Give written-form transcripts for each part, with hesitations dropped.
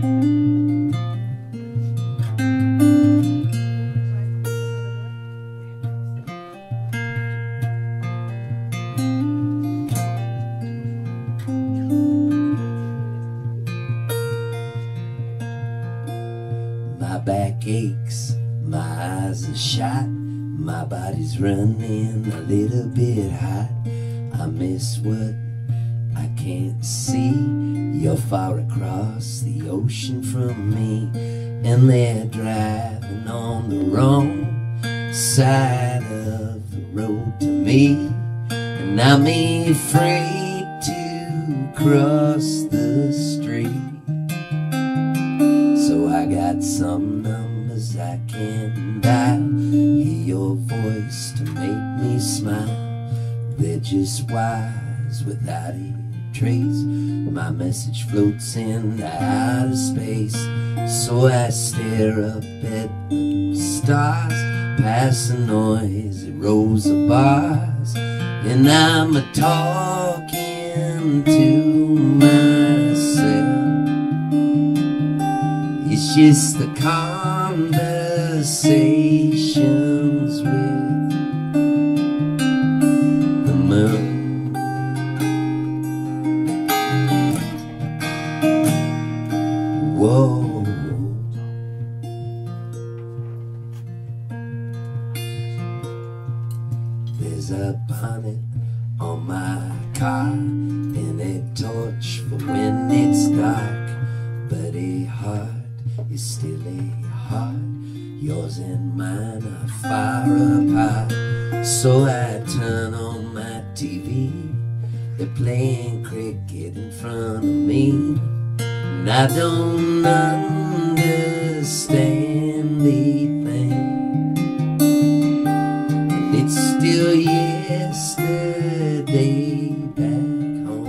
My back aches, my eyes are shot, my body's running a little bit hot. I miss what I can't see. You're far across the ocean from me, and they're driving on the wrong side of the road to me, and I'm afraid to cross the street. So I got some numbers I can dial, hear your voice to make me smile. They're just wires without a trace. My message floats into outer space. So I stare up at the stars, past the noisy rows of bars, and I'm a-talking to myself. It's just the conversations with the moon. Whoa. There's a bonnet on my car and a torch for when it's dark, but a heart is still a heart. Yours and mine are far apart. So I turn on my TV, they're playing cricket in front of me, and I don't understand a thing, and it's still yesterday back home.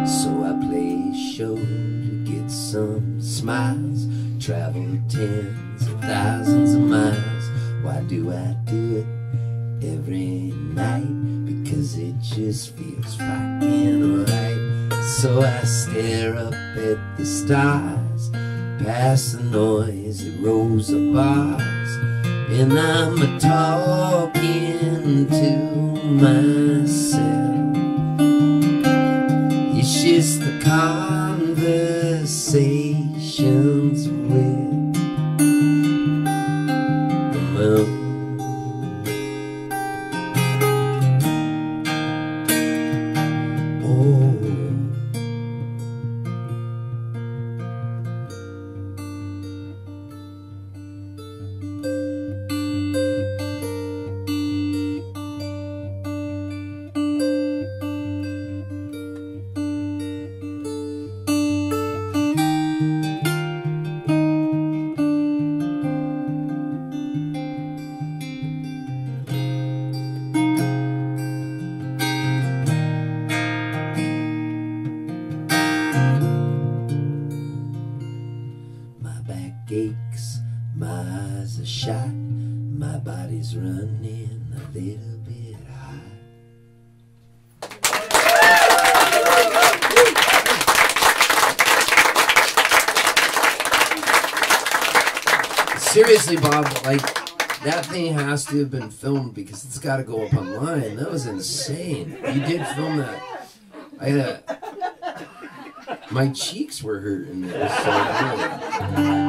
So I play a show to get some smiles, travel tens of thousands of miles. Why do I do it every night? Because it just feels fucking right. So I stare up at the stars, past the noisy rows of bars, and I'm a-talking to myself. It's just the conversations with the moon. Aches, my eyes are shot, my body's running a little bit hot. Seriously, Bob, like, that thing has to have been filmed because it's got to go up online. That was insane. You did film that. I had my cheeks were hurting. It was so good.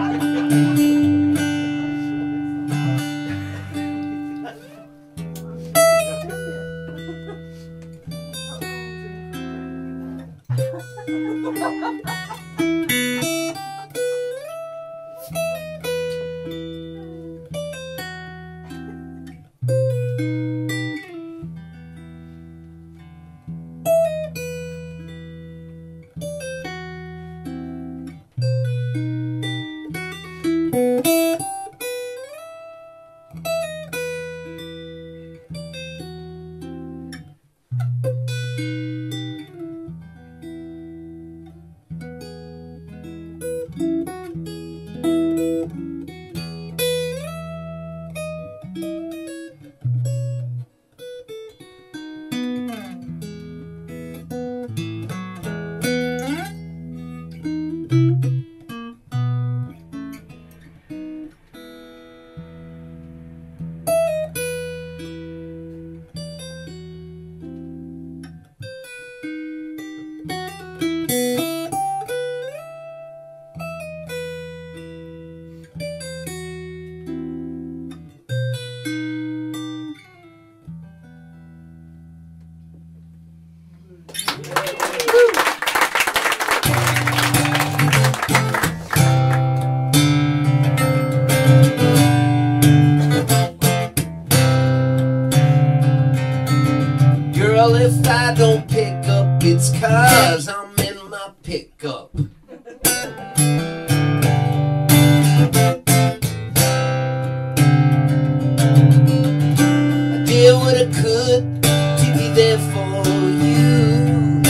if I don't pick up, it's 'cause I'm in my pickup. I did what I could to be there for you.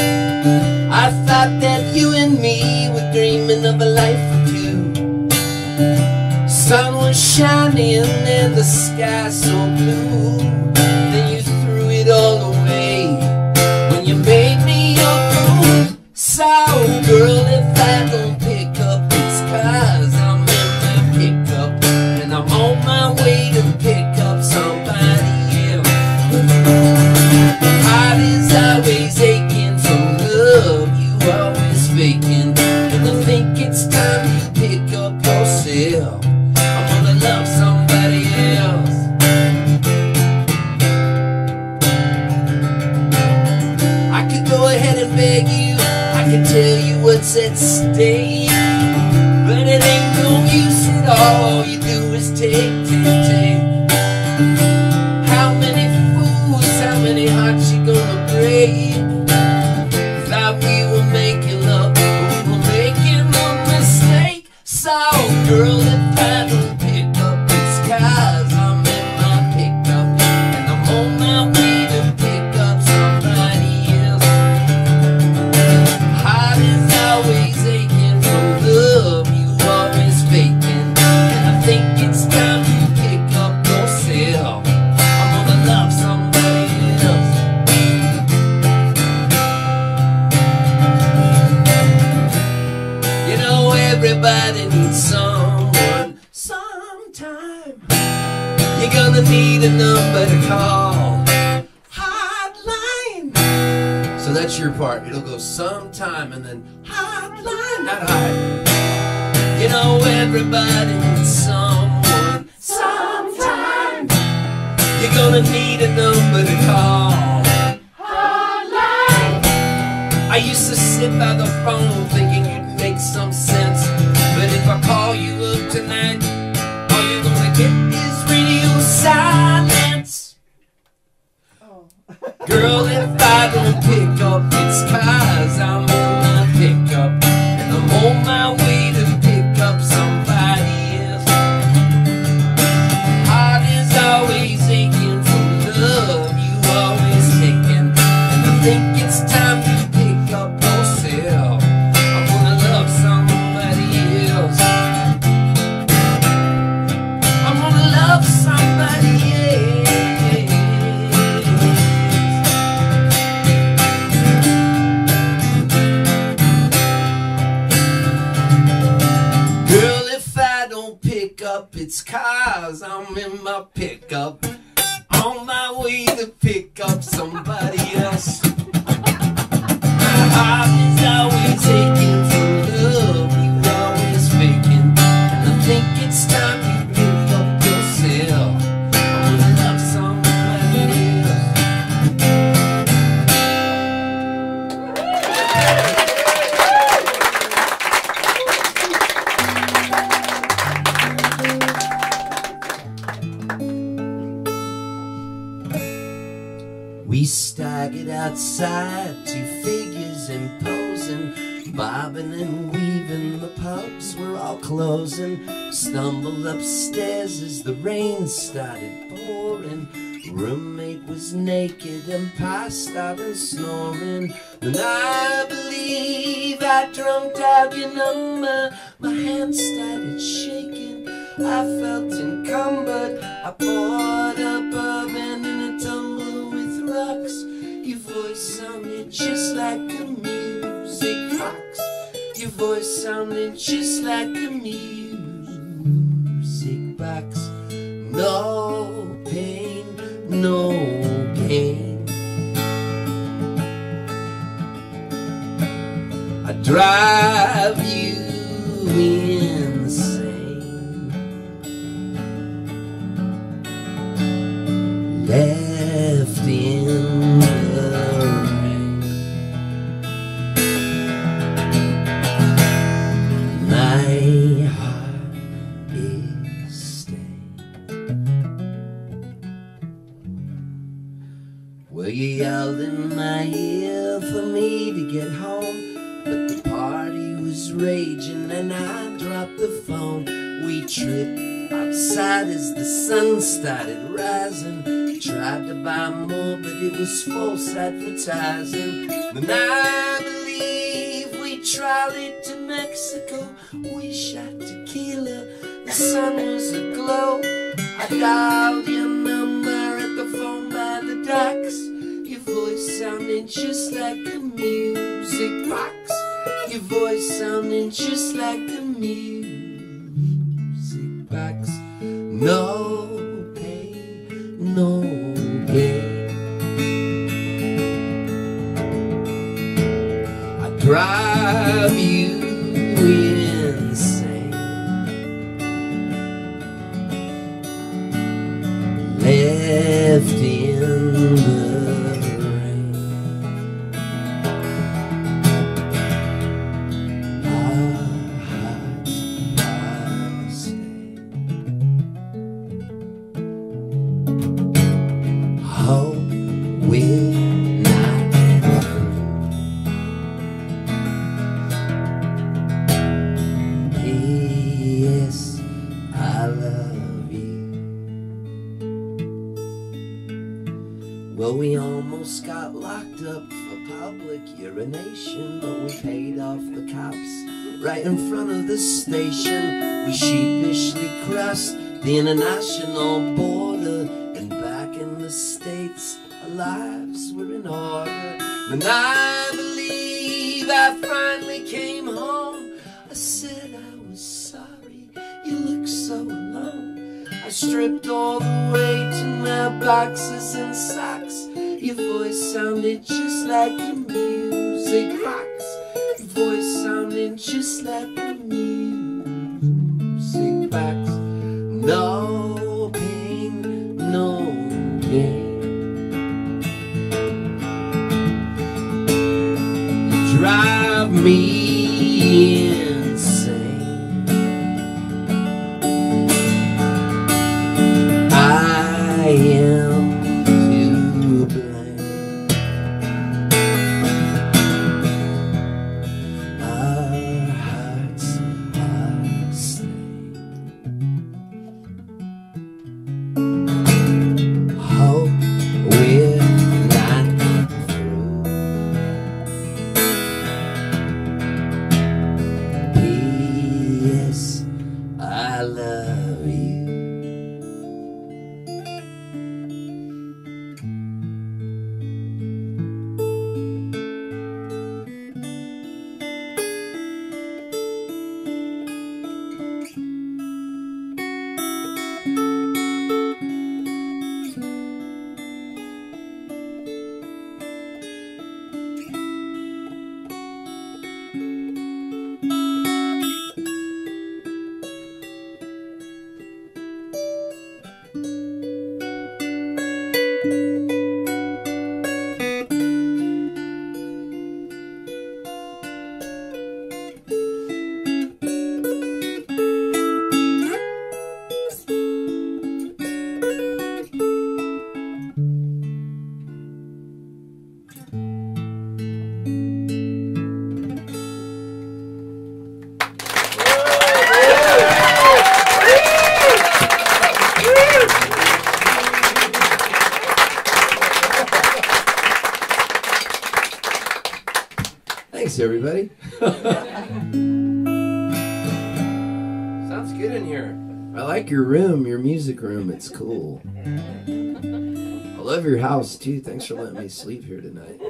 I thought that you and me were dreaming of a life for two. Sun was shining and the sky so blue. Then you threw it all away when you made me your fool. So girl, if I don't pick up, it's 'cause I'm in my pickup, and I'm on my way to pick up somebody else. Heart is always aching from love you always faking, and I think it's time you pick up yourself. I'm gonna love somebody else. I could go ahead and beg you, I could tell you what's at stake, but it ain't no use at all. All you do is take, take, take. How many fools, how many hearts you gonna break? Thought we were making love, but we were making a mistake. So girl, if I don't pick up, it's 'cause I'm in my pickup, and I'm on my way to pick up somebody else. Heart is always aching from love you always faking, and I think it's time you pick up yourself. I'm gonna love somebody else. You know everybody needs someone sometime. You're gonna need a number to call. Hotline. So that's your part. It'll go sometime and then hotline, not high. You know everybody needs someone sometime. You're gonna need a number to call. Hotline. I used to sit by the phone thinking you'd make some sense, but if I call you up tonight, all you're gonna get is radio silence. Girl, if I don't pick up, it's 'cause I'm in my pickup, and I'm on my way to pick up somebody else. Heart is always aching from love you always taking, and I think it's time to pick up yourself. I'm gonna love somebody else. I'm gonna love somebody else. Girl, if I don't pick up, it's 'cause I'm in my pickup, on my way to pick up somebody else. My heart is always aching for love you always faking, and I think it's time you pick up yourself. I'm gonna love somebody else. We staggered outside, two figures imposing, bobbing and weaving, the pubs were all closing. Stumbled upstairs as the rain started pouring. Roommate was naked and passed out and snoring. Then I believe I drunked out your number. My hands started shaking, I felt encumbered. I poured a bourbon in a tumbler with rocks. Your voice sounded just like a music box. Your voice sounded just like a music box. No pain, no pain. I drive you insane. Left in the rain. My heart is staying. Well, you yelled in my ear for me to get home, but the party was raging and I dropped the phone. We tripped outside as the sun started rising. Tried to buy more, but it was false advertising. Then I believe we trolleyed to Mexico. We shot tequila, the sun was aglow. I dialed your number at the phone by the docks. Your voice sounded just like a music box. Your voice sounded just like a music box. No pain, no gain. I drive you insane. Left in the rain. Our hearts are staying. Hope we're not through. P.S. I love you. Well, we almost got locked up for public urination, but we paid off the cops right in front of the station. We sheepishly crossed the international border, and back in the States our lives were in order. And I believe I finally came home. I said I was sorry, you look so alone. I stripped all the way to my boxes and socks. Your voice sounded just like a music box. Your voice sounded just like a music box. No pain, no gain. You drive me insane. I am to blame. Our hearts are staying. Hope we're not through. P.S. I love you. Thanks, everybody. Sounds good in here. I like your room, your music room. It's cool. I love your house, too. Thanks for letting me sleep here tonight.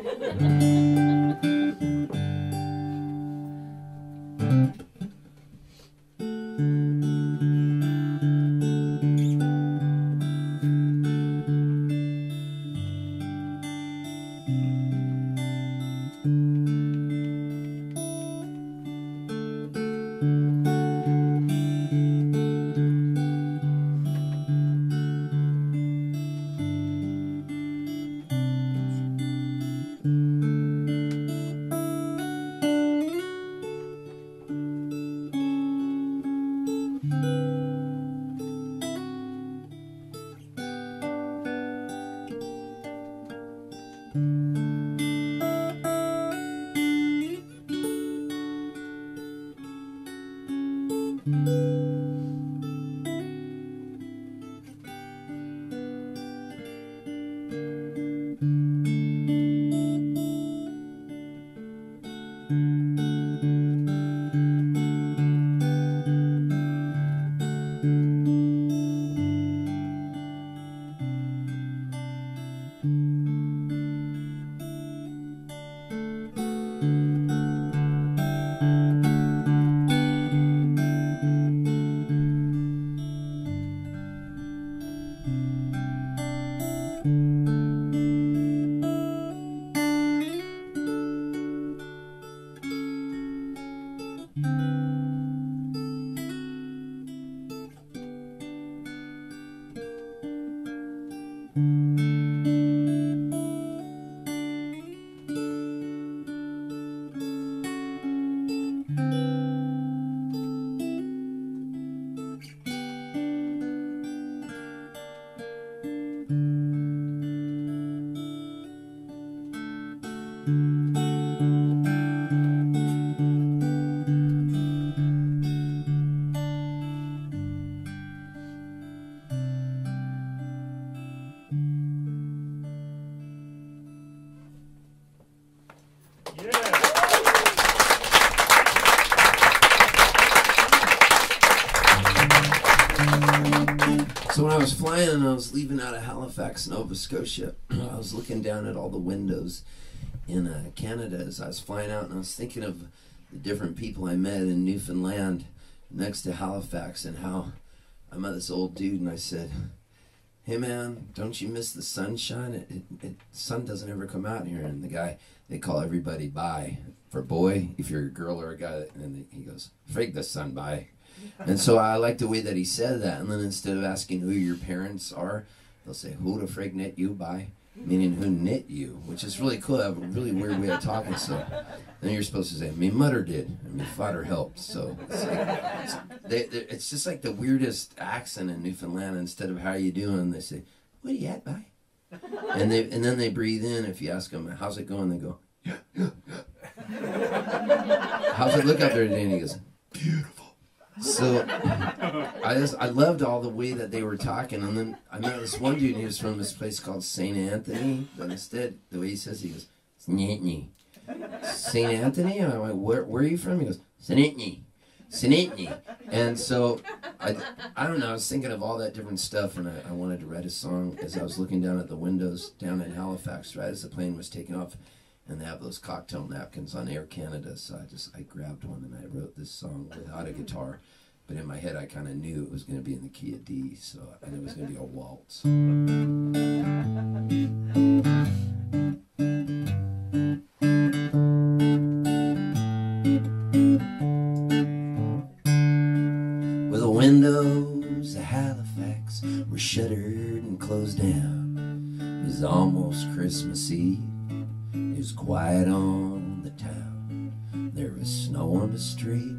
was flying and I was leaving out of Halifax, Nova Scotia. I was looking down at all the windows in Canada as I was flying out, and I was thinking of the different people I met in Newfoundland next to Halifax, and how I met this old dude, and I said, "Hey man, don't you miss the sunshine? Sun doesn't ever come out here." And the guy, they call everybody bi. For boy, if you're a girl or a guy, and he goes, "Frig the sun, bi." And so I like the way that he said that. And then instead of asking who your parents are, they'll say, "Who the frig knit you, bi?" Meaning who knit you, which is really cool. I have a really weird way of talking. So then you're supposed to say, "Me mother did, and me father helped." So it's like, it's just like the weirdest accent in Newfoundland. Instead of "How you doing?" they say, "What are you at, bi?" And then they breathe in. If you ask them, "How's it going?" they go, "Yeah, yeah, yeah." "How's it look out there today?" And he goes, "Beautiful." So I loved all the way that they were talking. And then I met this one dude, and he was from this place called St. Anthony, but instead the way he says, he goes, "Snitney." "St. Anthony?" And I went, where are you from? He goes, "Snitney, Snitney." And so I don't know, I was thinking of all that different stuff, and I wanted to write a song as I was looking down at the windows down in Halifax right as the plane was taking off. And they have those cocktail napkins on Air Canada, so I grabbed one and I wrote this song without a guitar. But in my head, I kind of knew it was going to be in the key of D, so I knew it was going to be a waltz. Well, the windows of Halifax were shuttered and closed down. It was almost Christmas Eve. It was quiet on the town. There was snow on the street.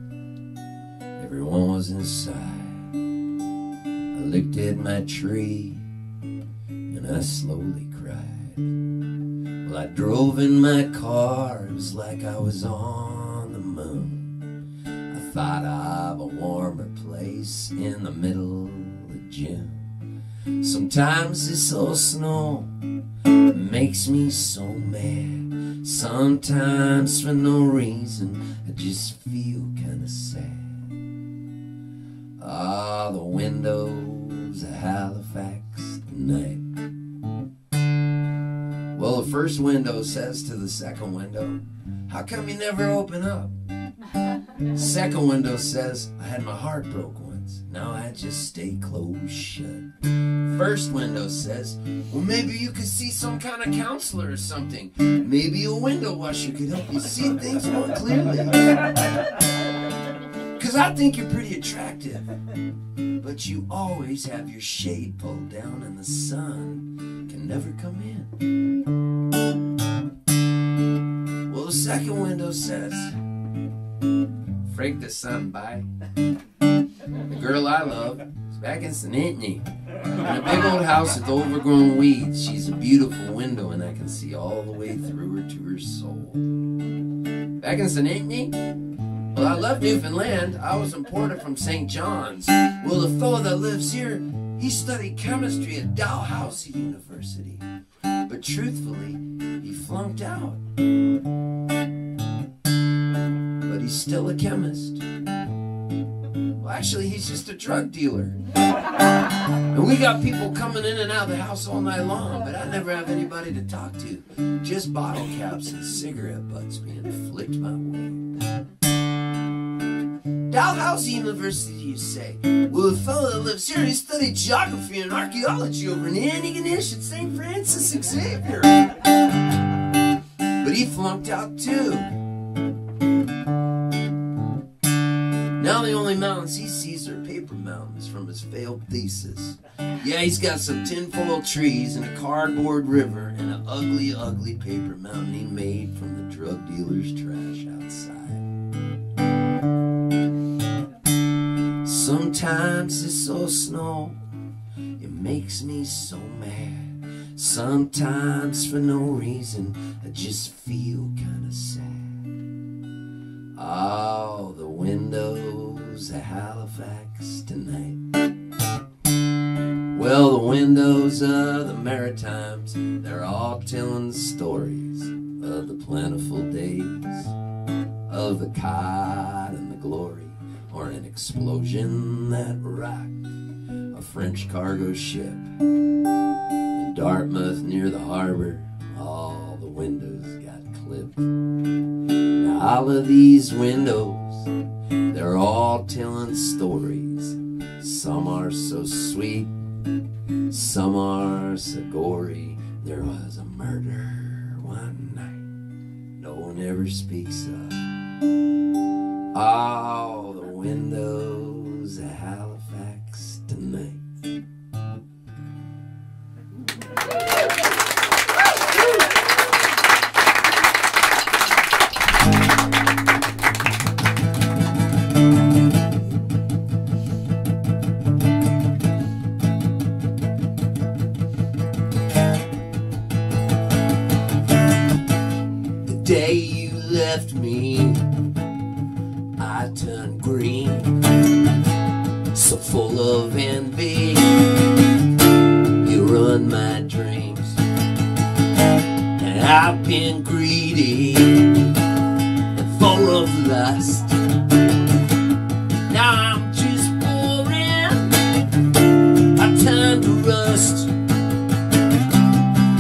Everyone was inside. I looked at my tree and I slowly cried. Well, I drove in my car. It was like I was on the moon. I thought of a warmer place in the middle of June. Sometimes this old snow makes me so mad. Sometimes for no reason I just feel kinda sad. Ah, the windows of Halifax tonight. Well, the first window says to the second window, "How come you never open up?" Second window says, "I had my heart broke once. Now I just stay closed shut." First window says, "Well, maybe you could see some kind of counselor or something. Maybe a window washer could help you see things more clearly. 'Cause I think you're pretty attractive, but you always have your shade pulled down and the sun can never come in." Well, the second window says, "Frig the sun, bi. The girl I love is back in Snitney. In a big old house with overgrown weeds. She's a beautiful window, and I can see all the way through her to her soul." Back in Snitney? Well, I love Newfoundland. I was imported from St. John's. Well, the fellow that lives here, he studied chemistry at Dalhousie University. But truthfully, he flunked out. But he's still a chemist. Well, actually, he's just a drug dealer. And we got people coming in and out of the house all night long, but I never have anybody to talk to. Just bottle caps and cigarette butts being flicked my way. Dalhousie University, you say? Well, the fellow that lives here, he studied geography and archaeology over in Antigonish at St. Francis Xavier. But he flunked out too. Now the only mountains he sees are paper mountains from his failed thesis. Yeah, he's got some tinfoil trees and a cardboard river and an ugly, ugly paper mountain he made from the drug dealer's trash outside. Sometimes this old snow, it makes me so mad. Sometimes for no reason, I just feel kinda sad. Oh, the windows of Halifax tonight. Well, the windows of the Maritimes, they're all telling stories of the plentiful days, of the cod and the glory, or an explosion that rocked a French cargo ship. In Dartmouth near the harbor, all the windows got clipped. Now all of these windows, they're all telling stories. Some are so sweet, some are so gory. There was a murder one night no one ever speaks of. All the windows of Halifax tonight. The day you left me, I turned green, so full of envy. You run my dreams, and I've been greedy and full of lust. Now I'm just boring, I turned to rust.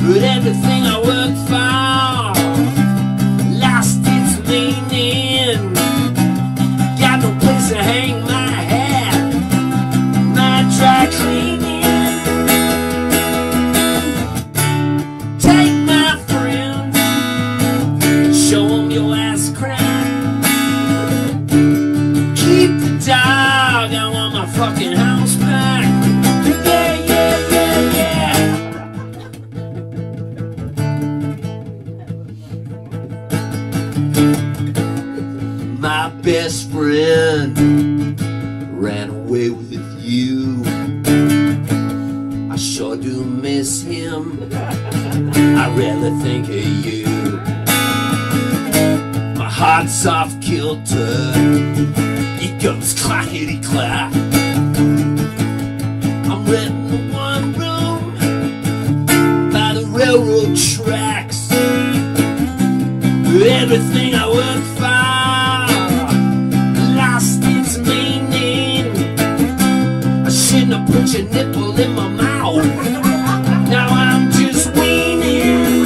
But everything I worked for lost its meaning. Got no place to hang my hat, my dry cleaning. Take my friends and show them your ass crack. Keep the dog, I want my fucking house back. Yeah, yeah, yeah, yeah. My best friend ran away with you. I sure do miss him, I rarely think of you. My heart's off kilter, it goes clackety-clack. I'm renting one room by the railroad tracks. Everything I work for lost its meaning. I shouldn't have put your nipple in my mouth. Now I'm just weaning.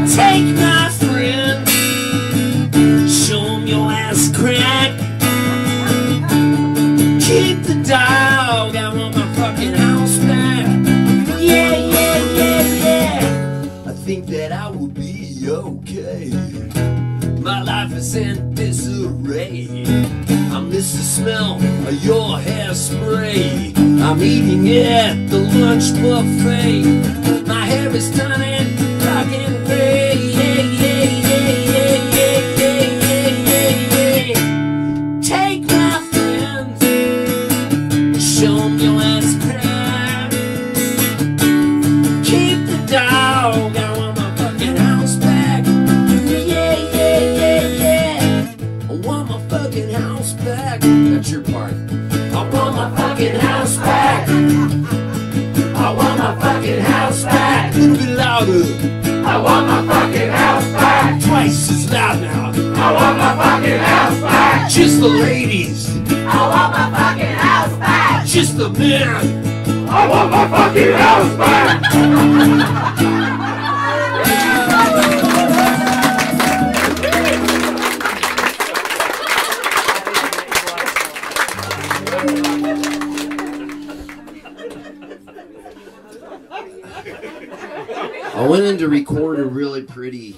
Take my friend, show him your ass crack. Keep the dog, I want my fucking house back. Yeah, yeah, yeah, yeah. I think that I will be okay. My life is in disarray. I miss the smell of your hairspray. I'm eating at the lunch buffet. My hair is turning black and gray. Yeah, yeah, yeah, yeah, yeah, yeah, yeah, yeah. Take my friends, show them your ass crack. Keep the dog, I want my fucking house back. Yeah, yeah, yeah, yeah. I want my fucking house back. That's your part. I want my fucking house back. I want my fucking house back. A little bit louder. I want my fucking house back. Twice as loud now. I want my fucking house back. Just the ladies. I want my fucking house back. Just the men. I want my fucking house back. I went in to record a really pretty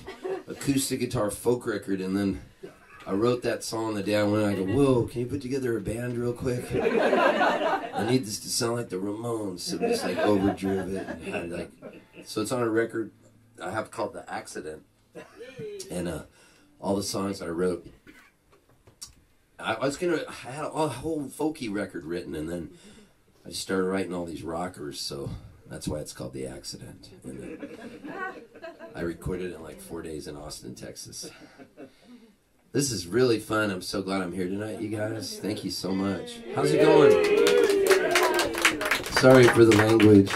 acoustic guitar folk record, and then I wrote that song the day I went. I go, whoa, can you put together a band real quick? I need this to sound like the Ramones. So just like overdrove it. And like, so it's on a record I have called The Accident. And all the songs I wrote, I had a whole folky record written, and then I just started writing all these rockers, so that's why it's called The Accident. And I recorded it in like 4 days in Austin, Texas. This is really fun. I'm so glad I'm here tonight, you guys. Thank you so much. How's it going? Sorry for the language.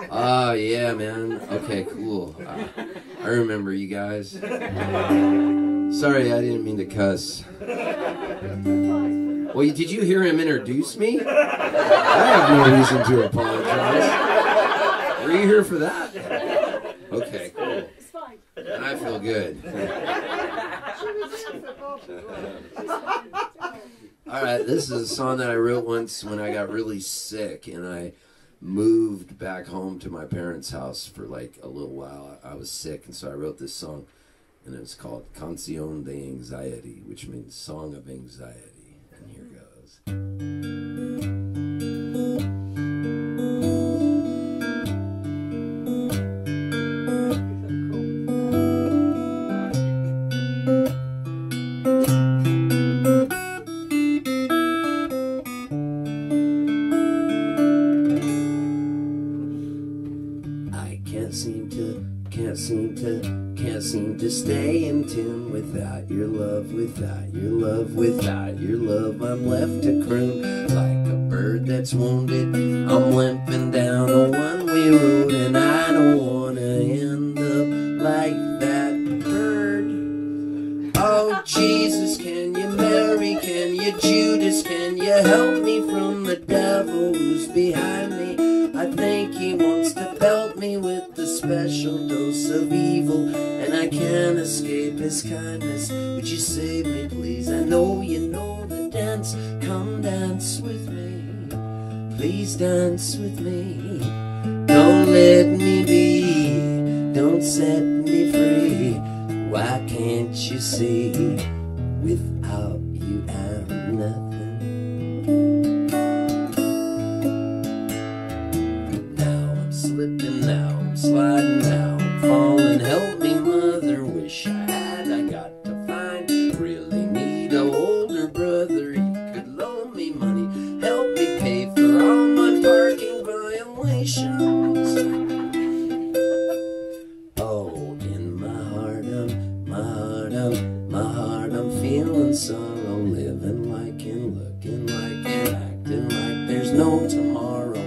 Oh, yeah, man. Okay, cool. I remember you guys. Sorry, I didn't mean to cuss. Well, did you hear him introduce me? I have no reason to apologize. Were you here for that? Okay, cool. It's fine. And I feel good. All right, this is a song that I wrote once when I got really sick, and I moved back home to my parents' house for like a little while. I was sick, and so I wrote this song, and it's called Canción de Anxiety, which means Song of Anxiety. And here goes. Can't seem to stay in tune without your love, without your love, without your love. I'm left to croon like a bird that's wounded. I'm limping down a one-way road, and I don't wanna end up like that bird. Oh Jesus, can you Mary, can you Judas, can you help me from the devil who's behind me? I think he wants to pelt me with a special dose of evil, and I can't escape his kindness. Would you save me, please? I know you know the dance. Come dance with me. Please dance with me. Don't let me be. Don't set me free. Why can't you see? Without you, I'm nothing. Slipping now, I'm sliding now, I'm falling. Help me, mother, wish I had. I got to find, really need a older brother. He could loan me money, help me pay for all my parking violations. Oh, in my heart, I'm feeling sorrow, living like and looking like and acting like there's no tomorrow.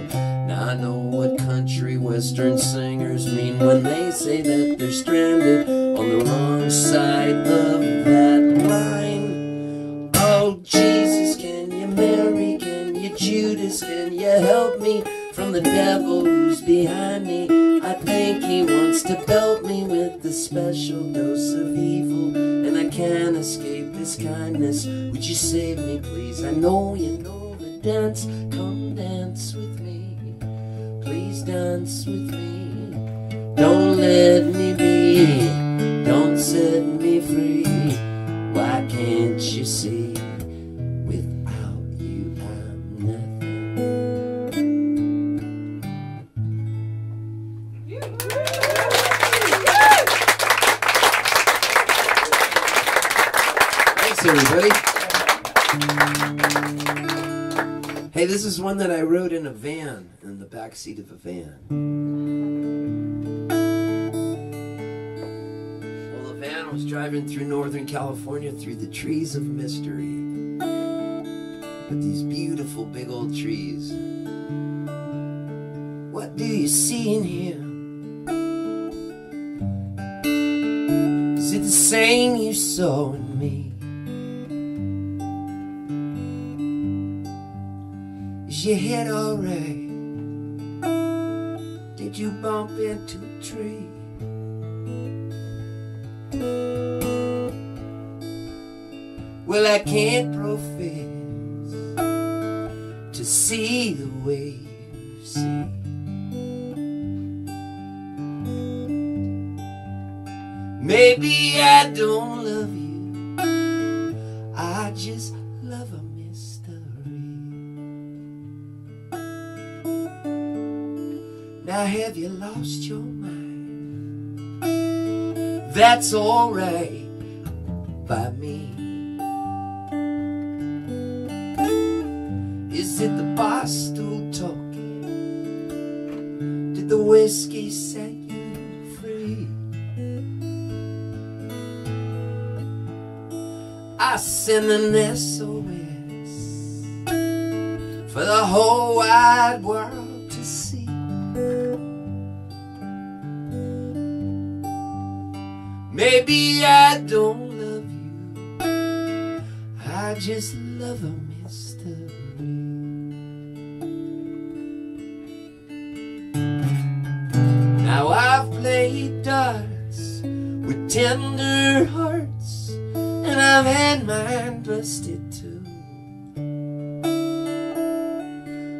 Now I know what country western singers mean when they say that they're stranded on the wrong side of that line. Oh Jesus, can you Mary, can you Judas, can you help me from the devil who's behind me? I think he wants to pelt me with a special dose of evil, and I can't escape his kindness. Would you save me, please? I know you know the dance. Come dance with me. Please dance with me. Don't let me be. Don't set me free. Why can't you see? Without you, I'm nothing. Thanks, everybody. Hey, this is one that I wrote in a van, in the back seat of a van. Well, the van was driving through Northern California through the trees of mystery. With these beautiful big old trees. What do you see in here? Is it the same you saw in me? Is your head alright? Did you bump into a tree? Well, I can't profess to see the way you see. Maybe I don't love you, I just love a mystery. Now have you lost your mind? That's alright by me. Is it the bar stool talking? Did the whiskey set you free? I send an SOS for the whole wide world to see. Maybe I don't love you, I just love a mystery. Now I've played darts with tender hearts, and I've had mine busted too.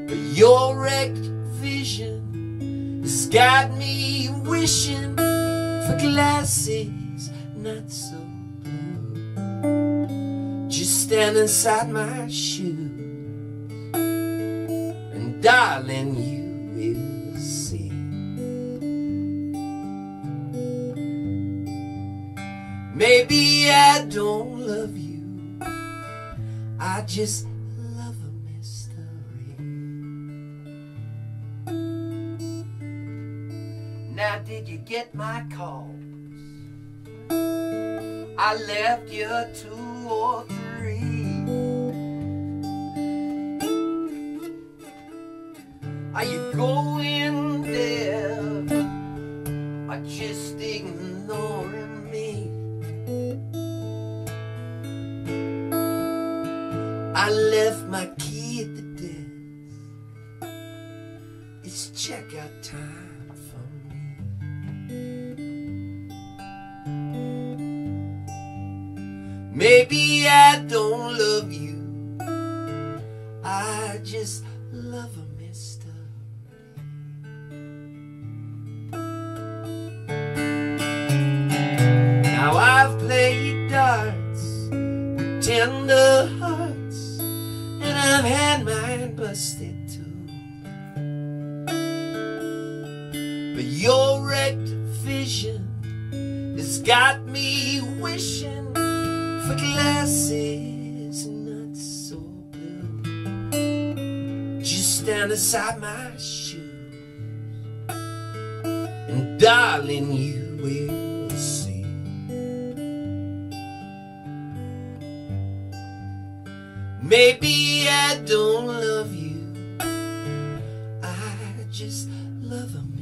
But your wrecked vision has got me wishing for glasses not so blue. Just stand inside my shoes, and darling, you will see. Maybe I don't love you, I just love a mystery. Now did you get my calls? I left you 2 or 3. Are you going there, or just ignoring me? I left my key at the desk. It's checkout time for me. Maybe I don't love you, I just love a mystery. Now I've played darts with tender hearts, and I've had mine busted too. But your wrecked vision has got me wishing for glasses not so blue. Just stand aside my shoes, and darling, you will see. Maybe I don't love you, I just love a mystery.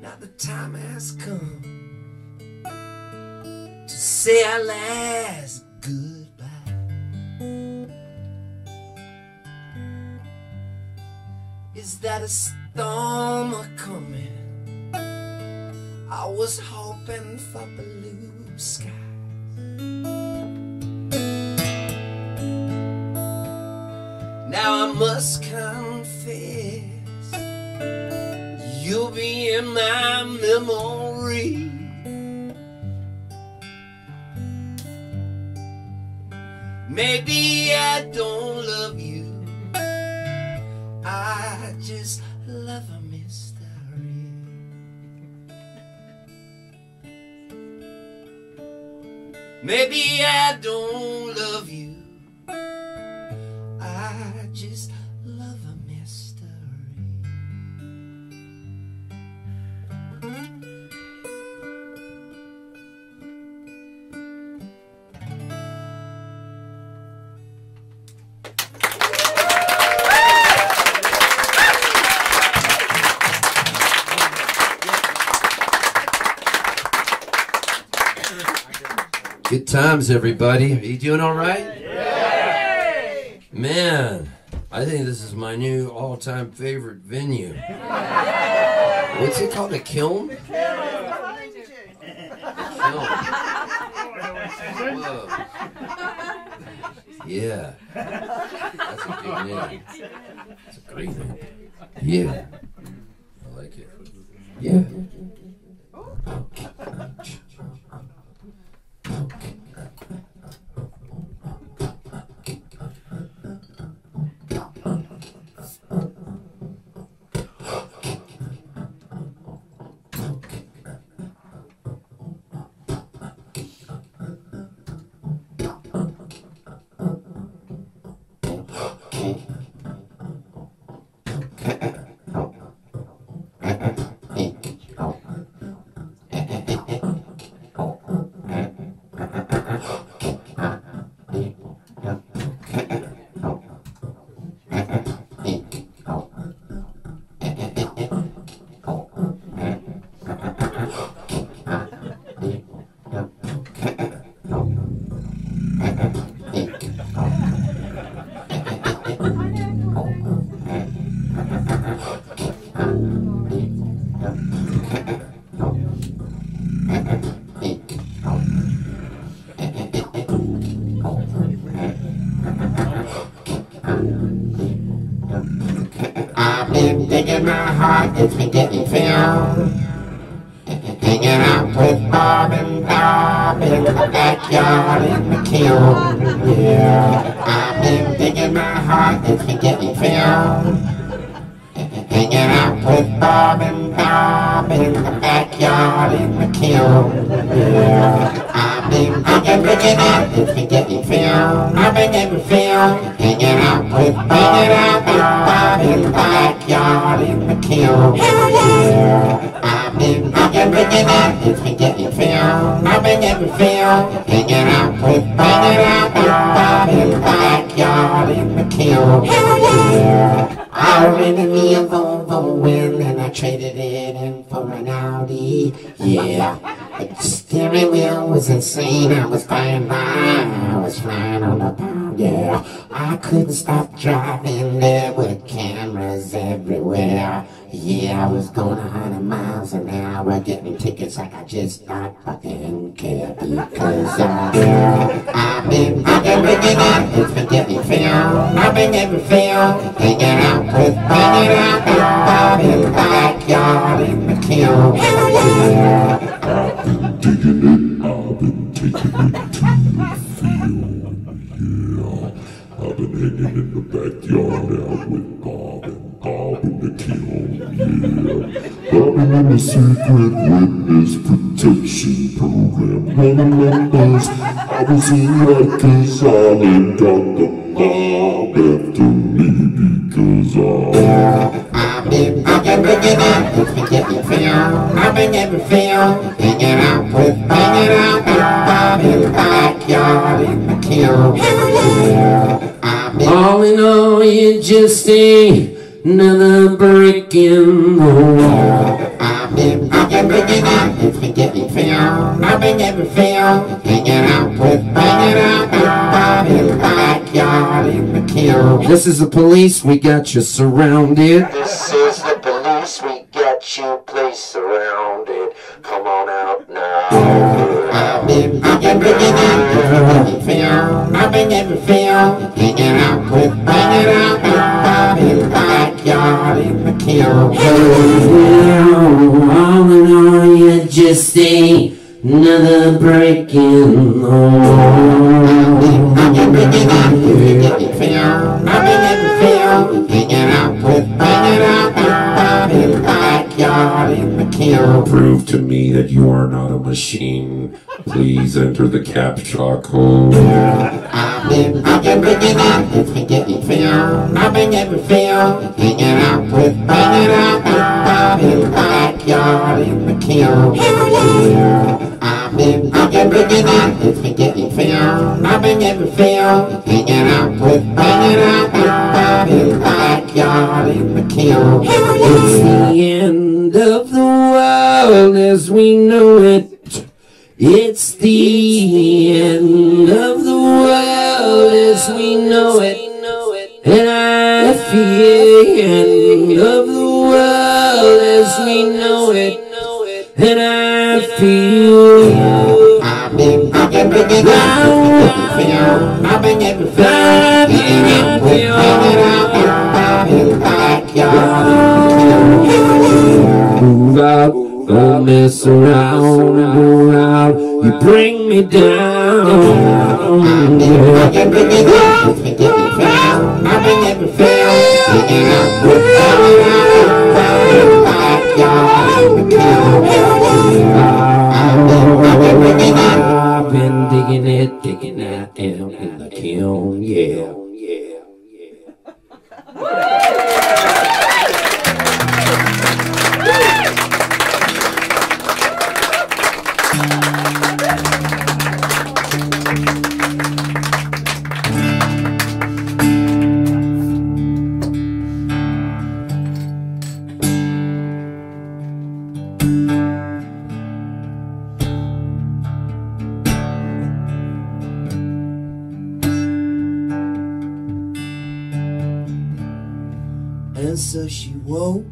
Now the time has come to say our last goodbye. Is that a storm a-coming? I was hoping for blue skies. Now I must confess, you'll be in my memory. Maybe I don't love you, I just love a mystery. Maybe I don't love you, I just love a mystery. Good times, everybody. Are you doing all right? Yay! Man, I think this is my new all-time favorite venue. What's it called? The Kiln? The Kiln. Whoa. Yeah. That's a good name. It's a great name. Yeah. I like it. Yeah. I've been digging my heart, it's been getting filled. Hanging out with Bob and Bob in the backyard in the kiln. Yeah, I've been digging my heart, it's been getting filled. Hanging out with Bob and Bob in the backyard in the kiln. Yeah, I've been digging it, it's been getting filled. I've been getting filled. Hanging out with Bob in the backyard in the kiln. Yeah, I've been digging it, it's been getting filled. I've been getting filled. Hanging out with Bob in the backyard in the kiln. Yeah. I rented me a Volvo and I traded it in for an Audi. Yeah, the steering wheel was insane. I was flying by, I was flying on the pound. Yeah, I couldn't stop driving. There were cameras everywhere. Yeah, I was going 100 miles an hour, getting tickets like I just not fucking care because I've been digging it, it's been getting filled. I've been getting filled, hanging out with Bob in the backyard in the kiln. Yeah. I've been digging it, I've been taking it to the field. Yeah, I've been hanging in the backyard out with Bob and Bob in the kiln. Yeah, I've been in the secret witness protection program. Running numbers, I was in Rikers Island, got the Bob after me because I've been digging it, it's been getting filled. I've been getting filled, hanging out with Bob in the backyard in the kiln. Yeah, I've been All in all, you just ain't another brick in the wall. I've been digging it, it's been getting filled. I've been getting filled, hanging out with Bob in the backyard in the kiln. This is the police, we got you surrounded. This is the police, we got you place surrounded. Come on out now. I've been digging it, filled. I've been getting filled, hanging out with Bob in the backyard in the kiln. All in all, you just ain't another brick in the wall. I've been getting filled. I've been getting filled, hanging out with Bob in the backyard in the kiln. prove to me that you are not a machine. Please enter the CAPTCHA code. I've been digging it, it's been getting filled. I've been getting filled, hanging out with Bob in the backyard in the kiln. Yeah, I've been digging it, it's been getting filled. I've been getting filled, hanging out with Bob in the backyard in the kiln. It's the end of the world as we know it. It's the end of the world as we know it. And I feel the end of the world as we know it. And I feel I've been digging it, it's been getting filled. I've been getting filled, hanging out with Bob in the backyard. mess around, go around, you bring me down. I've been digging up, it's been getting found. I've been getting found, digging up with the backyard in the kiln. I've been digging it, digging it down in the kiln, yeah. And so she woke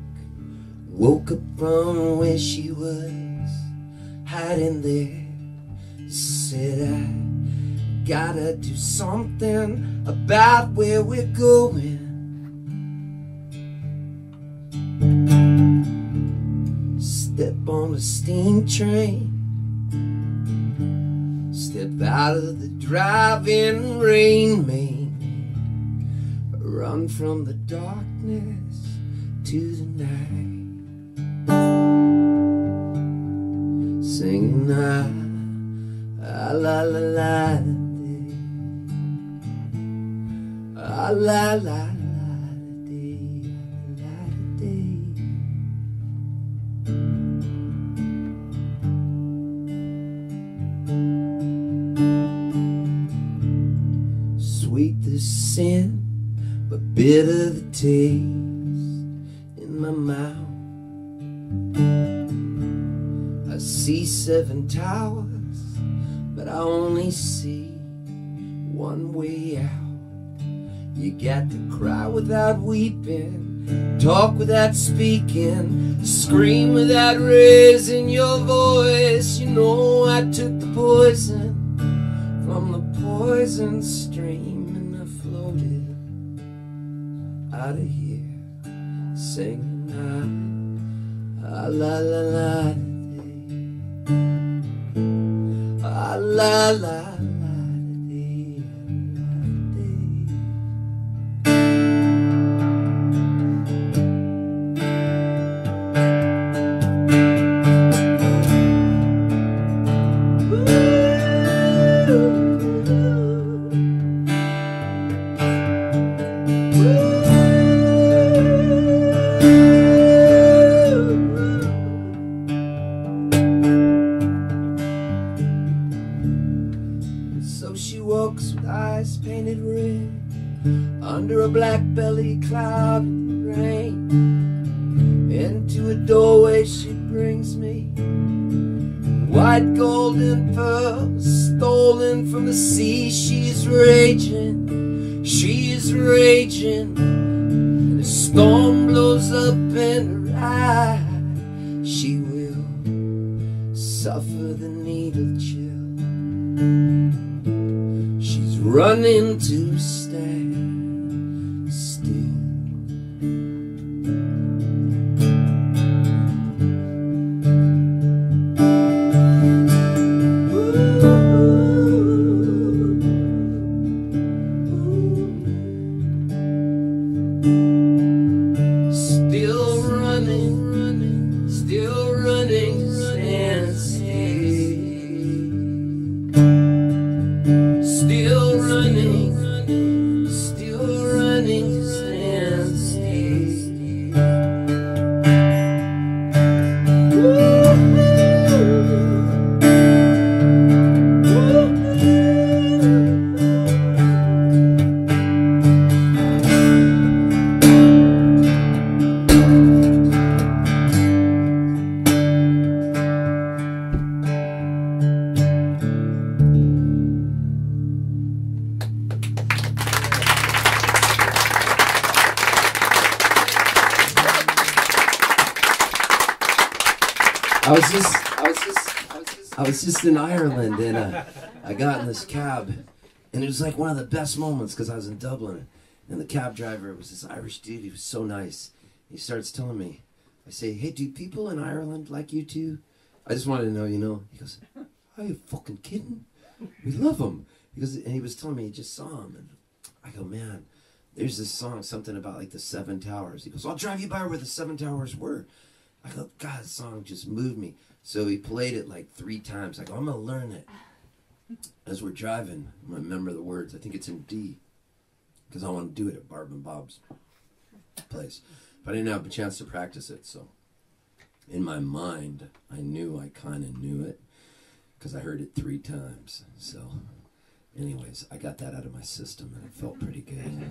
up from where she was hiding there. Said, I gotta do something about where we're going. Step on a steam train, step out of the driving rain, man. Run from the darkness to the night, singing la la la la, la la la. Sweet the sin, but bitter the taste in my mouth. I see 7 towers, but I only see one way out. You got to cry without weeping, talk without speaking, scream without raising your voice. You know I took the poison from the poison stream, and I floated out of here singing la la la la, la la la. She walks with eyes painted red under a black belly cloud in the rain. Into a doorway she brings me, white golden pearls stolen from the sea. She's raging, and a storm blows up in her eye. She will suffer the needle chill. She's running to stand still. Still running, still running, stand still. Still running, stand still. I was just in Ireland, and I got in this cab, and it was like one of the best moments because I was in Dublin, and the cab driver was this Irish dude. He was so nice. He starts telling me, I say, hey, do people in Ireland like you too? I just wanted to know, you know. He goes, are you fucking kidding? We love him. He goes, and he was telling me he just saw him. And I go, man, there's this song, something about like the 7 Towers. He goes, I'll drive you by where the 7 Towers were. I go, God, the song just moved me. So he played it like 3 times. I go, I'm going to learn it. As we're driving, I'm going to remember the words. I think it's in D. Because I want to do it at Barb and Bob's place. But I didn't have a chance to practice it. So in my mind, I knew I kind of knew it. Because I heard it 3 times. So anyways, I got that out of my system and it felt pretty good.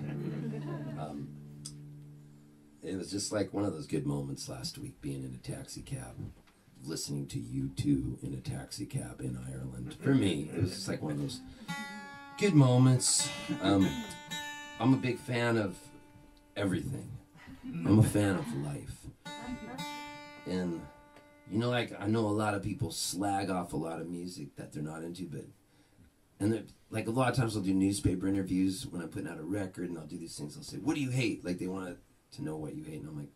It was just like one of those good moments last week, being in a taxi cab, listening to U2 in a taxi cab in Ireland. For me, it was just like one of those good moments. I'm a big fan of everything. I'm a fan of life. And, you know, like, I know a lot of people slag off a lot of music that they're not into, but, and like, a lot of times I'll do newspaper interviews when I'm putting out a record, and I'll do these things. I'll say, what do you hate? Like, they want to know what you hate. And I'm like,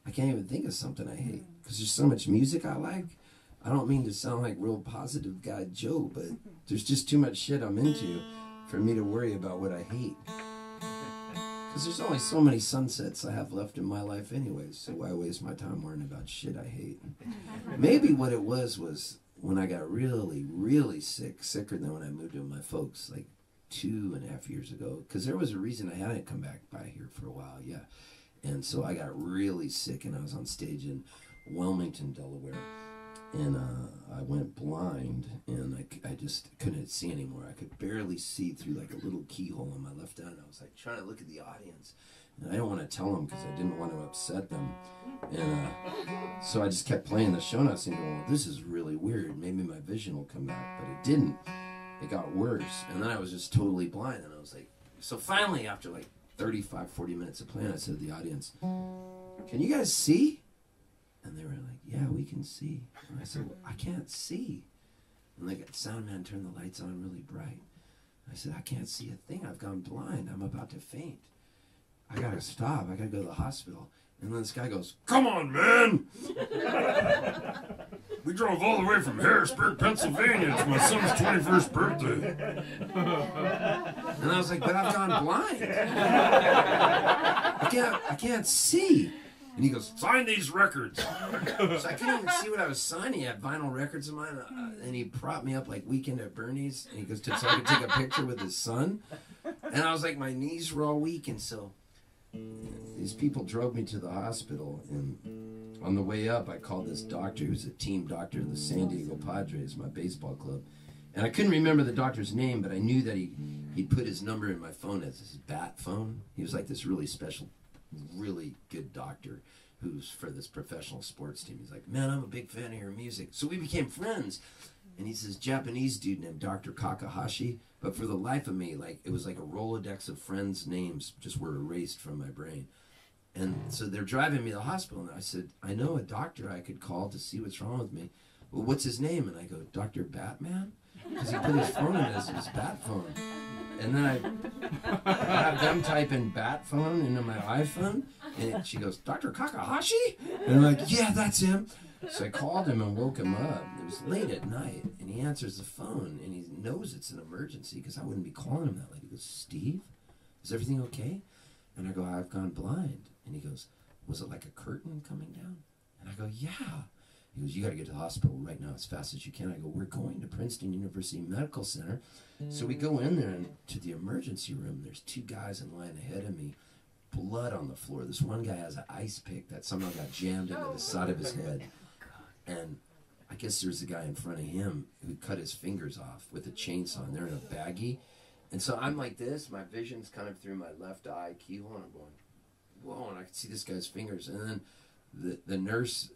I can't even think of something I hate. Because there's so much music I like. I don't mean to sound like real positive guy Joe, but there's just too much shit I'm into for me to worry about what I hate. Because there's only so many sunsets I have left in my life anyways, so why waste my time worrying about shit I hate? Maybe what it was when I got really, really sick, sicker than when I moved in with my folks, like 2.5 years ago. Because there was a reason I hadn't come back by here for a while, yeah. And so I got really sick, and I was on stage in Wilmington, Delaware. And I went blind, and I just couldn't see anymore. I could barely see through like a little keyhole in my left eye. And I was like trying to look at the audience, and I didn't want to tell them because I didn't want to upset them. And so I just kept playing the show notes and going, well, this is really weird. Maybe my vision will come back, but it didn't. It got worse, and then I was just totally blind. And I was like, so finally, after like 35, 40 minutes of playing, I said to the audience, can you guys see? And they were like, yeah, we can see. And I said, well, I can't see. And the sound man turned the lights on really bright. I said, I can't see a thing. I've gone blind. I'm about to faint. I got to stop. I got to go to the hospital. And then this guy goes, come on, man. We drove all the way from Harrisburg, Pennsylvania. It's my son's 21st birthday. And I was like, but I've gone blind. I can't see. And he goes, sign these records. So I couldn't even see what I was signing. He had vinyl records of mine. And he propped me up like Weekend at Bernie's. And he goes, so I could take a picture with his son. And I was like, my knees were all weak. And so these people drove me to the hospital. And on the way up, I called this doctor, who's a team doctor of the San Diego Padres, my baseball club. And I couldn't remember the doctor's name, but I knew that he'd put his number in my phone as his bat phone. He was like this really special, really good doctor who's for this professional sports team. He's like, man, I'm a big fan of your music. So we became friends. And he's this Japanese dude named Dr. Kakahashi. But for the life of me, like, it was like a Rolodex of friends' names just were erased from my brain. And so they're driving me to the hospital, and I said, I know a doctor I could call to see what's wrong with me. Well, what's his name? And I go, Dr. Batman? Because he put his phone in as his bat phone. And then I have them type in bat phone into my iPhone, and she goes, Dr. Kakahashi? And I'm like, yeah, that's him. So I called him and woke him up. It was late at night, and he answers the phone, and he knows it's an emergency because I wouldn't be calling him that late. He goes, Steve, is everything okay? And I go, I've gone blind. And he goes, was it like a curtain coming down? And I go, yeah. He goes, you got to get to the hospital right now as fast as you can. I go, we're going to Princeton University Medical Center. So we go in there and to the emergency room. There's 2 guys in line ahead of me, blood on the floor. This one guy has an ice pick that somehow got jammed into the side of his head. And I guess there's a guy in front of him who cut his fingers off with a chainsaw, and they're in a baggie. And so I'm like this, my vision's kind of through my left eye keyhole, and I'm going, whoa, and I can see this guy's fingers. And then the nurse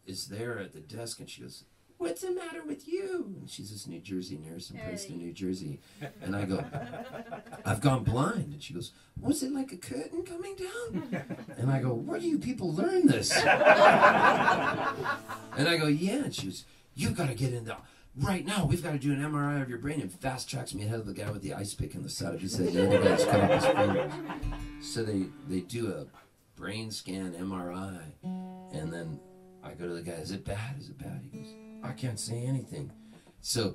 is there at the desk, and she goes, what's the matter with you? And she's this New Jersey nurse in Princeton, New Jersey. And I go, I've gone blind. And she goes, was it like a curtain coming down? And I go, where do you people learn this? And I go, yeah. And she goes, you've got to get in there. Right now, we've got to do an MRI of your brain, and fast tracks me ahead of the guy with the ice pick in the side of his head. The other guy's cut off his fingers. So they do a brain scan MRI, and then I go to the guy, is it bad? Is it bad? He goes, I can't say anything. So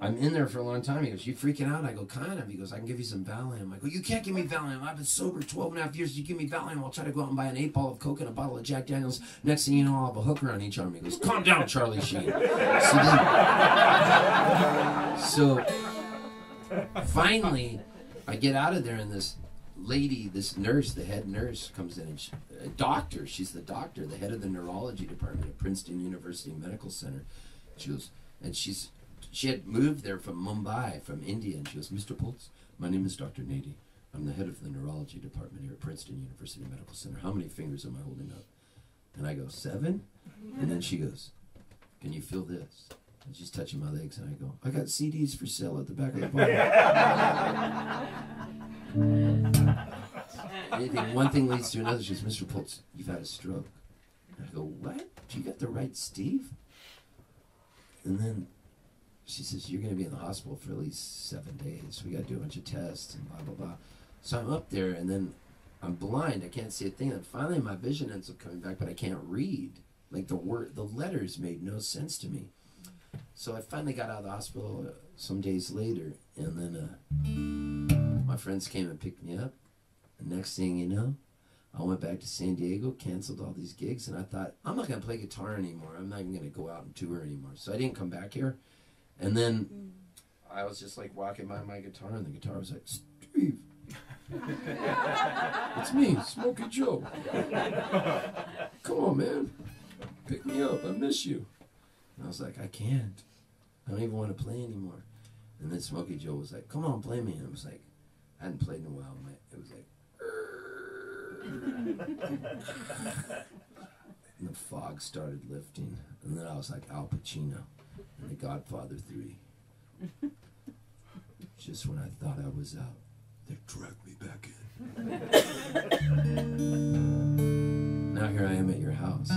I'm in there for a long time. He goes, you freaking out? I go, kind of. He goes, I can give you some Valium. I go, you can't give me Valium. I've been sober 12 and a half years. You give me Valium, I'll try to go out and buy an 8-ball of Coke and a bottle of Jack Daniels. Next thing you know, I'll have a hooker on each arm. He goes, calm down, Charlie Sheen. So finally, I get out of there, and this lady, this nurse, the head nurse, comes in, and a doctor, she's the doctor, the head of the neurology department at Princeton University Medical Center. She goes, and she had moved there from Mumbai, from India, and she goes, Mr. Poltz, my name is Dr. Nady. I'm the head of the neurology department here at Princeton University Medical Center. How many fingers am I holding up? And I go, 7? And then she goes, can you feel this? And she's touching my legs, and I go, I got CDs for sale at the back of the bar. One thing leads to another. She goes, Mr. Poltz, you've had a stroke. And I go, what? You got the right Steve? And then she says, you're going to be in the hospital for at least 7 days. We got to do a bunch of tests and blah, blah, blah. So I'm up there, and then I'm blind. I can't see a thing. And finally, my vision ends up coming back, but I can't read. Like the letters made no sense to me. So I finally got out of the hospital some days later, and then my friends came and picked me up. And next thing you know, I went back to San Diego, canceled all these gigs, and I thought, I'm not going to play guitar anymore. I'm not even going to go out and tour anymore. So I didn't come back here. And then I was just like walking by my guitar, and the guitar was like, Steve, it's me, Smokey Joe. Come on, man. Pick me up. I miss you. And I was like, I can't. I don't even want to play anymore. And then Smokey Joe was like, come on, play me. And I was like, I hadn't played in a while. It was like, and the fog started lifting. And then I was like Al Pacino in The Godfather 3. Just when I thought I was out, they dragged me back in. Now here I am at your house.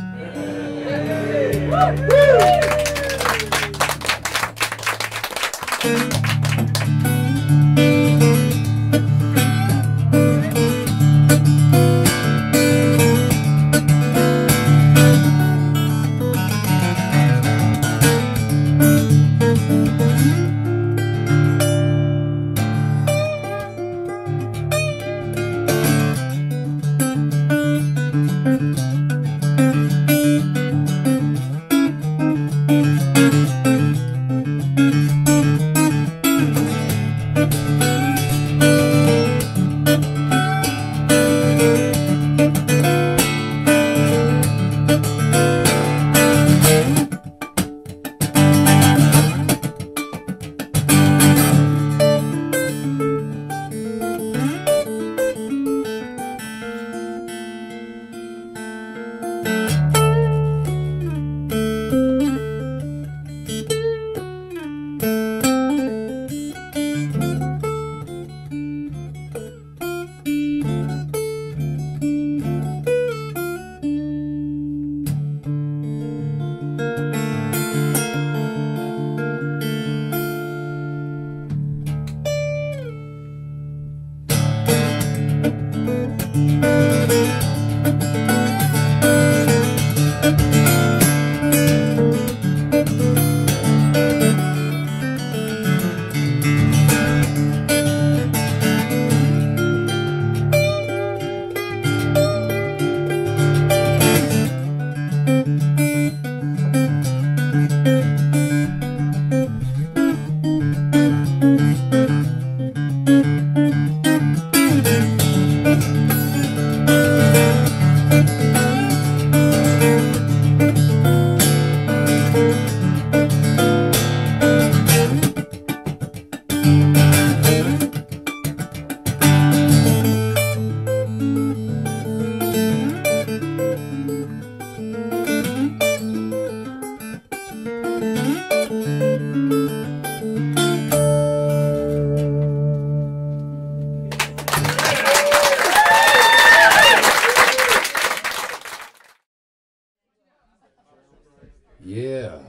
Yeah.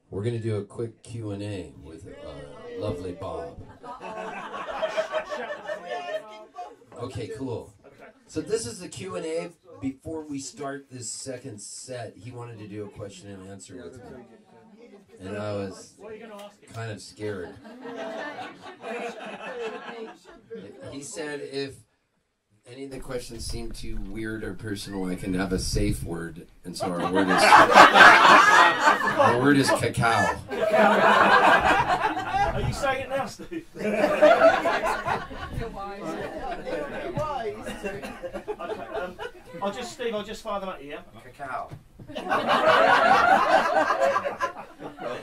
We're going to do a quick Q&A with lovely Bob. Okay, cool. So this is the Q&A before we start this second set, he wanted to do a question and answer with me. And I was kind of scared. He said if any of the questions seem too weird or personal, I can have a safe word. And so our word is cacao. Are you saying it now, Steve? You're wise. Okay, Steve, I'll just fire them at you, yeah? Cacao.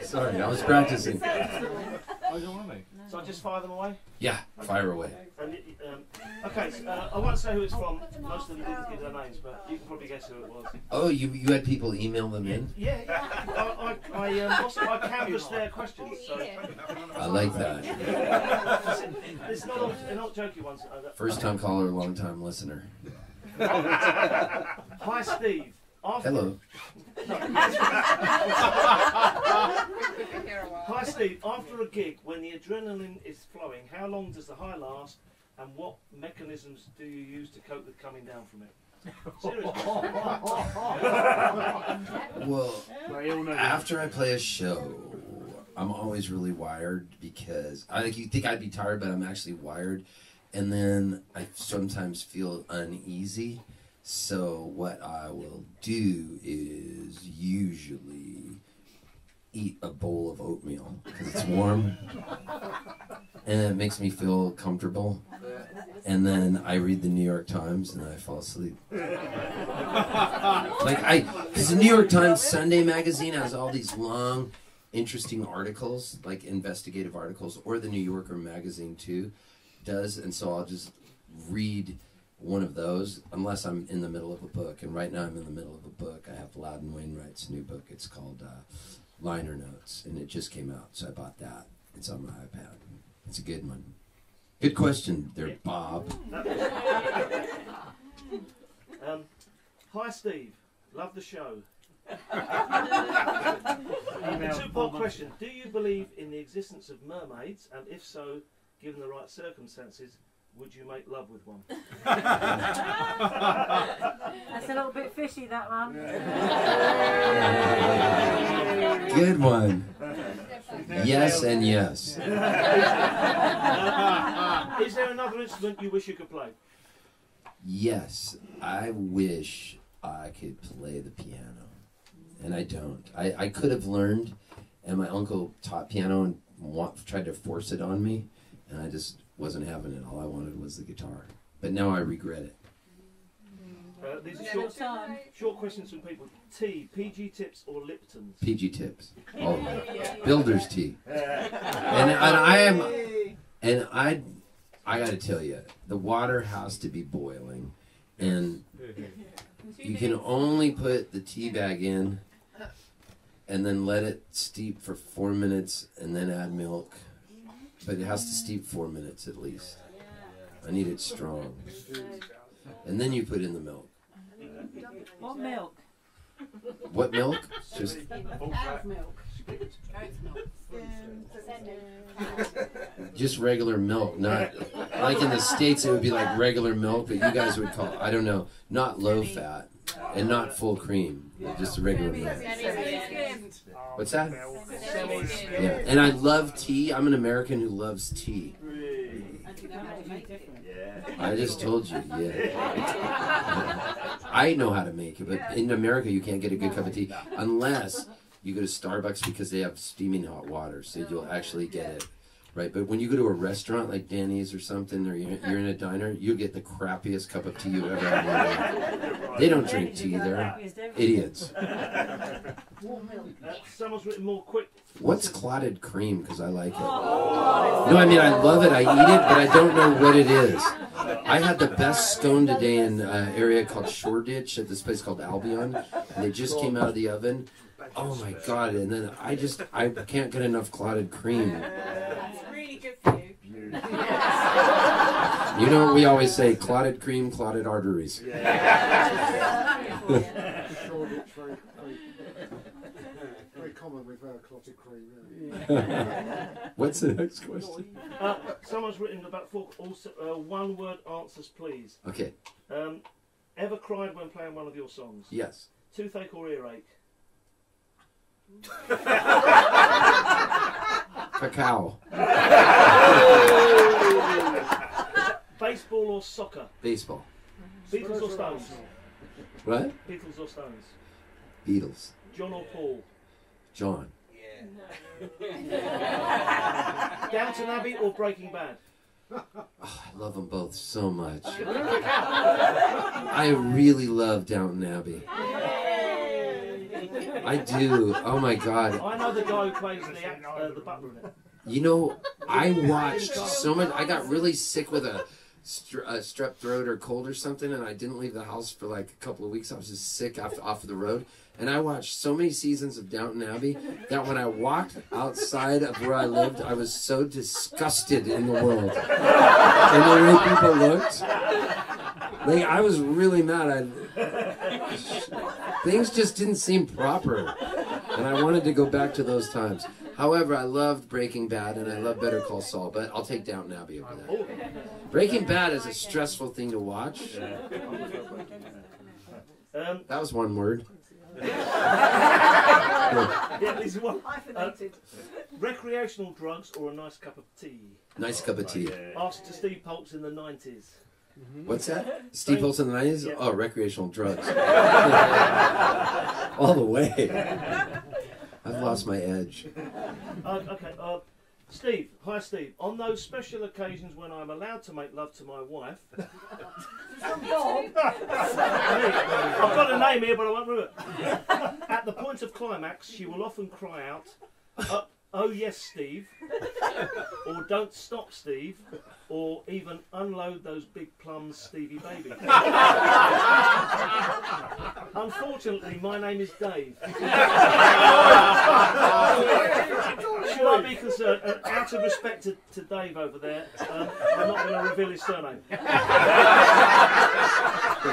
Sorry, I was practicing. Oh, you don't want me? So I'll just fire them away? Yeah, fire away. And, okay, so, I won't say who it's from. Most of them didn't give their names, but you can probably guess who it was. Oh, you had people email them in? Yeah. I canvassed their questions, so... I like that. It's not, they're not jokey ones. First time caller, long time listener. Hi, Steve. Hello. Hi, Steve. After a gig, when the adrenaline is flowing, how long does the high last, and what mechanisms do you use to cope with coming down from it? Seriously? Well, after I play a show, I'm always really wired because you think I'd be tired, but I'm actually wired. And then I sometimes feel uneasy. So what I will do is usually eat a bowl of oatmeal because it's warm and it makes me feel comfortable. And then I read the New York Times and I fall asleep. Because the New York Times Sunday magazine has all these long, interesting articles, like investigative articles, or the New Yorker magazine too does. And so I'll just read one of those, unless I'm in the middle of a book. And right now I'm in the middle of a book. I have Loudon Wainwright's new book. It's called Liner Notes, and it just came out, so I bought that. It's on my iPad. It's a good one. Good question there, Bob. Hi, Steve. Love the show. Two-part question. Do you believe in the existence of mermaids? And if so, given the right circumstances, would you make love with one? That's a little bit fishy, that one. Good one. Yes and yes. Is there another instrument you wish you could play? Yes, I wish I could play the piano, and I don't. I could have learned, and my uncle taught piano and tried to force it on me, and I just wasn't having it. All I wanted was the guitar. But now I regret it. These are short questions from people. Tea, PG Tips or Lipton's? PG Tips. All of it. Builder's tea. And I got to tell you, the water has to be boiling, and you can only put the tea bag in and then let it steep for 4 minutes and then add milk. But it has to steep 4 minutes at least. I need it strong. And then you put in the milk. What milk? What milk? Just Cow's milk. just regular milk, not like in the States it would be like regular milk, but you guys would call, I don't know, not low fat and not full cream, just regular milk. What's that? Yeah, and I love tea. I'm an American who loves tea. I just told you, yeah. I know how to make it, but in America you can't get a good cup of tea unless you go to Starbucks because they have steaming hot water, so you'll actually get it. Right, but when you go to a restaurant like Denny's or something, or you're in a diner, you get the crappiest cup of tea you've ever had. They don't drink tea, they're idiots. Someone's written more quick. What's clotted cream? Because I like it. No, I mean, I love it, I eat it, but I don't know what it is. I had the best scone today in an area called Shoreditch at this place called Albion, and they just came out of the oven. Oh my God, and then I can't get enough clotted cream. You know what we always say, clotted cream, clotted arteries. Very common with clotted cream. What's the next question? Someone's written about one word answers, please. Okay. Ever cried when playing one of your songs? Yes. Toothache or earache? Cacao. Baseball or soccer? Baseball. Beatles or Stones? What? Beatles or Stones? Beatles. John or Paul? John. Downton Abbey or Breaking Bad? Oh, I love them both so much. I really love Downton Abbey. I do. Oh my God. I know the guy who plays the butler in it. You know, I watched so much. I got really sick with a strep throat or cold or something, and I didn't leave the house for like a couple of weeks. I was just sick off of the road. And I watched so many seasons of Downton Abbey that when I walked outside of where I lived, I was so disgusted in the world. And the way people looked. Like, I was really mad. Things just didn't seem proper. And I wanted to go back to those times. However, I loved Breaking Bad and I love Better Call Saul, but I'll take Downton Abbey over that. Breaking Bad is a stressful thing to watch. That was one word. Yeah, this is one. Recreational drugs or a nice cup of tea? Nice cup of tea. Asked to Steve Poltz in the 90s. What's that? Steve Poltz in the 90s? Yeah. Oh, recreational drugs. All the way. I've lost my edge. Okay, Steve. Hi, Steve. On those special occasions when I'm allowed to make love to my wife... I've got a name here, but I won't remember it. At the point of climax, she will often cry out, "Oh yes, Steve," or "Don't stop, Steve," or even "Unload those big plums, Stevie baby." Unfortunately, my name is Dave. Should I be concerned? Out of respect to Dave over there, I'm not going to reveal his surname.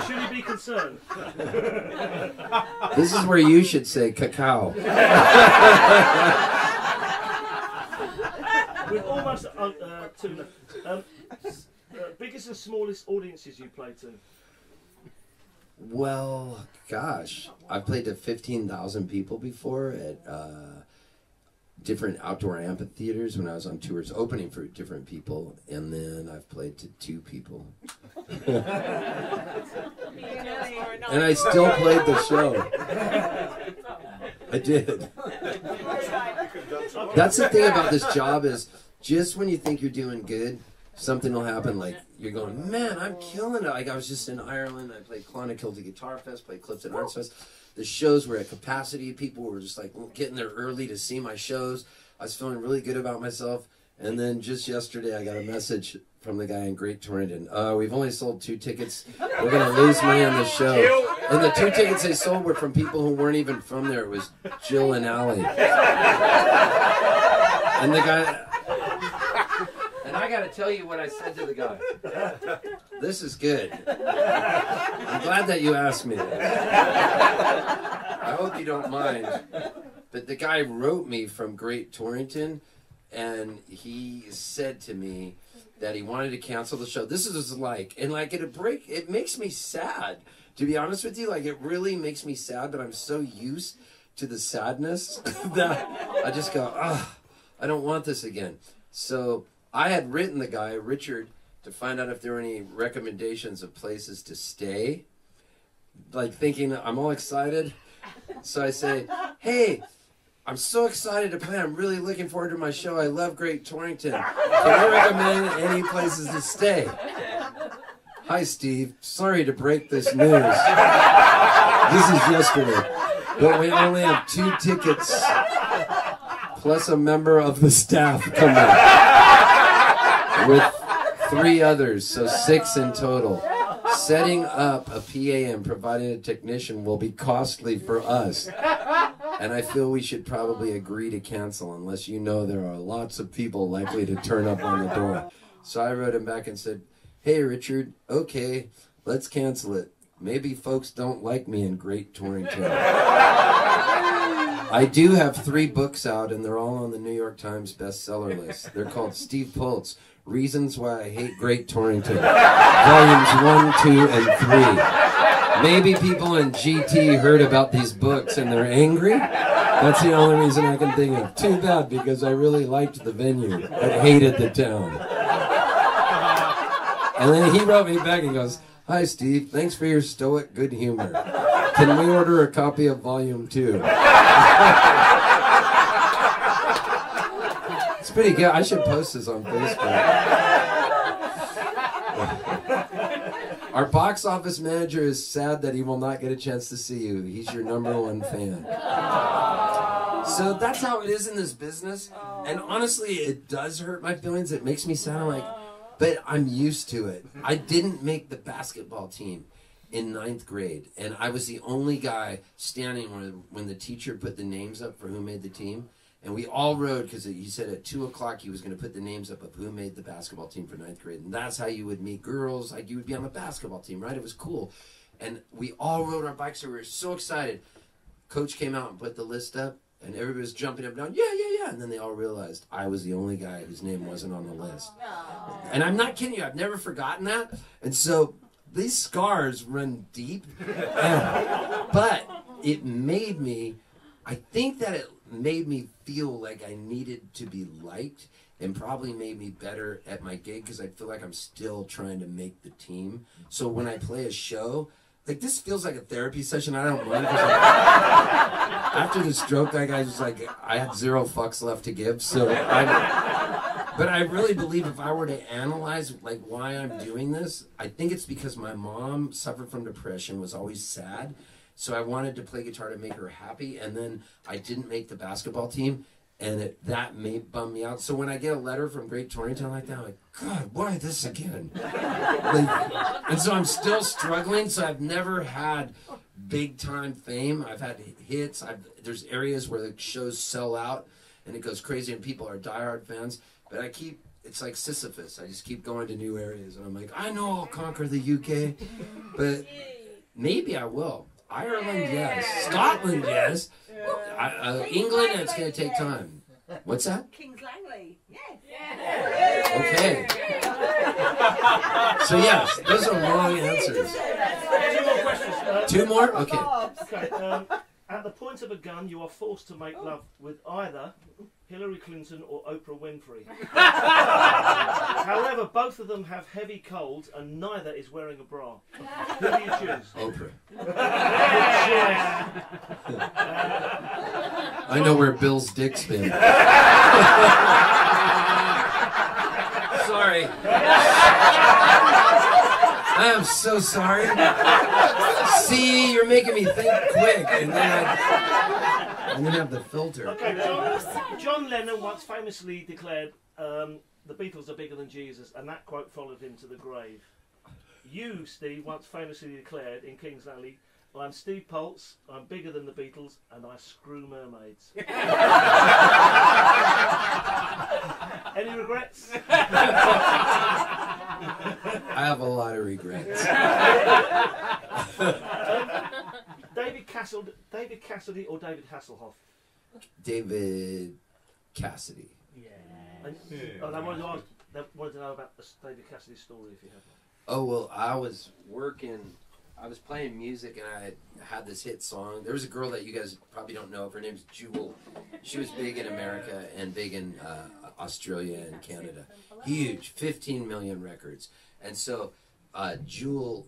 Should he be concerned? This is where you should say cacao. With almost two. Biggest and smallest audiences you played to? Well, gosh, I've played to 15,000 people before at different outdoor amphitheaters when I was on tours opening for different people, and then I've played to 2 people. And I still played the show. I did. That's the thing about this job is just when you think you're doing good, something will happen, like you're going, man, I'm killing it. Like I was just in Ireland, I played Clonakilty Guitar Fest, played Clifton Arts Fest. The shows were at capacity. People were just like getting there early to see my shows. I was feeling really good about myself. And then just yesterday, I got a message from the guy in Great Torrington. We've only sold 2 tickets. We're going to lose money on the show. And the 2 tickets they sold were from people who weren't even from there. It was Jill and Allie. And the guy... And I got to tell you what I said to the guy. This is good. I'm glad that you asked me that. I hope you don't mind. But the guy wrote me from Great Torrington, and he said to me that he wanted to cancel the show. This is like, and like at a break, it makes me sad. To be honest with you, like it really makes me sad, but I'm so used to the sadness that I just go, I don't want this again. So I had written the guy, Richard, to find out if there were any recommendations of places to stay. Like thinking, I'm all excited. So I say, hey, I'm so excited to play. I'm really looking forward to my show. I love Great Torrington. Can you recommend any places to stay? Hi, Steve. Sorry to break this news. This is yesterday. But we only have 2 tickets plus a member of the staff coming with 3 others, so 6 in total. Setting up a PA and providing a technician will be costly for us. And I feel we should probably agree to cancel unless you know there are lots of people likely to turn up on the door. So I wrote him back and said, hey, Richard, okay, let's cancel it. Maybe folks don't like me in Great Torrington. I do have 3 books out, and they're all on the New York Times bestseller list. They're called Steve Poltz, Reasons Why I Hate Great Torrington, Volumes 1, 2, and 3. Maybe people in GT heard about these books and they're angry. That's the only reason I can think of. Too bad, because I really liked the venue, but hated the town. And then he wrote me back and goes, "Hi, Steve. Thanks for your stoic good humor. Can we order a copy of Volume 2? It's pretty good. I should post this on Facebook. Our box office manager is sad that he will not get a chance to see you. He's your #1 fan. So that's how it is in this business. And honestly, it does hurt my feelings. It makes me sound like, but I'm used to it. I didn't make the basketball team in 9th grade. And I was the only guy standing when the teacher put the names up for who made the team. And we all rode, because he said at 2 o'clock he was going to put the names up of who made the basketball team for 9th grade. And that's how you would meet girls. Like, you would be on the basketball team, right? It was cool. And we all rode our bikes, so we were so excited. Coach came out and put the list up, and everybody was jumping up and down, yeah. And then they all realized I was the only guy whose name wasn't on the list. And I'm not kidding you. I've never forgotten that. And so these scars run deep. But it made me, I think that it made me feel like I needed to be liked, and probably made me better at my gig, because I feel like I'm still trying to make the team. So when I play a show, like, this feels like a therapy session. I don't mind. After the stroke, that guy was like, I had 0 fucks left to give. So but I really believe if I were to analyze like why I'm doing this, I think it's because my mom suffered from depression, was always sad. So I wanted to play guitar to make her happy, and then I didn't make the basketball team, and that may bum me out. So when I get a letter from Great Torrington like that, I'm like, God, why this again? And so I'm still struggling. So I've never had big time fame. I've had hits. There's areas where the shows sell out, and it goes crazy, and people are diehard fans. But it's like Sisyphus. I just keep going to new areas, and I'm like, I know I'll conquer the UK, but maybe I will. Ireland, yes. Scotland, yes. England, it's going to take time. What's that? Kings Langley. Yes. Okay. So yes, those are long answers. 2 more questions. 2 more? Okay. Okay. At the point of a gun, you are forced to make love with either Hillary Clinton or Oprah Winfrey. However, both of them have heavy colds and neither is wearing a bra. Who do you choose? Oprah. I know where Bill's dick's been. Sorry. I am so sorry. See, you're making me think quick, and then I'm gonna have the filter. Okay, John Lennon once famously declared, "The Beatles are bigger than Jesus," and that quote followed him to the grave. You, Steve, once famously declared in Kings Langley, "I'm Steve Poltz, I'm bigger than the Beatles, and I screw mermaids." Any regrets? I have a lot of regrets. David Cassidy or David Hasselhoff? David Cassidy. Yeah. And I wanted to know about the David Cassidy story, if you have one. Oh, well, I was playing music, and I had this hit song. There was a girl that you guys probably don't know. Her name's Jewel. She was big in America and big in Australia and Canada. Huge, 15 million records. And so Jewel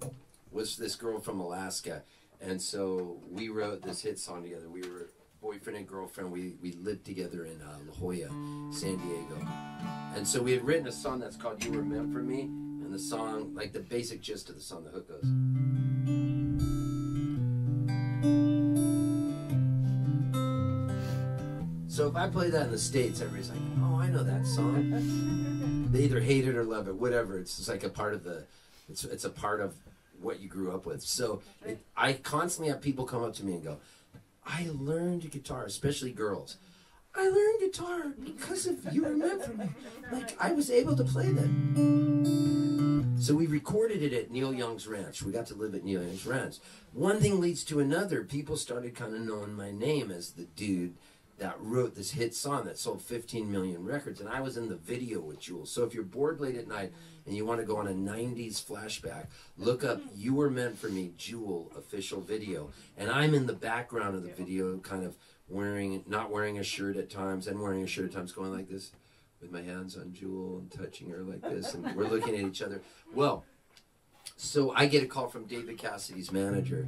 was this girl from Alaska. And so we wrote this hit song together. We were boyfriend and girlfriend. We lived together in La Jolla, San Diego. And so we had written a song that's called You Were Meant For Me. And the song, like the basic gist of the song, the hook goes. So if I play that in the States, everybody's like, oh, I know that song. They either hate it or love it, whatever. It's just like a part of it's a part of what you grew up with. So I constantly have people come up to me and go, I learned guitar, especially girls. I learned guitar because of You Were Meant For Me. Like, I was able to play that. So we recorded it at Neil Young's ranch. We got to live at Neil Young's ranch. One thing leads to another. People started kind of knowing my name as the dude that wrote this hit song that sold 15 million records, and I was in the video with Jewel. So if you're bored late at night and you want to go on a 90s flashback, look up You Were Meant For Me, Jewel official video. And I'm in the background of the video, kind of not wearing a shirt at times, and wearing a shirt at times, going like this with my hands on Jewel and touching her like this, and we're looking at each other. Well, so I get a call from David Cassidy's manager,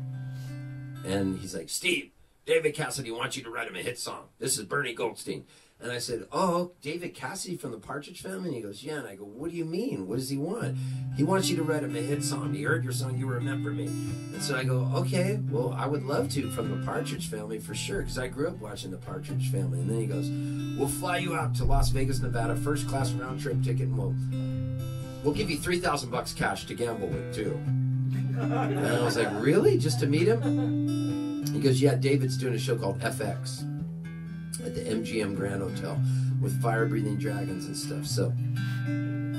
and he's like, Steve, David Cassidy wants you to write him a hit song. This is Bernie Goldstein. And I said, oh, David Cassidy from the Partridge Family? And he goes, yeah. And I go, what do you mean? What does he want? He wants you to write him a hit song. He heard your song, You Remember Me. And so I go, okay, well, I would love to, from the Partridge Family for sure, because I grew up watching the Partridge Family. And then he goes, we'll fly you out to Las Vegas, Nevada, first class round trip ticket, and we'll give you $3,000 cash to gamble with too. And I was like, really? Just to meet him? He goes, yeah, David's doing a show called FX at the MGM Grand Hotel with fire-breathing dragons and stuff. So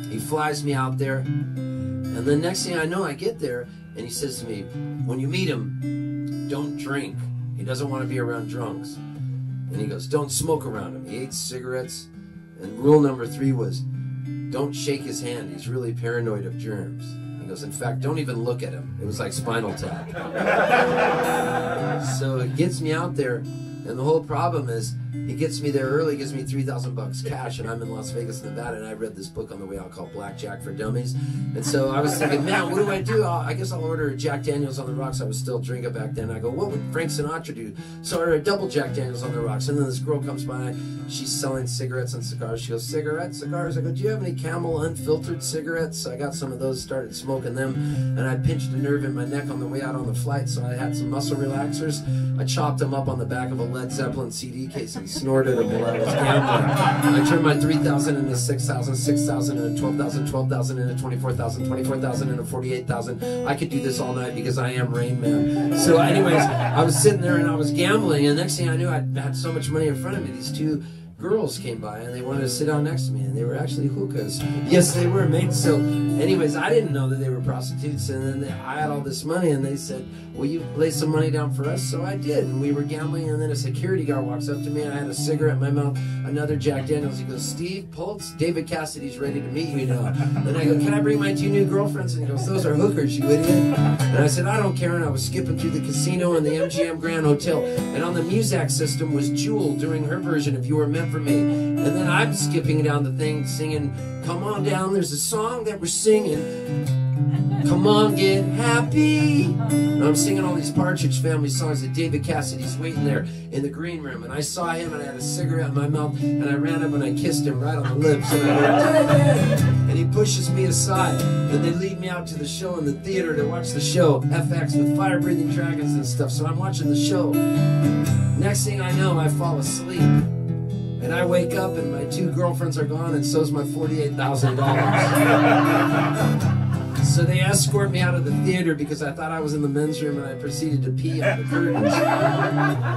he flies me out there, and the next thing I know, I get there, and he says to me, when you meet him, don't drink. He doesn't want to be around drunks. And he goes, don't smoke around him. He hates cigarettes. And rule number 3 was, don't shake his hand. He's really paranoid of germs. He goes, in fact, don't even look at him. It was like Spinal Tap. So it gets me out there, and the whole problem is, he gets me there early, gives me $3,000 cash, and I'm in Las Vegas, Nevada, and I read this book on the way out called Blackjack for Dummies. And so I was thinking, man, what do I do? I guess I'll order a Jack Daniels on the rocks. I was still drinking back then. I go, what would Frank Sinatra do? So I order a double Jack Daniels on the rocks. And then this girl comes by. She's selling cigarettes and cigars. She goes, cigarettes, cigars? I go, do you have any Camel unfiltered cigarettes? So I got some of those, started smoking them, and I pinched a nerve in my neck on the way out on the flight, so I had some muscle relaxers. I chopped them up on the back of a Led Zeppelin CD case and snorted them while I was gambling. I turned my 3,000 into 6,000, 6,000 into 12,000, 12,000 into 24,000, 24,000 into 48,000. I could do this all night because I am Rain Man. So anyways, I was sitting there and I was gambling, and next thing I knew, I had so much money in front of me. These 2 girls came by and they wanted to sit down next to me, and they were actually hookahs. Yes, they were, mate. So anyways, I didn't know that they were prostitutes, and then I had all this money, and they said, will you lay some money down for us? So I did, and we were gambling, and then a security guard walks up to me, and I had a cigarette in my mouth, another Jack Daniels. He goes, Steve Poltz, David Cassidy's ready to meet you now. And I go, can I bring my 2 new girlfriends? And he goes, those are hookers, you idiot. And I said, I don't care. And I was skipping through the casino and the MGM Grand Hotel, and on the Muzak system was Jewel doing her version of You Were Meant For Me. And then I'm skipping down the thing singing, come on down, there's a song that we're singing, come on, get happy. And I'm singing all these Partridge Family songs, that David Cassidy's waiting there in the green room, and I saw him, and I had a cigarette in my mouth, and I ran up and I kissed him right on the lips, and I went, David! And he pushes me aside, and they lead me out to the show in the theater to watch the show, FX, with fire-breathing dragons and stuff. So I'm watching the show. Next thing I know, I fall asleep. And I wake up and my 2 girlfriends are gone, and so's my $48,000. So they escort me out of the theater because I thought I was in the men's room, and I proceeded to pee on the curtains.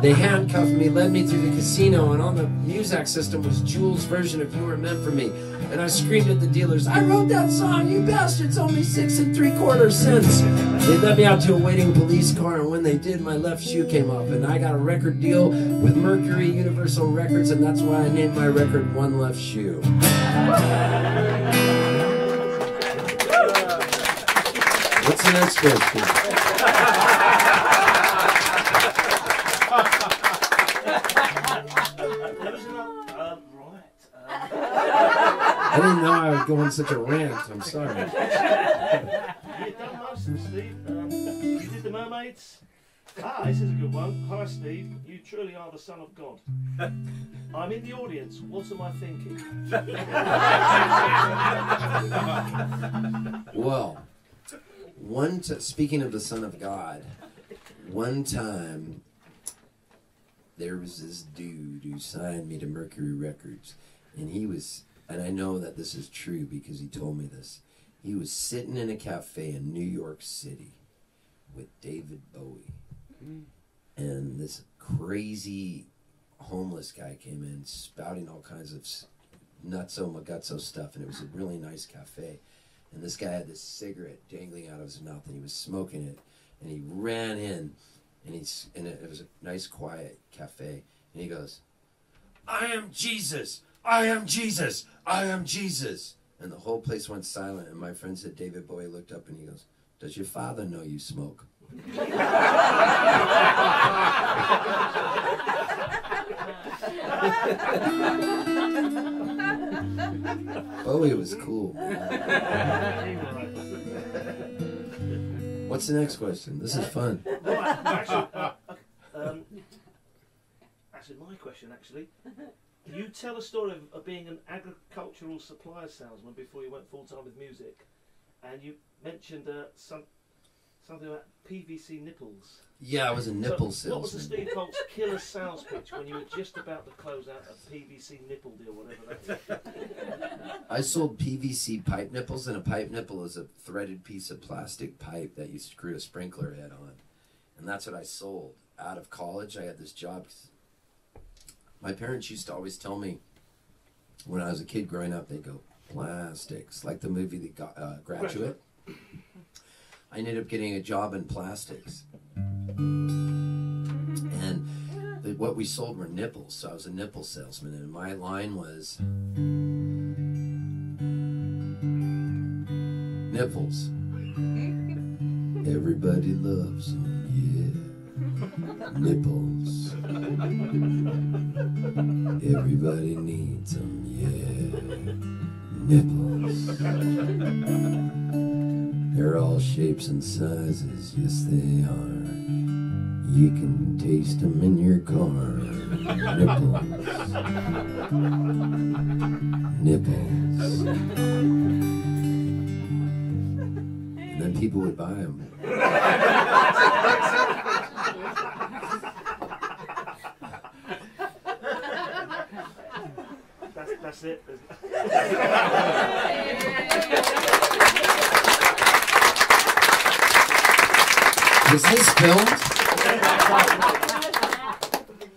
They handcuffed me, led me through the casino, and on the Muzak system was Jewel's version of You Were Meant For Me. And I screamed at the dealers, I wrote that song, you bastards, only 6 3/4 cents. They led me out to a waiting police car, and when they did, my left shoe came off, and I got a record deal with Mercury Universal Records, and that's why I named my record One Left Shoe. What's the next question? I didn't know I would go on such a rant. I'm sorry. You've done most of them, Steve. You did the mermaids. This is a good one. Hi, Steve. You truly are the son of God. I'm in the audience. What am I thinking? Well, speaking of the Son of God, one time there was this dude who signed me to Mercury Records, and and I know that this is true because he told me this. He was sitting in a cafe in New York City with David Bowie, and this crazy homeless guy came in spouting all kinds of nutso maguzzo stuff, and it was a really nice cafe. And this guy had this cigarette dangling out of his mouth, and he was smoking it. And he ran in, and it was a nice, quiet cafe. And he goes, I am Jesus. I am Jesus. I am Jesus. And the whole place went silent. And my friend said, David Bowie looked up and he goes, does your father know you smoke? Bowie was cool. What's the next question? This is fun. Right, actually, my question, actually. You tell a story of being an agricultural supplier salesman before you went full-time with music. And you mentioned something about PVC nipples. Yeah, I was a nipple salesman. What was the Steve Poltz killer sales pitch when you were just about to close out a PVC nipple deal, whatever that is? I sold PVC pipe nipples, and a pipe nipple is a threaded piece of plastic pipe that you screw a sprinkler head on. And that's what I sold. Out of college, I had this job. My parents used to always tell me, when I was a kid growing up, they'd go, plastics, like the movie The Graduate. I ended up getting a job in plastics. And what we sold were nipples, so I was a nipple salesman, and my line was, nipples. Everybody loves them, yeah. Nipples. Everybody needs them, yeah. Nipples. They're all shapes and sizes, yes they are. You can taste them in your car. Nipples. Nipples. And then people would buy them. That's it. Was this filmed?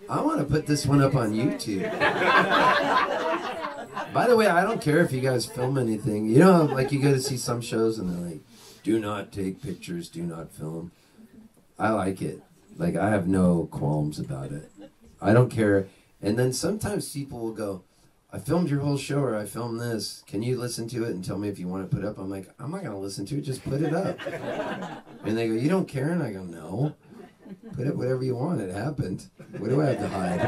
I want to put this one up on YouTube. By the way, I don't care if you guys film anything. You know, like you go to see some shows and they're like, do not take pictures, do not film. I like it. Like, I have no qualms about it. I don't care. And then sometimes people will go, I filmed your whole show, or I filmed this. Can you listen to it and tell me if you want to put it up? I'm like, I'm not going to listen to it. Just put it up. And they go, you don't care? And I go, no. Put up whatever you want. It happened. What do I have to hide?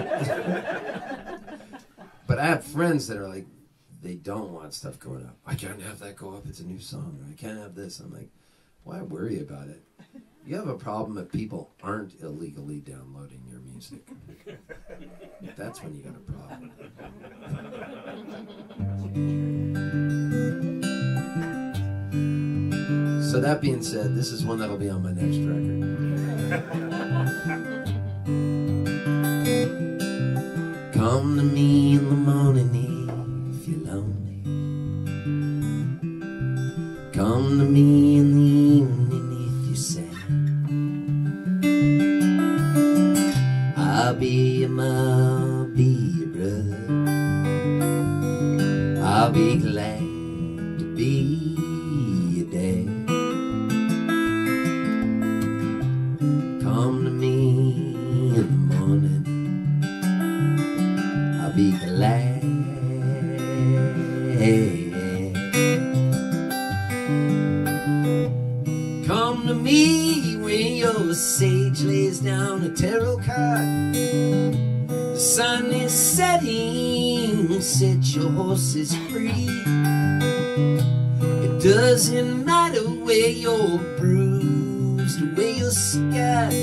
But I have friends that are like, they don't want stuff going up. I can't have that go up. It's a new song. Or I can't have this. I'm like, why worry about it? You have a problem if people aren't illegally downloading your music. That's when you got a problem. So that being said, this is one that'll be on my next record. Come to me in the morning if you're lonely. Come to me in the evening if you're sad. I'll be your mom, I'll be your brother. I'll be glad to be your dad. Come to me in the morning, I'll be glad. Come to me when your sage lays down a tarot card. The sun is setting, set your horses free. It doesn't matter where you're bruised or where you're scarred.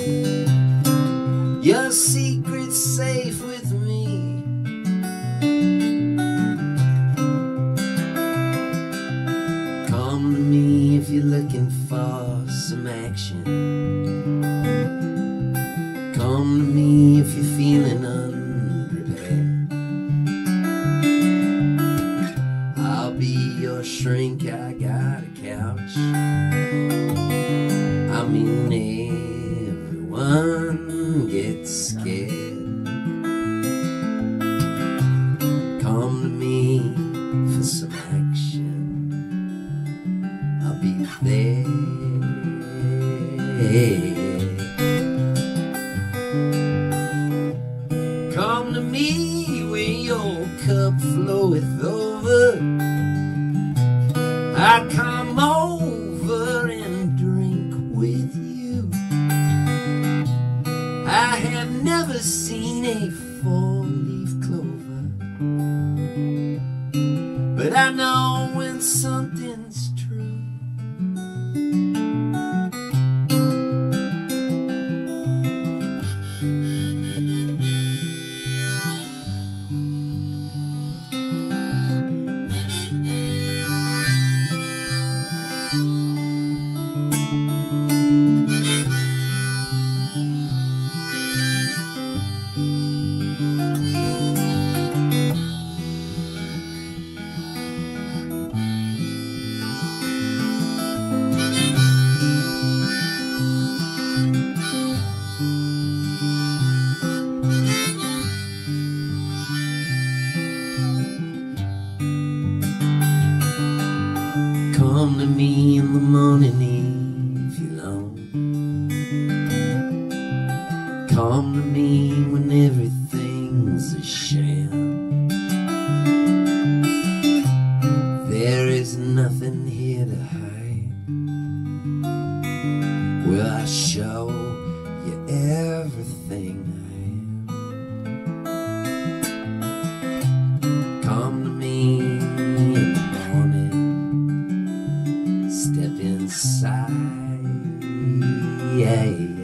Your secret's safe with me. Come to me if you're looking for some action. Come to me if you're feeling unprepared. I'll be your shrink, I got a couch. I mean, everyone gets scared. Come to me for some action. I'll be there. Come to me when cup floweth over, I come over and drink with you. I have never seen a four-leaf clover, but I know when something's true. Come to me in the morning if you're alone. Come to me when everything's a sham. There is nothing here to hide. Will I show you everything I am? Come to me in the morning, step inside, yeah, yeah.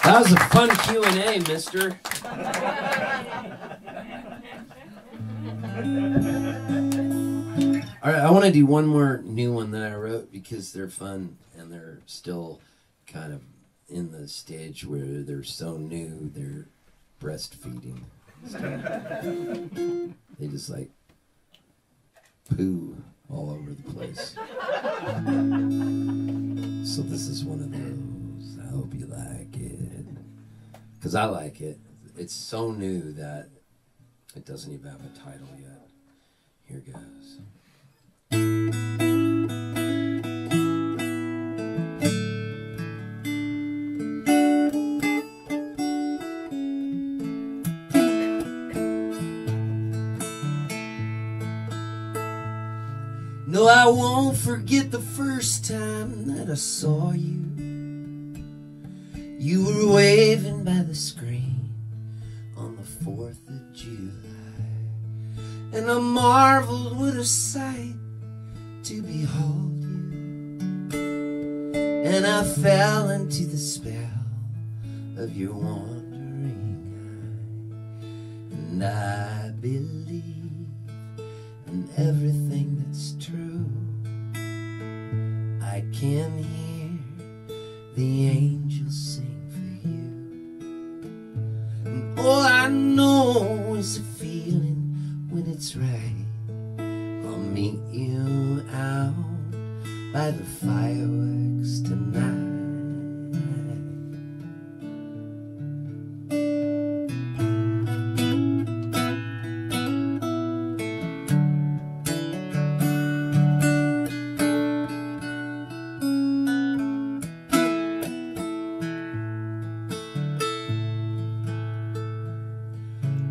That was a fun Q&A, mister. All right, I want to do one more new one that I wrote because they're fun and they're still kind of in the stage where they're so new, they're breastfeeding. They just like poo all over the place. So this is one of those. I hope you like it. Because I like it. It's so new that it doesn't even have a title yet. Here goes. No, I won't forget the first time that I saw you. You were waving by the screen on the 4th of July, and I marveled what a sight to behold you, and I fell into the spell of your wandering eye, and I believe in everything that's true. I can hear the angels sing for you, and all I know is a feeling when it's right. I'll meet you out by the fireworks tonight.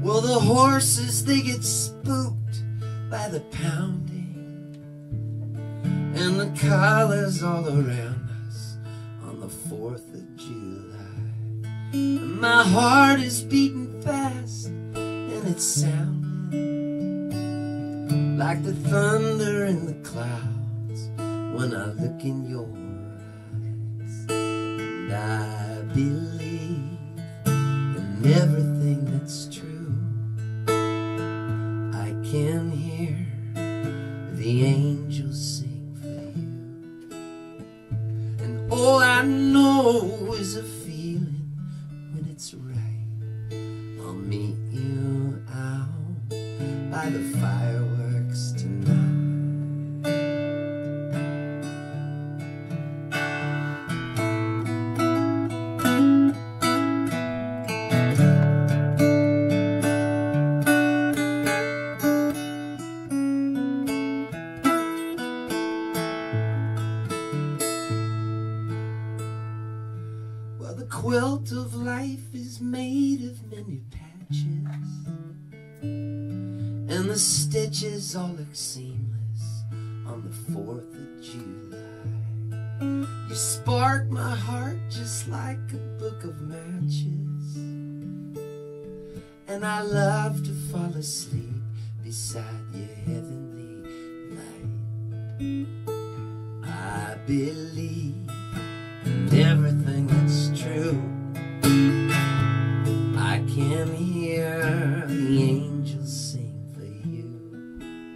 Well, the horses, they get spooked by the pounding, and the colors all around us on the 4th of July. And my heart is beating fast, and it's sounding like the thunder in the clouds when I look in your eyes. And I believe in everything that's true. I can hear the angels sing for you, and all I know is a feeling when it's right. meet you out by the fireworks tonight. Well, the quilt of life is made of many patches, and the stitches all look seamless on the 4th of July. You spark my heart just like a book of matches, and I love to fall asleep beside your heavenly light. I believe in everything that's true. I can hear the angels sing for you,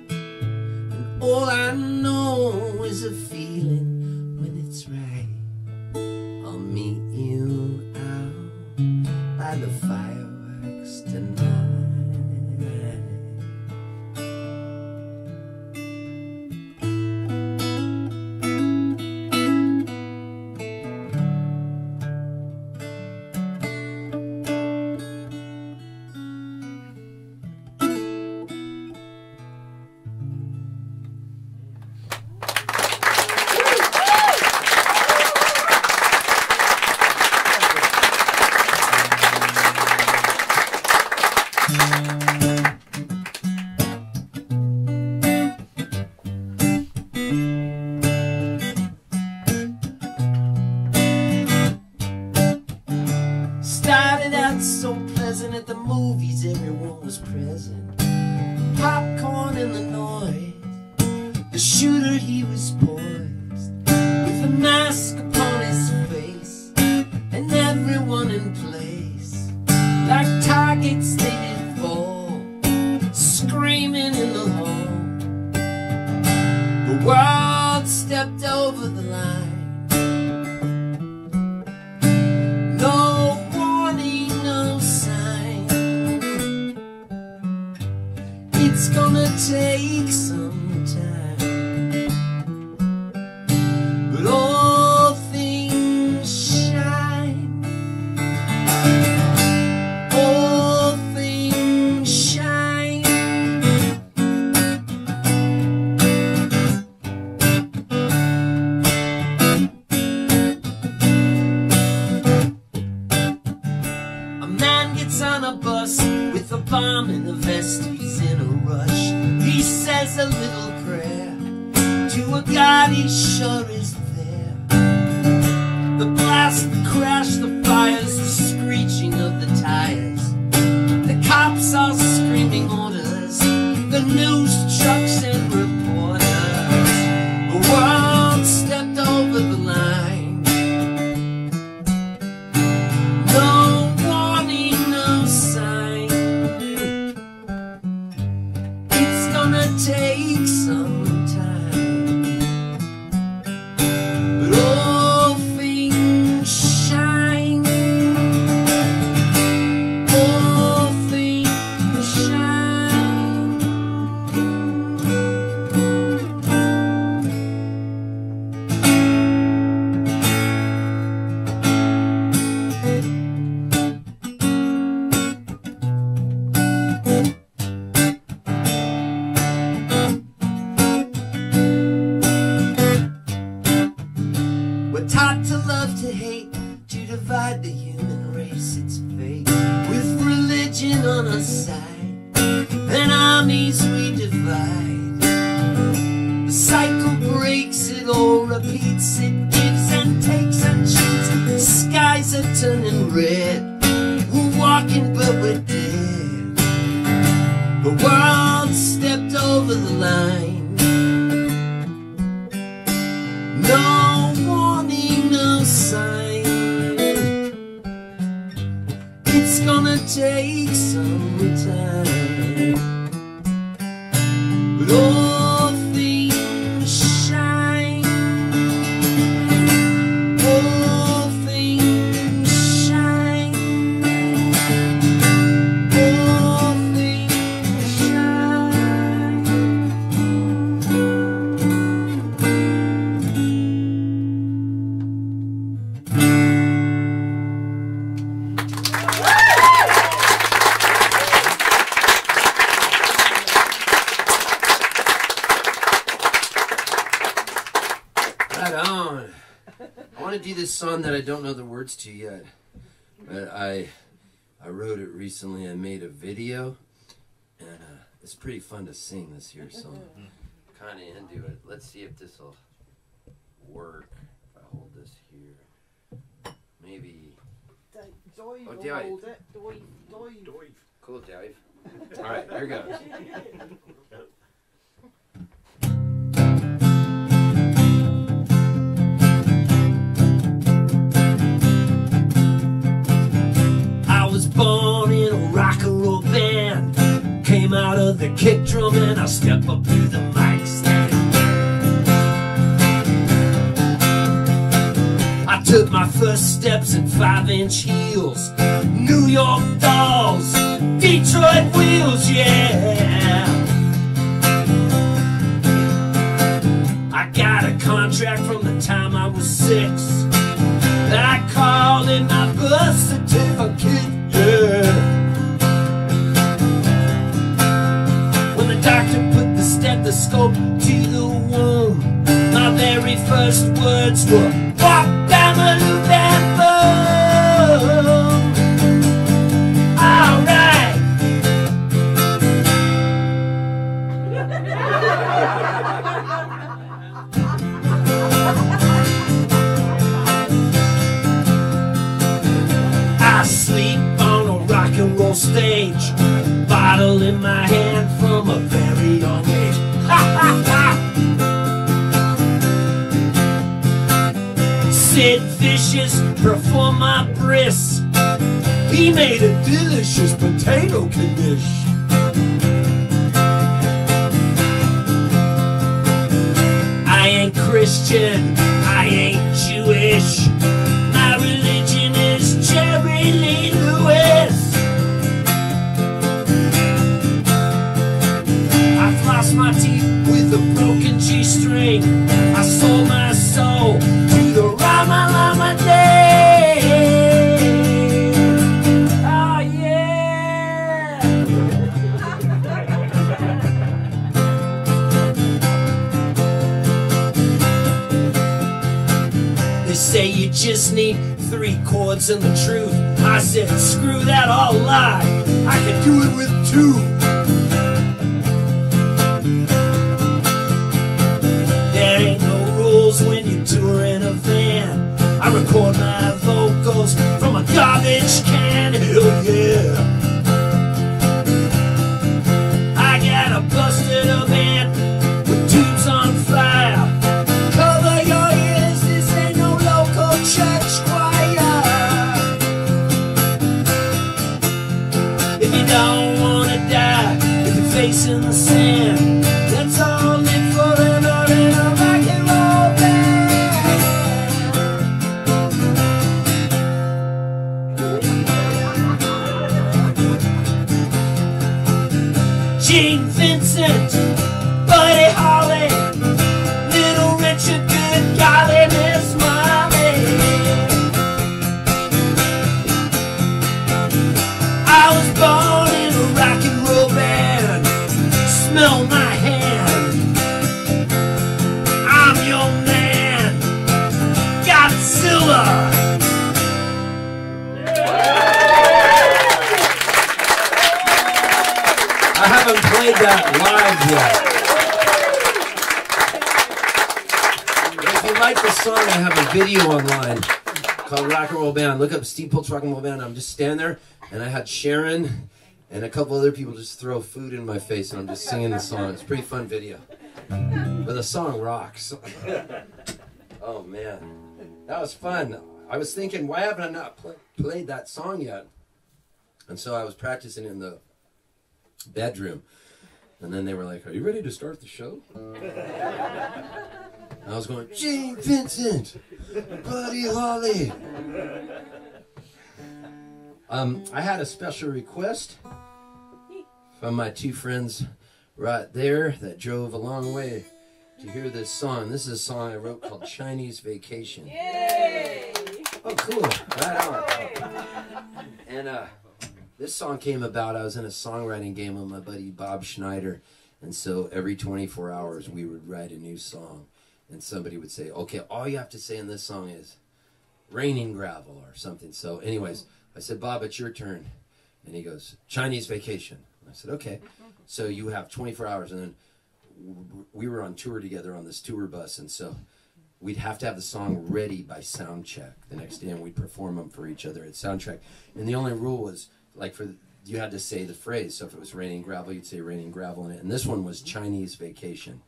and all I know is a feeling when it's right. I'll meet you out by the fireworks tonight. Started out so pleasant at the movies, everyone was present. Popcorn and the noise. The shooter, he was poised with a mask upon his face, and everyone in place like targets they did fall, screaming in the hall. The world stepped over the line. It's gonna take some time, but all things shine. All things shine. A man gets on a bus with a bomb in a vest. He's in a rush. He says a little prayer to a God he sure is there. The blast, the crash, the fires, the screeching of the tires, the cops all screaming orders, the news trucks and reporters. The world stepped over the line. No warning, no sign. Take some time, but all things shine. All things shine. Taught to love, to hate, to divide the human race, its fate. With religion on our side, and armies we divide. The cycle breaks, it all repeats, it gives and takes and cheats. The skies are turning red, we're walking but we're dead. The world stepped over the line. No warning, no sign. It's gonna take some time, but all things shine. All things shine. All song that I don't know the words to yet, but I wrote it recently. I made a video, and it's pretty fun to sing this here song. Kind of into it. Let's see if this will work. If I hold this here, maybe. Dive Oh, or dive. hold it. Dive. Cool, Dave. All right, here goes. I was born in a rock and roll band. Came out of the kick drum and I stepped up to the mic stand. I took my first steps in 5-inch heels. New York Dolls, Detroit Wheels, yeah. I got a contract from the time I was 6. I called in my birth certificate, yeah. When the doctor put the stethoscope to the womb, my very first words were, walk down the loop and boom. All right. I sleep on a rock and roll stage, bottle in my hand from a very young age. Ha ha ha! Sid Vicious performed my bris. He made a delicious potato knish. I ain't Christian, I ain't Jewish. My religion is Jerry Lee Lewis. I flossed my teeth with a broken G-string. I sold my soul to the Rama Lama Day. Oh yeah. They say you just need 3 chords and the truth. I said, screw that, all lie. I can do it with 2. There ain't no rules when you tour in a van. I record my vocals from a garbage can. Hell yeah. I got a busted up amp with tubes on fire. Cover your ears, this ain't no local church choir. If you don't wanna die with your face in the sand, let's all live forever in a rock and roll band. Gene Vincent, Buddy Holly, Little Richard, good golly, Miss Molly. I was born in a rock and roll band. Smell my hand. I'm your man, Godzilla. I haven't played that live yet. If you like the song, I have a video online called Rock and Roll Band. Look up Steve Poltz Rock and Roll Band. I'm just standing there, and I had Sharon and a couple other people just throw food in my face, and I'm just singing the song. It's a pretty fun video. But the song rocks. Oh, man. That was fun. I was thinking, why haven't I not played that song yet? And so I was practicing in the bedroom. And then they were like, are you ready to start the show? I was going, Gene Vincent, Buddy Holly. I had a special request from my 2 friends right there that drove a long way to hear this song. This is a song I wrote called Chinese Vacation. Yay! Oh, cool. Right on. And this song came about, I was in a songwriting game with my buddy Bob Schneider. And so every 24 hours we would write a new song. And somebody would say, okay, all you have to say in this song is, raining gravel or something. So anyways, I said, Bob, it's your turn. And he goes, Chinese Vacation. I said, okay. So you have 24 hours. And then we were on tour together on this tour bus. And so we'd have to have the song ready by sound check the next day. And we'd perform them for each other at sound check. And the only rule was, like, you had to say the phrase. So if it was raining gravel, you'd say raining gravel in it. And this one was Chinese Vacation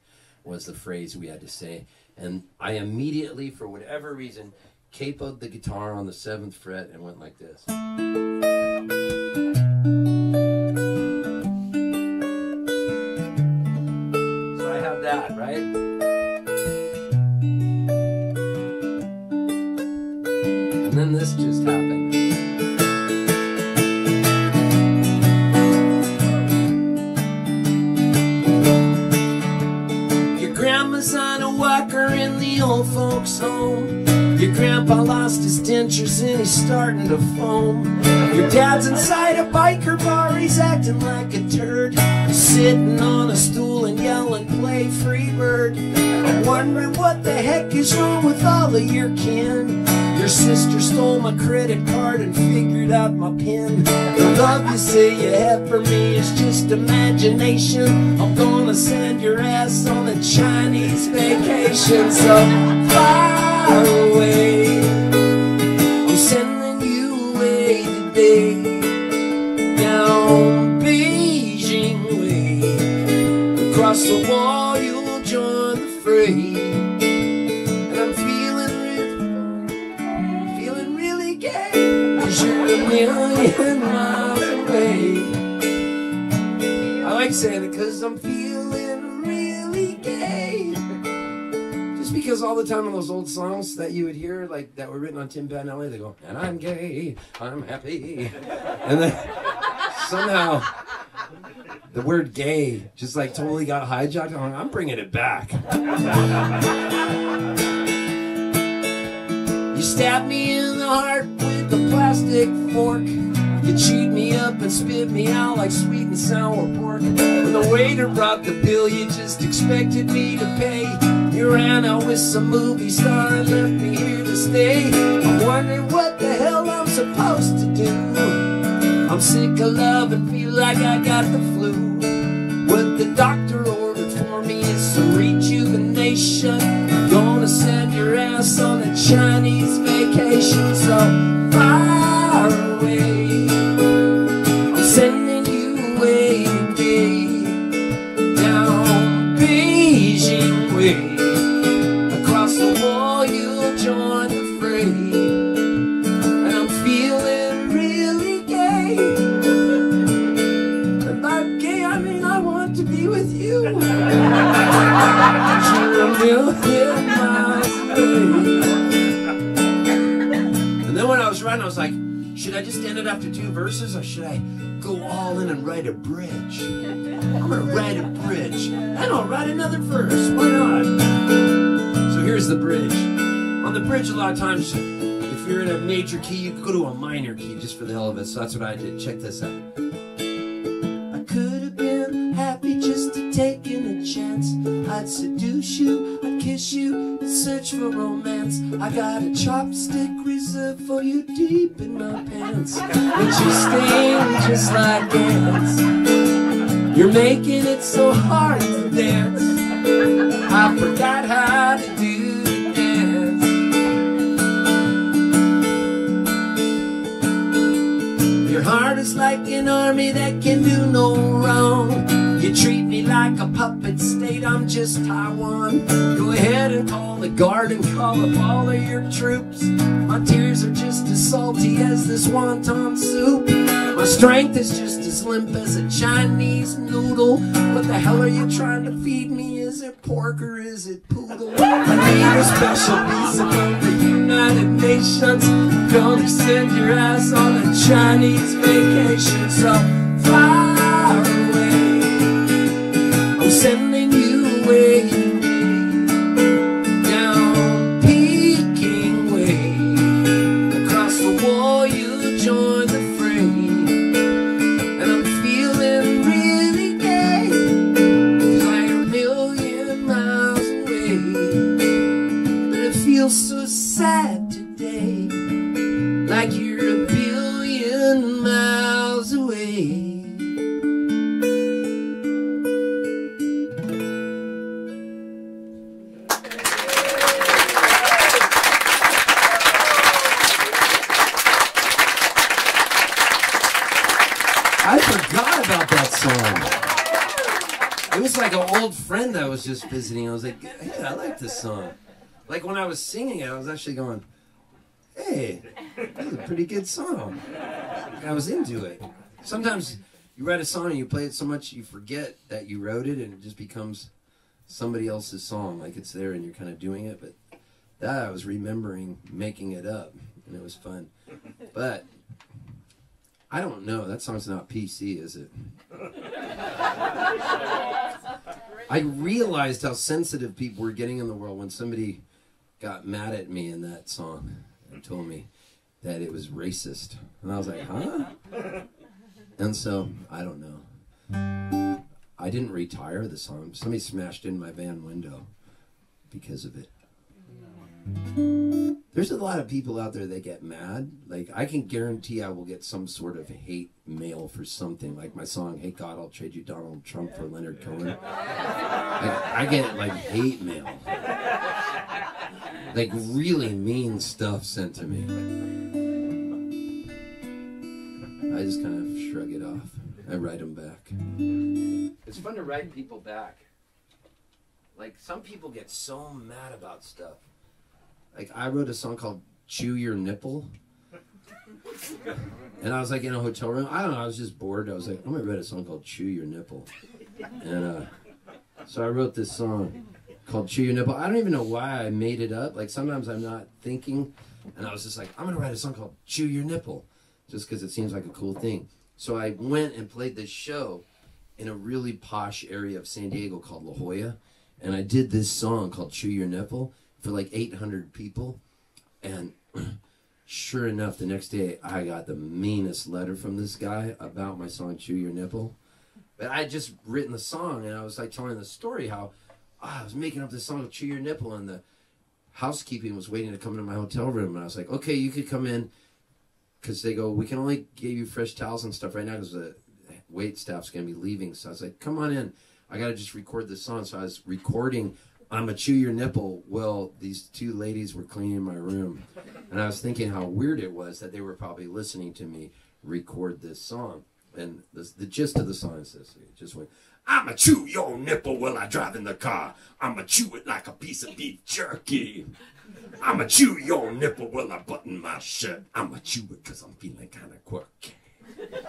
was the phrase we had to say. And I immediately, for whatever reason, capoed the guitar on the 7th fret and went like this. So I have that, right? And then this just happened. On a walker in the old folks' home. Your grandpa lost his dentures and he's starting to foam. Your dad's inside a biker bar, he's acting like a turd. He's sitting on a stool and yelling, play free bird. I'm wondering what the heck is wrong with all of your kin. Your sister stole my credit card and figured out my PIN. The love you say you have for me is just imagination. I'm gonna send your ass on a Chinese vacation. So far away, I'm sending you away today. Down Beijing way, across the wall you'll join the fray. You're a million miles away. I like saying it because I'm feeling really gay. Just because all the time in those old songs that you would hear, like that were written on Tim Panelli, they go, and I'm gay, I'm happy. And then somehow the word gay just like totally got hijacked. I'm bringing it back. You stabbed me in the heart with a plastic fork. You chewed me up and spit me out like sweet and sour pork. When the waiter brought the bill, you just expected me to pay. You ran out with some movie star and left me here to stay. I'm wondering what the hell I'm supposed to do. I'm sick of love and feel like I got the flu. What the doctor ordered for me is some rejuvenation. I'm gonna send your ass on a Chinese vacation. So far away, I'm sending you away today. Down Beijing way, across the wall you'll join the fray. And I'm feeling really gay. And by gay I mean I want to be with you. You're a million miles away. And then when I was writing, I was like, should I just end it after 2 verses, or should I go all in and write a bridge? I'm gonna write a bridge, and I'll write another verse. Why not? So here's the bridge. On the bridge, a lot of times, if you're in a major key, you could go to a minor key just for the hell of it. So that's what I did. Check this out. I could have been happy just to taking a chance. I'd seduce you, I'd kiss you, and search for romance. I got a chopstick reserved for you deep in my pants. But you sting just like ants. You're making it so hard to dance. I forgot how to do the dance. Your heart is like an army that can do no wrong. You treat me like a puppet state, I'm just Taiwan. Go ahead and call the guard and call up all of your troops. My tears are just as salty as this wonton soup. My strength is just as limp as a Chinese noodle. What the hell are you trying to feed me? Is it pork or is it poodle? I need a special visa from the United Nations. Gonna send your ass on a Chinese vacation. So far away, I'm sending you away. Down Peking way, across the wall you'll join the fray. And I'm feeling really gay, 'cause I'm a million miles away. But it feels so sad today. like you're a billion miles away. I forgot about that song. It was like an old friend I was just visiting. I was like, hey, I like this song. Like when I was singing it, I was actually going, hey, that's a pretty good song. I was into it. Sometimes you write a song and you play it so much you forget that you wrote it and it just becomes somebody else's song. Like it's there and you're kind of doing it. But that I was remembering making it up and it was fun. But I don't know. That song's not PC, is it? I realized how sensitive people were getting in the world when somebody got mad at me in that song and told me that it was racist. And I was like, huh? And so, I don't know. I didn't retire the song. Somebody smashed in my van window because of it. There's a lot of people out there that get mad. Like, I can guarantee I will get some sort of hate mail for something. Like my song, Hey God, I'll Trade You Donald Trump for Leonard Cohen. Like, I get, like, hate mail. Like, really mean stuff sent to me. I just kind of shrug it off. I write them back. It's fun to write people back. Like, some people get so mad about stuff. Like, I wrote a song called Chew Your Nipple. And I was, like, in a hotel room. I don't know, I was just bored. I was like, I'm going to write a song called Chew Your Nipple. And so I wrote this song called Chew Your Nipple. I don't even know why I made it up. Like, sometimes I'm not thinking. And I was just like, I'm going to write a song called Chew Your Nipple. Just because it seems like a cool thing. So I went and played this show in a really posh area of San Diego called La Jolla. And I did this song called Chew Your Nipple for like 800 people. And sure enough, the next day I got the meanest letter from this guy about my song Chew Your Nipple. But I had just written the song and I was like telling the story how I was making up this song called Chew Your Nipple and the housekeeping was waiting to come into my hotel room. And I was like, okay, you could come in. Because they go, we can only give you fresh towels and stuff right now because the wait staff's going to be leaving. So I was like, come on in. I got to just record this song. So I was recording, I'm a Chew Your Nipple. Well, these two ladies were cleaning my room. And I was thinking how weird it was that they were probably listening to me record this song. And the gist of the song is this. It just went, I'ma chew your nipple while I drive in the car. I'ma chew it like a piece of beef jerky. I'ma chew your nipple while I button my shirt. I'ma chew it because I'm feeling kind of quirky.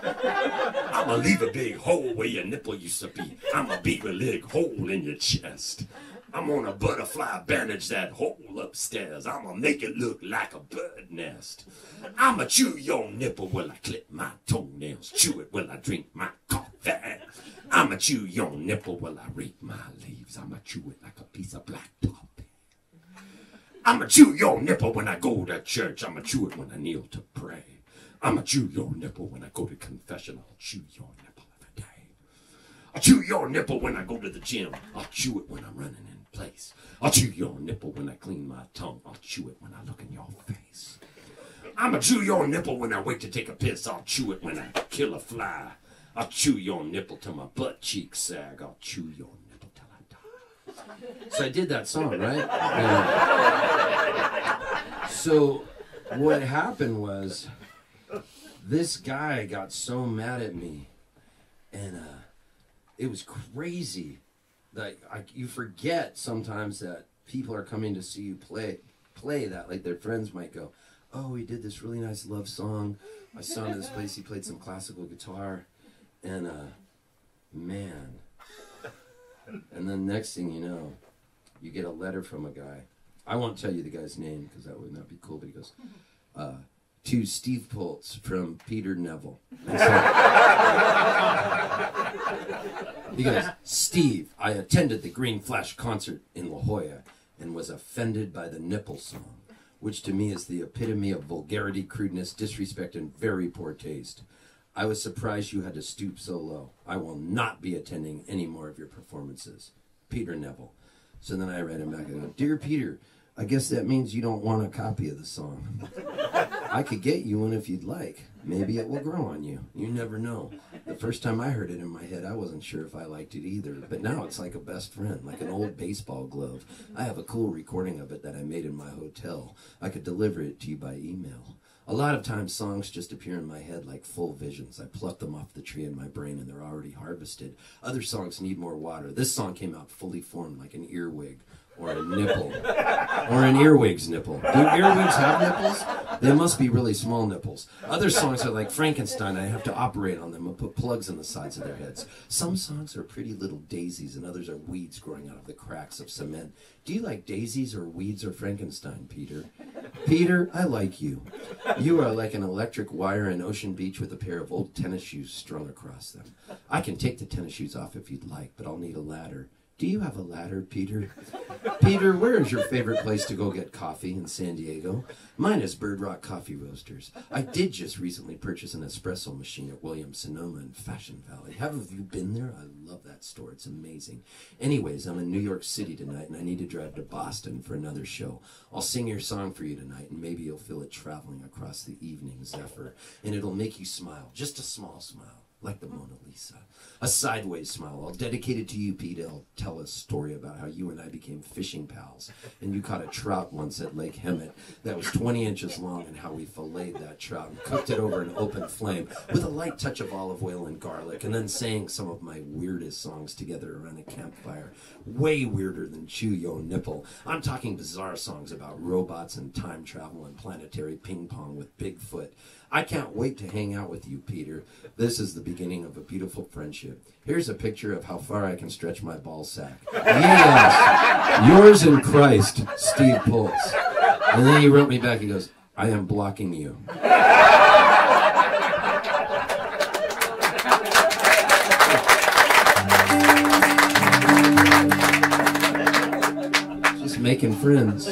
I'ma leave a big hole where your nipple used to be. I'ma beat a big hole in your chest. I'm gonna butterfly bandage that hole upstairs. I'ma make it look like a bird nest. I'ma chew your nipple while I clip my toenails. Chew it while I drink my coffee. I'ma chew your nipple while I rake my leaves. I'ma chew it like a piece of black toffee. I'ma chew your nipple when I go to church. I'ma chew it when I kneel to pray. I'ma chew your nipple when I go to confession. I'll chew your nipple every day. I'll chew your nipple when I go to the gym. I'll chew it when I'm running in place. I'll chew your nipple when I clean my tongue. I'll chew it when I look in your face. I'ma chew your nipple when I wait to take a piss. I'll chew it when I kill a fly. I'll chew your nipple till my butt cheeks sag. I'll chew your nipple till I die. So I did that song, right? So what happened was this guy got so mad at me and it was crazy. Like you forget sometimes that people are coming to see you play that. Like their friends might go, oh, he did this really nice love song. I saw him in this place, he played some classical guitar. And, man. And then next thing you know, you get a letter from a guy. I won't tell you the guy's name because that would not be cool, but he goes, to Steve Poltz from Peter Neville. He goes, Steve, I attended the Green Flash concert in La Jolla and was offended by the nipple song, which to me is the epitome of vulgarity, crudeness, disrespect, and very poor taste. I was surprised you had to stoop so low. I will not be attending any more of your performances. Peter Neville. So then I read him back and I go, Dear Peter, I guess that means you don't want a copy of the song. I could get you one if you'd like. Maybe it will grow on you. You never know. The first time I heard it in my head, I wasn't sure if I liked it either. But now it's like a best friend, like an old baseball glove. I have a cool recording of it that I made in my hotel. I could deliver it to you by email. A lot of times songs just appear in my head like full visions. I pluck them off the tree in my brain and they're already harvested. Other songs need more water. This song came out fully formed like an earwig. Or a nipple. Or an earwig's nipple. Do earwigs have nipples? They must be really small nipples. Other songs are like Frankenstein. I have to operate on them and put plugs in the sides of their heads. Some songs are pretty little daisies and others are weeds growing out of the cracks of cement. Do you like daisies or weeds or Frankenstein, Peter? Peter, I like you. You are like an electric wire in Ocean Beach with a pair of old tennis shoes strung across them. I can take the tennis shoes off if you'd like, but I'll need a ladder. Do you have a ladder, Peter? Peter, where is your favorite place to go get coffee in San Diego? Mine is Bird Rock Coffee Roasters. I did just recently purchase an espresso machine at Williams-Sonoma in Fashion Valley. Haven't you been there? I love that store. It's amazing. Anyways, I'm in New York City tonight, and I need to drive to Boston for another show. I'll sing your song for you tonight, and maybe you'll feel it traveling across the evening zephyr, and it'll make you smile, just a small smile. Like the Mona Lisa. A sideways smile. I'll dedicate it to you, Pete. I'll tell a story about how you and I became fishing pals. And you caught a trout once at Lake Hemel that was 20 inches long, and how we filleted that trout and cooked it over an open flame with a light touch of olive oil and garlic, and then sang some of my weirdest songs together around a campfire. Way weirder than Chew Yo Nipple. I'm talking bizarre songs about robots and time travel and planetary ping pong with Bigfoot. I can't wait to hang out with you, Peter. This is the beginning of a beautiful friendship. Here's a picture of how far I can stretch my ball sack. Yes! Yours in Christ, Steve Poltz. And then he wrote me back, he goes, I am blocking you. Just making friends.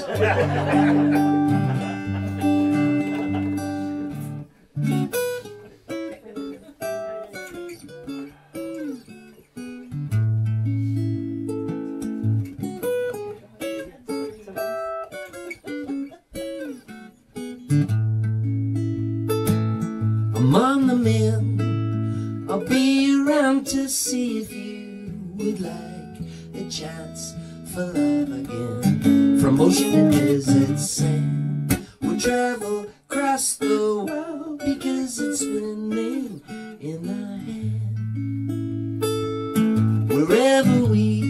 I'm on the mend. I'll be around to see if you would like a chance for love again. From ocean to desert sand, we'll travel across the world because it's spinning in our hand. Wherever we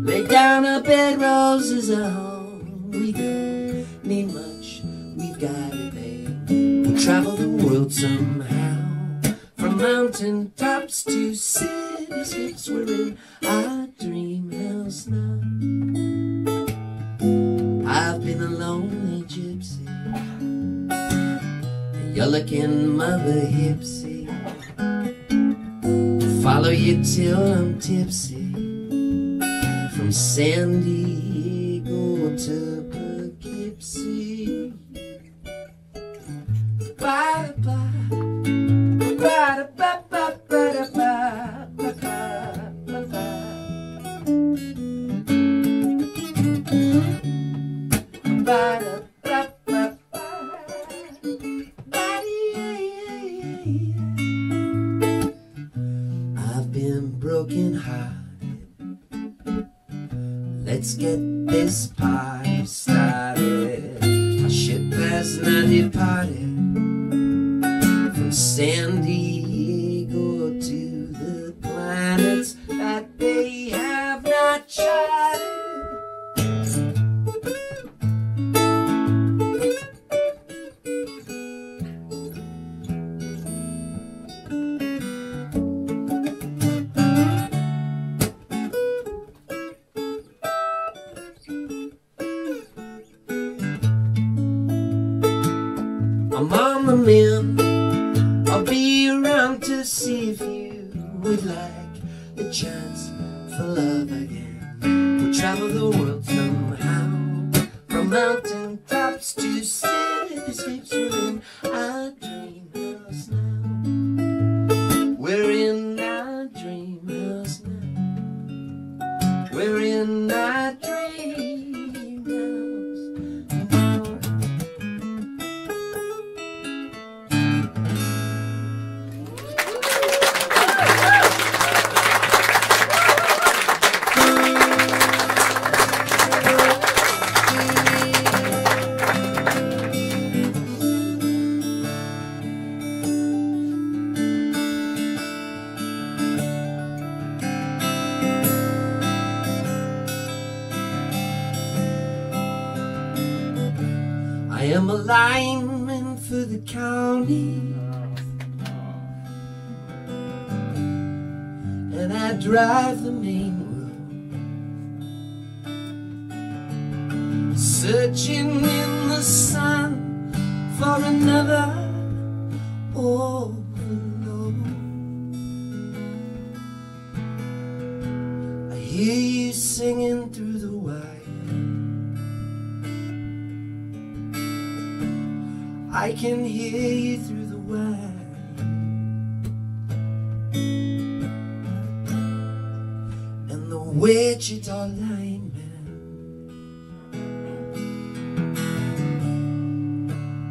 lay down our bedrolls are home. We don't need much, we've got it made. We'll travel the world somehow, from mountain tops to cityscapes. We're in our dream house now. I've been a lonely gypsy, and you're looking mother hipsy. Follow you till I'm tipsy, from San Diego to Poughkeepsie. I've been broken hearted. Let's get this party started. Our ship has not departed from San Diego to the planets that they have not charted. I'm on the mend. I'll be around to see if you would like a chance for love again. We'll travel the world somehow, from mountain tops to cityscapes. We're in our dream house now. We're in our dream house now. We're in our dream house. lineman for the county, and I drive the main road, searching in the sun for another overload. I hear you singing through the wire, I can hear you through the wire. And the Wichita lineman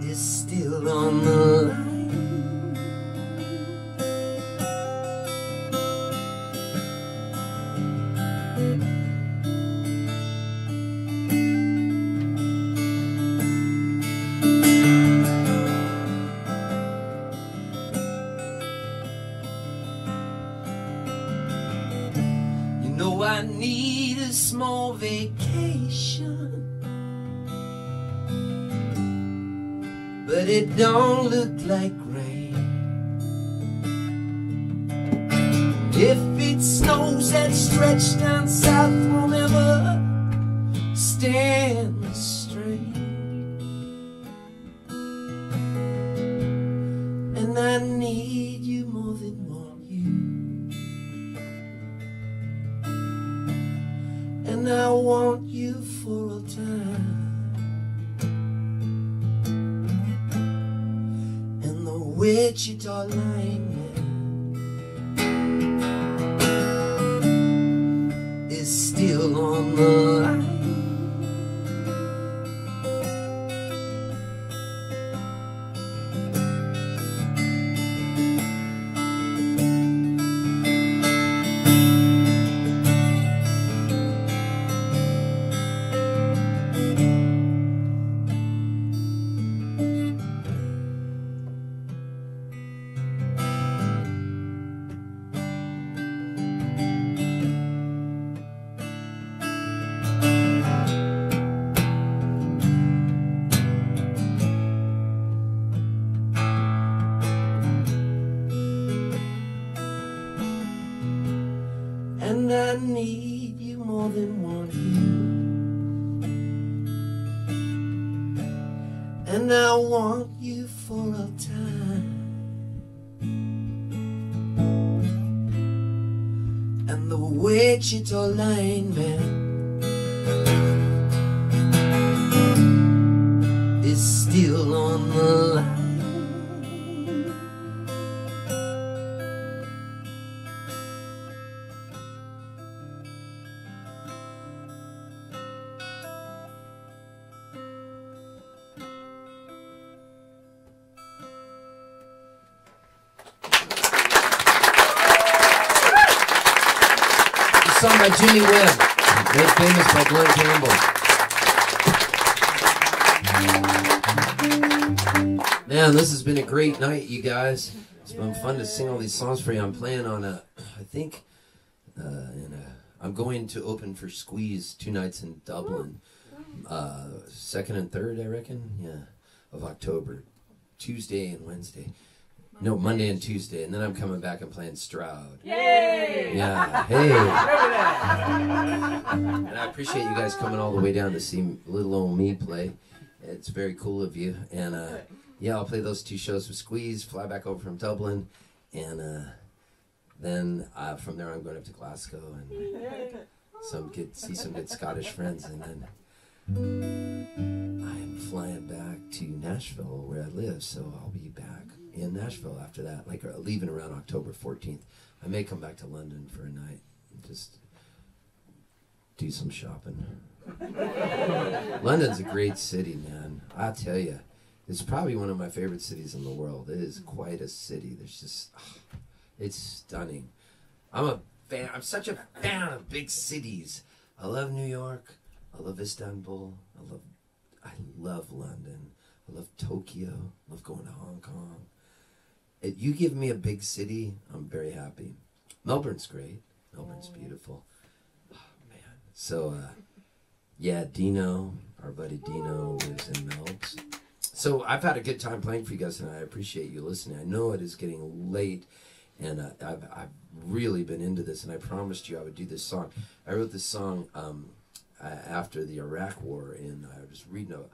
is still on the line. I need a small vacation, but it don't look like rain. If it snows, that stretch down south won't ever stand the strain. And I need you more than want you, and I want you for all time. And the Wichita lineman is still on the line. And I need you more than want you, and I want you for all time. And the Wichita lineman is still on the line. Song by Jimmy Webb, made famous by Glenn Campbell. Man, this has been a great night, you guys. It's been fun to sing all these songs for you. I'm playing on I think, I'm going to open for Squeeze 2 nights in Dublin, 2nd and 3rd, I reckon, of October, Tuesday and Wednesday. No, Monday and Tuesday, and then I'm coming back and playing Stroud. Yay! Yeah, hey! And I appreciate you guys coming all the way down to see little old me play. It's very cool of you. And yeah, I'll play those 2 shows with Squeeze, fly back over from Dublin, and then from there I'm going up to Glasgow and see some good Scottish friends, and then I'm flying back to Nashville where I live, so I'll be back in Nashville after that, like leaving around October 14th. I may come back to London for a night and just do some shopping. London's a great city, man. I tell you, it's probably one of my favorite cities in the world. It is quite a city. There's just, it's stunning. I'm such a fan of big cities. I love New York. I love Istanbul. I love London. I love Tokyo. I love going to Hong Kong. If you give me a big city, I'm very happy. Melbourne's great. Melbourne's beautiful. Oh, man. So, yeah, Dino, our buddy Dino lives in Melbourne. So I've had a good time playing for you guys, and I appreciate you listening. I know it is getting late, and I've really been into this, and I promised you I would do this song. I wrote this song after the Iraq War, and I was reading a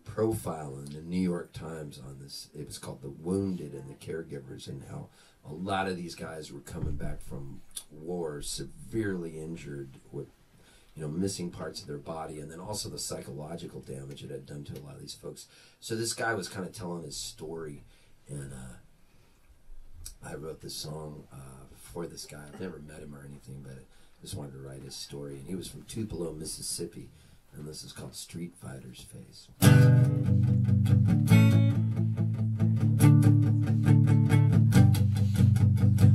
profile in the New York Times on this. It was called The Wounded and the Caregivers, and how a lot of these guys were coming back from war severely injured with, you know, missing parts of their body, and then also the psychological damage it had done to a lot of these folks. So this guy was kind of telling his story, and I wrote this song for this guy. I've never met him or anything, but I just wanted to write his story. And he was from Tupelo, Mississippi, and this is called Street Fighter's Face.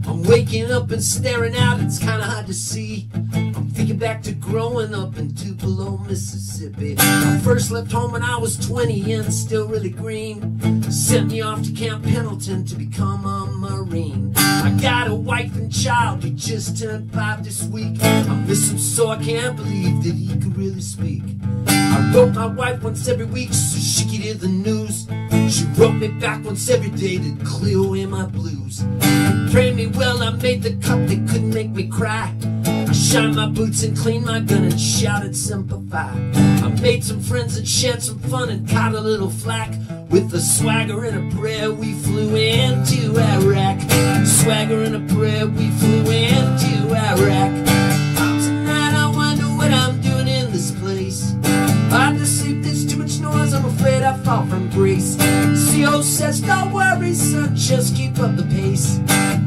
I'm waking up and staring out, it's kind of hard to see. I'm thinking back to growing up in Tupelo, Mississippi. I first left home when I was 20 and still really green. Sent me off to Camp Pendleton to become a Marine. I got a wife and child who just turned 5 this week. I miss him so I can't believe that he could really speak. I wrote my wife once every week so she could hear the news. She wrote me back once every day to clear away my blues. Prayed me well, I made the cup that couldn't make me cry. I shined my boots and cleaned my gun and shouted Simplify. I made some friends and shared some fun and caught a little flack. With a swagger and a prayer we flew into Iraq. Swagger and a prayer we flew into Iraq. Tonight I wonder what I'm doing in this place. Hard to sleep, there's too much noise, I'm afraid I fall from grace. CO says, don't worry son, just keep up the pace.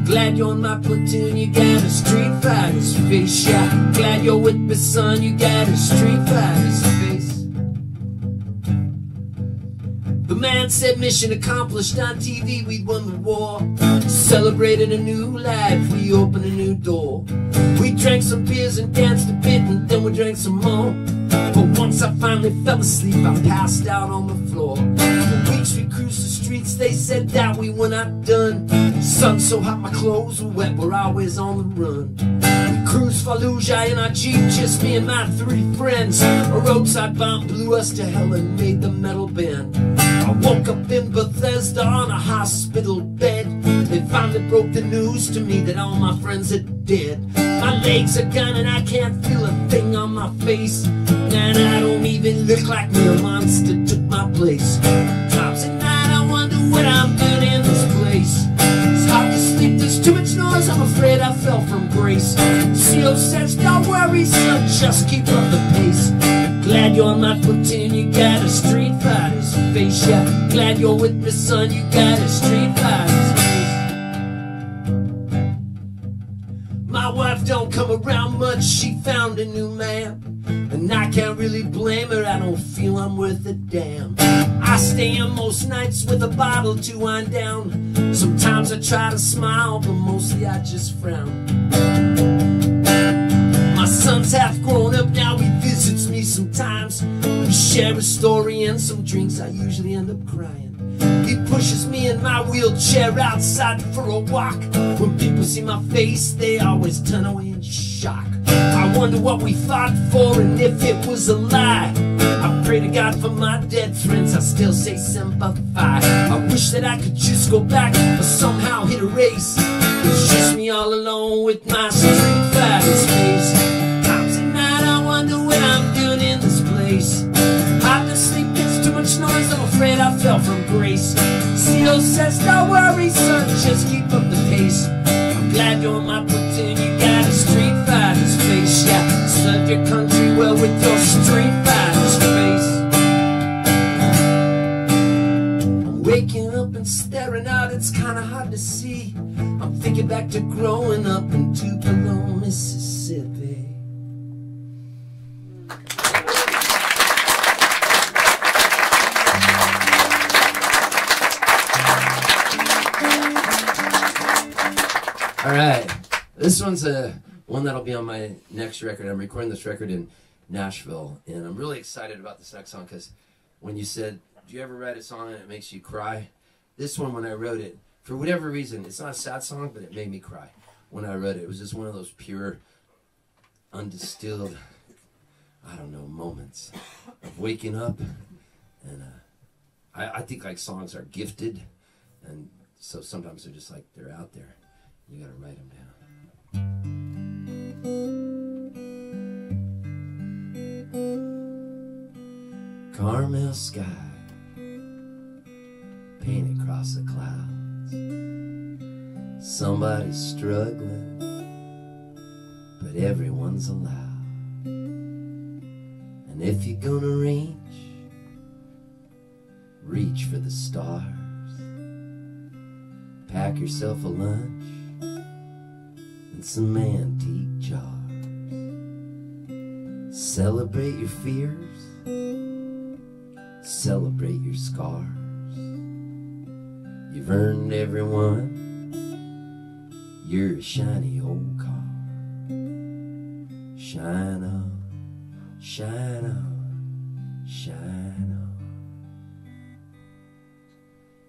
Glad you're in my platoon, you got a street fighter's face. Yeah, glad you're with me son, you got a street fighter's face. The man said mission accomplished. On TV we'd won the war. Celebrated a new life, we opened a new door. We drank some beers and danced a bit, and then we drank some more. But once I finally fell asleep, I passed out on the floor. For weeks we cruised the streets, they said that we were not done. Sun so hot my clothes were wet, we're always on the run. We cruised Fallujah in our Jeep, just me and my 3 friends. A roadside bomb blew us to hell and made the metal bend. I woke up in Bethesda on a hospital bed. They finally broke the news to me that all my friends are dead. My legs are gone and I can't feel a thing on my face. And I don't even look like me, a monster took my place. Times at night I wonder what I'm doing in this place. It's hard to sleep, there's too much noise, I'm afraid I fell from grace. CO says, don't worry son, just keep up the pace. Glad you're in my platoon, you got a street fighter's face. Yeah, glad you're with me son, you got a street fighter's face. My wife don't come around much, she found a new man. And I can't really blame her, I don't feel I'm worth a damn. I stay in most nights with a bottle to wind down. Sometimes I try to smile, but mostly I just frown. My son's half grown up now, he visits me sometimes. We share a story and some drinks, I usually end up crying. He pushes me in my wheelchair outside for a walk. When people see my face, they always turn away in shock. I wonder what we fought for and if it was a lie. I pray to God for my dead friends, I still say Simplify. I wish that I could just go back or somehow hit a race. It's just me all alone with my street fighter's face. Times at night I wonder what I'm doing in this place. Hard to sleep, there's too much noise, I'm afraid I fell from grace. CO says, don't worry son, just keep up the pace. I'm glad you're in my platoon, you got a street fighter's face. Yeah, serve your country well with your street fighter's face. I'm waking up and staring out, it's kinda hard to see. I'm thinking back to growing up in Tupelo, Mississippi. All right, this one's one that'll be on my next record. I'm recording this record in Nashville, and I'm really excited about this next song because when you said, do you ever write a song and it makes you cry? This one, when I wrote it, for whatever reason, it's not a sad song, but it made me cry when I wrote it. It was just one of those pure, undistilled, I don't know, moments of waking up, and I think like songs are gifted, and so sometimes they're just like they're out there. You gotta write them down. Caramel sky painted across the clouds. Somebody's struggling, but everyone's allowed. And if you're gonna reach for the stars. Pack yourself a lunch and some antique jars. Celebrate your fears, celebrate your scars. You've earned every one. You're a shiny old car. Shine on, shine on, shine on.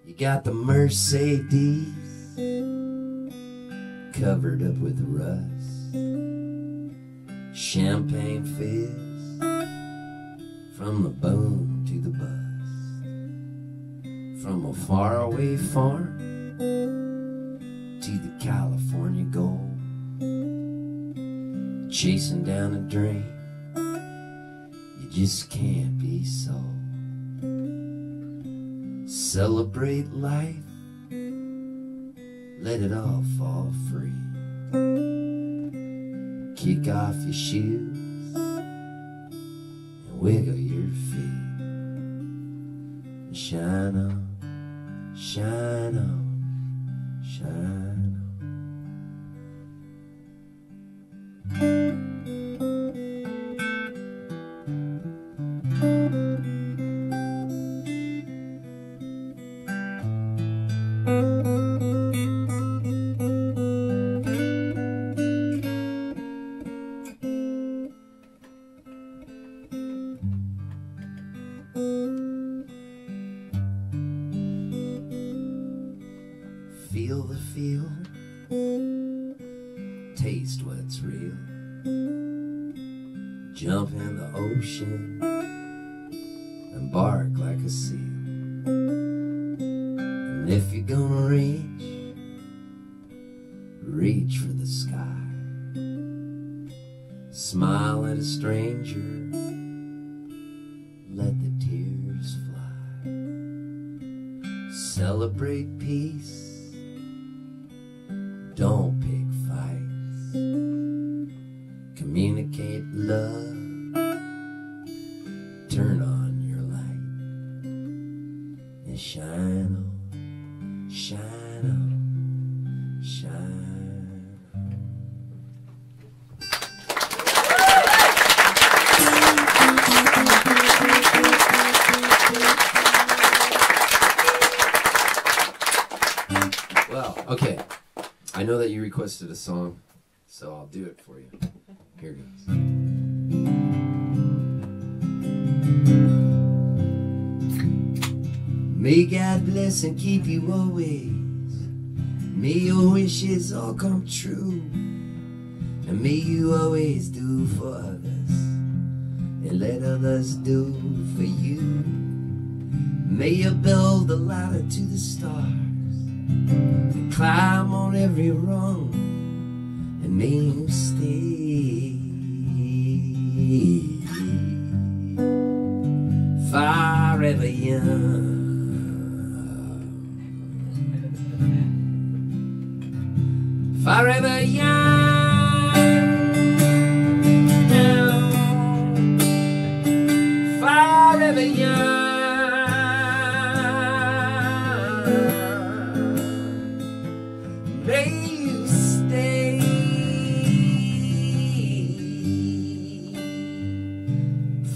You got the Mercedes covered up with rust. Champagne fizz from the boom to the bust. From a faraway farm to the California gold. Chasing down a dream you just can't be sold. Celebrate life, let it all fall free. Kick off your shoes and wiggle your feet. And shine on, shine on, shine on. Feel the feel, taste what's real. Jump in the ocean, embark like a seal. And if you're gonna reach for the sky. Smile at a stranger, let the tears fly. Celebrate peace, don't pick fights. Communicate love, turn on your light. And shine on, shine on, shine on. Well, okay. I know that you requested a song, so I'll do it for you. Here goes. May God bless and keep you always. May your wishes all come true. And may you always do for others and let others do for you. May you build a ladder to the stars and climb on every rung, and may you stay forever young. Forever young, forever young. May you stay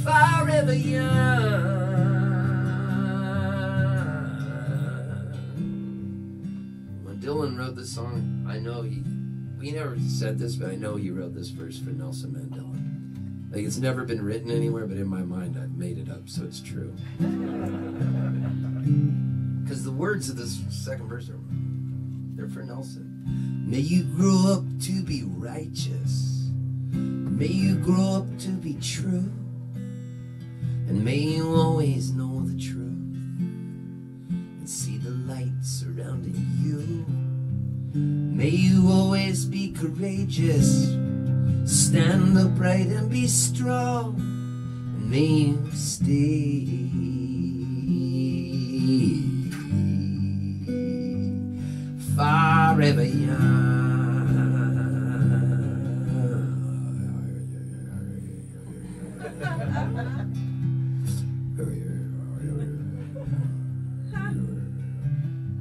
forever young. When Dylan wrote this song, I know he never said this, but I know he wrote this verse for Nelson Mandela. Like, it's never been written anywhere, but in my mind I've made it up, so it's true. Because the words of this second verse they're for Nelson. May you grow up to be righteous. May you grow up to be true. And may you always know the truth. you always be courageous, stand upright and be strong, and may you stay forever young.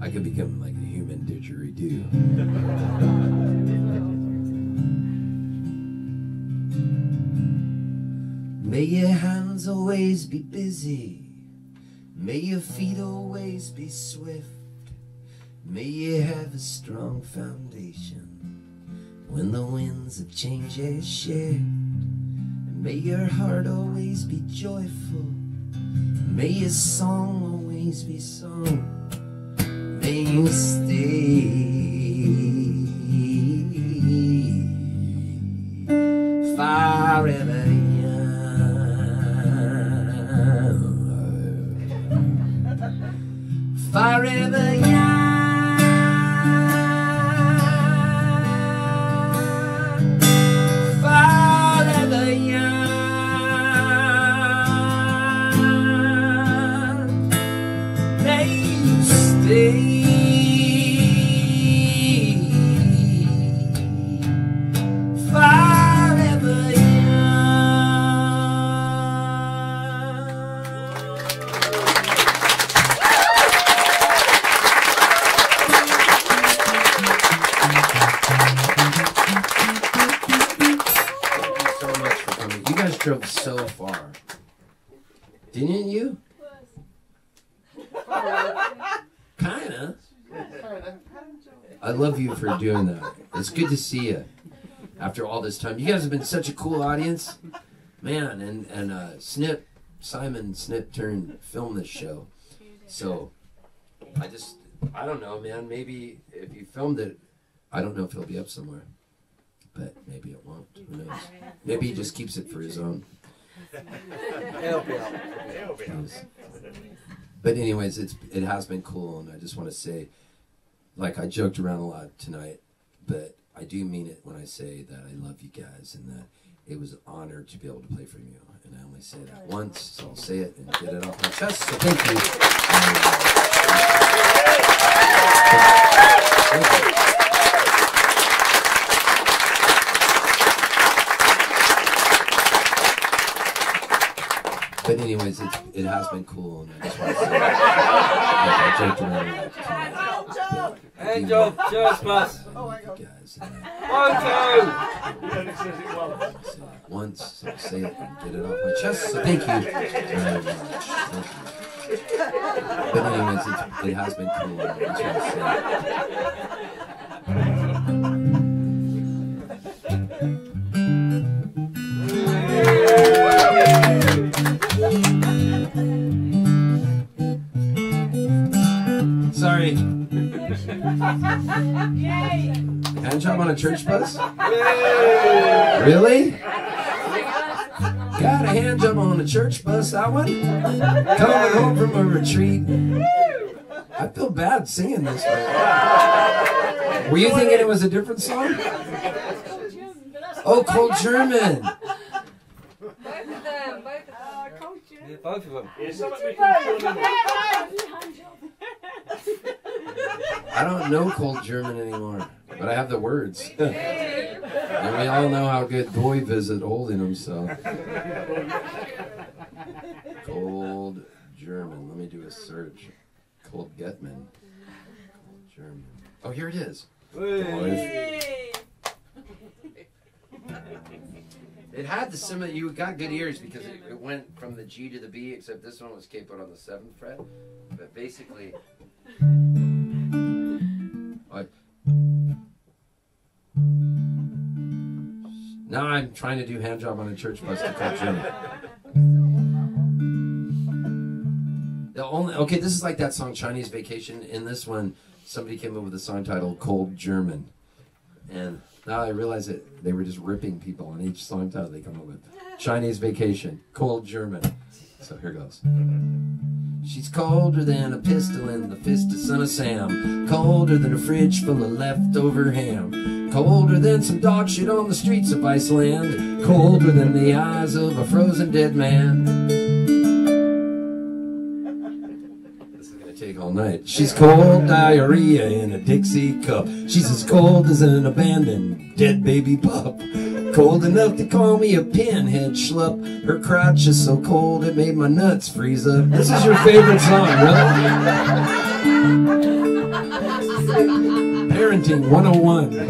I could become like a human didgeridoo. May your hands always be busy, may your feet always be swift, may you have a strong foundation when the winds of change shift, and may your heart always be joyful, may your song always be sung, may you stay forever young, forever young. Drove so far, didn't you? Kinda. I love you for doing that. It's good to see you after all this time. You guys have been such a cool audience, man. And Simon Snip turned film this show, so I don't know, man. Maybe if you filmed it, I don't know if it'll be up somewhere. But maybe it won't. Who knows? Maybe he just keeps it for his own. But anyways, it has been cool, and I just want to say, like, I joked around a lot tonight, but I do mean it when I say that I love you guys and that it was an honor to be able to play for you. And I only say that once, so I'll say it and get it off my chest. So thank you. Thank you. But anyways, it has been cool, and I just want to say, like, I joked around a lot tonight. Angel, cheers, boss. Guys, once, so I'll say it and get it off my chest. So thank you very much. Thank you. But anyways, it has been cool, and I just want to Sorry. Hand job on a church bus? Really? Got a hand job on a church bus, that one? Coming home from a retreat. I feel bad singing this one. Were you thinking it was a different song? Oh, Cold German. Both of them. I don't know Cold German anymore, but I have the words. And we all know how good Doiv is at holding them, so. Cold German. Let me do a search. Cold Getman. Cold German. Oh, here it is. It had the similar, you got good ears because it went from the G to the B, except this one was capoed on the 7th fret. But basically, now I'm trying to do hand job on a church bus to Cold German. Okay, this is like that song Chinese Vacation. In this one, somebody came up with a song titled Cold German. And now I realize that they were just ripping people on each song title they come up with. Chinese Vacation, Cold German. So here goes. She's colder than a pistol in the fist of Son of Sam. Colder than a fridge full of leftover ham. Colder than some dog shit on the streets of Iceland. Colder than the eyes of a frozen dead man. This is gonna take all night. She's cold diarrhea in a Dixie cup. She's as cold as an abandoned dead baby pup. Cold enough to call me a pinhead schlup. Her crotch is so cold it made my nuts freeze up. This is your favorite song, really? Parenting 101. The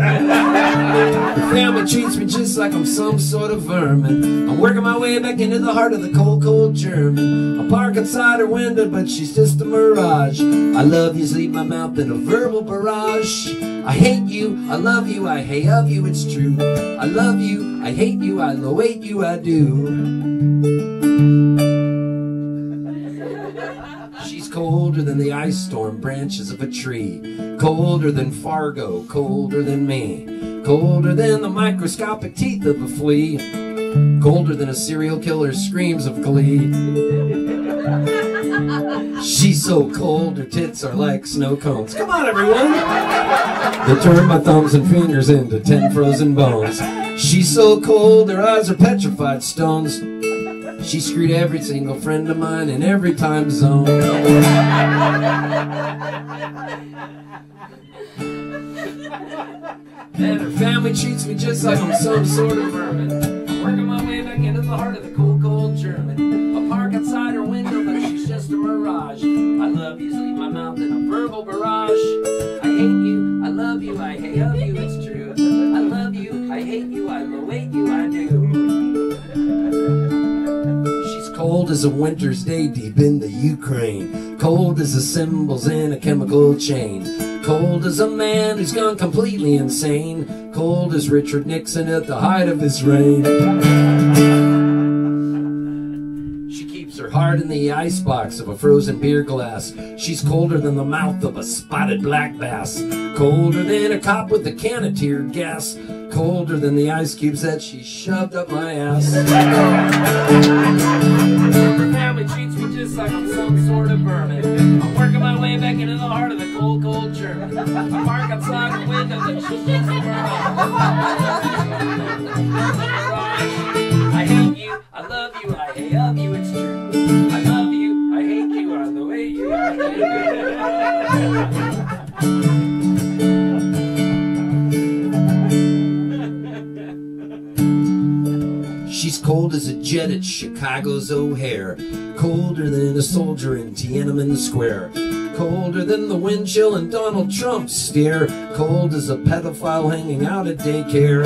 family treats me just like I'm some sort of vermin. I'm working my way back into the heart of the cold, cold German. I park outside her window, but she's just a mirage. I love you, leave my mouth in a verbal barrage. I hate you, I love you, I hate of you, it's true. I love you, I hate you, I low-hate you, I do. She's colder than the ice storm branches of a tree. Colder than Fargo, colder than me. Colder than the microscopic teeth of a flea. Colder than a serial killer's screams of glee. She's so cold, her tits are like snow cones. Come on, everyone! They turn my thumbs and fingers into 10 frozen bones. She's so cold, her eyes are petrified stones. She screwed every single friend of mine in every time zone. And her family treats me just like I'm some sort of vermin. I'm working my way back into the heart of the cold, cold German. I park outside her window, but she's just a mirage. I love you, leave my mouth in a verbal barrage. I hate you, I love you, I hate of you, it's true. I love you, I hate you, I low-hate you, I do. She's cold as a winter's day deep in the Ukraine. Cold as the symbols in a chemical chain. Cold as a man who's gone completely insane. Cold as Richard Nixon at the height of his reign. She keeps her heart in the icebox of a frozen beer glass. She's colder than the mouth of a spotted black bass. Colder than a cop with a can of tear gas. Colder than the ice cubes that she shoved up my ass. Her family treats me just like I'm some sort of vermin. I'm working my way back into the heart of the cold, cold German. I park outside the window that she's just a vermin. I hate you, I love you, I hate of you, it's true. I love you, I hate you, I low-hate you, I do. She's cold as a jet at Chicago's O'Hare. Colder than a soldier in Tiananmen Square. Colder than the wind chill in Donald Trump's stare. Cold as a pedophile hanging out at daycare.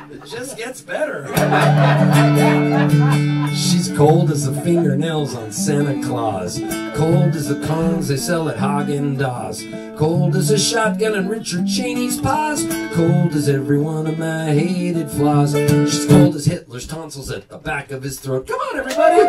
It just gets better. She's cold as the fingernails on Santa Claus. Cold as the cones they sell at Haagen-Dazs. Cold as a shotgun in Richard Cheney's paws. Cold as every one of my hated flaws. She's cold as Hitler's tonsils at the back of his throat. Come on, everybody!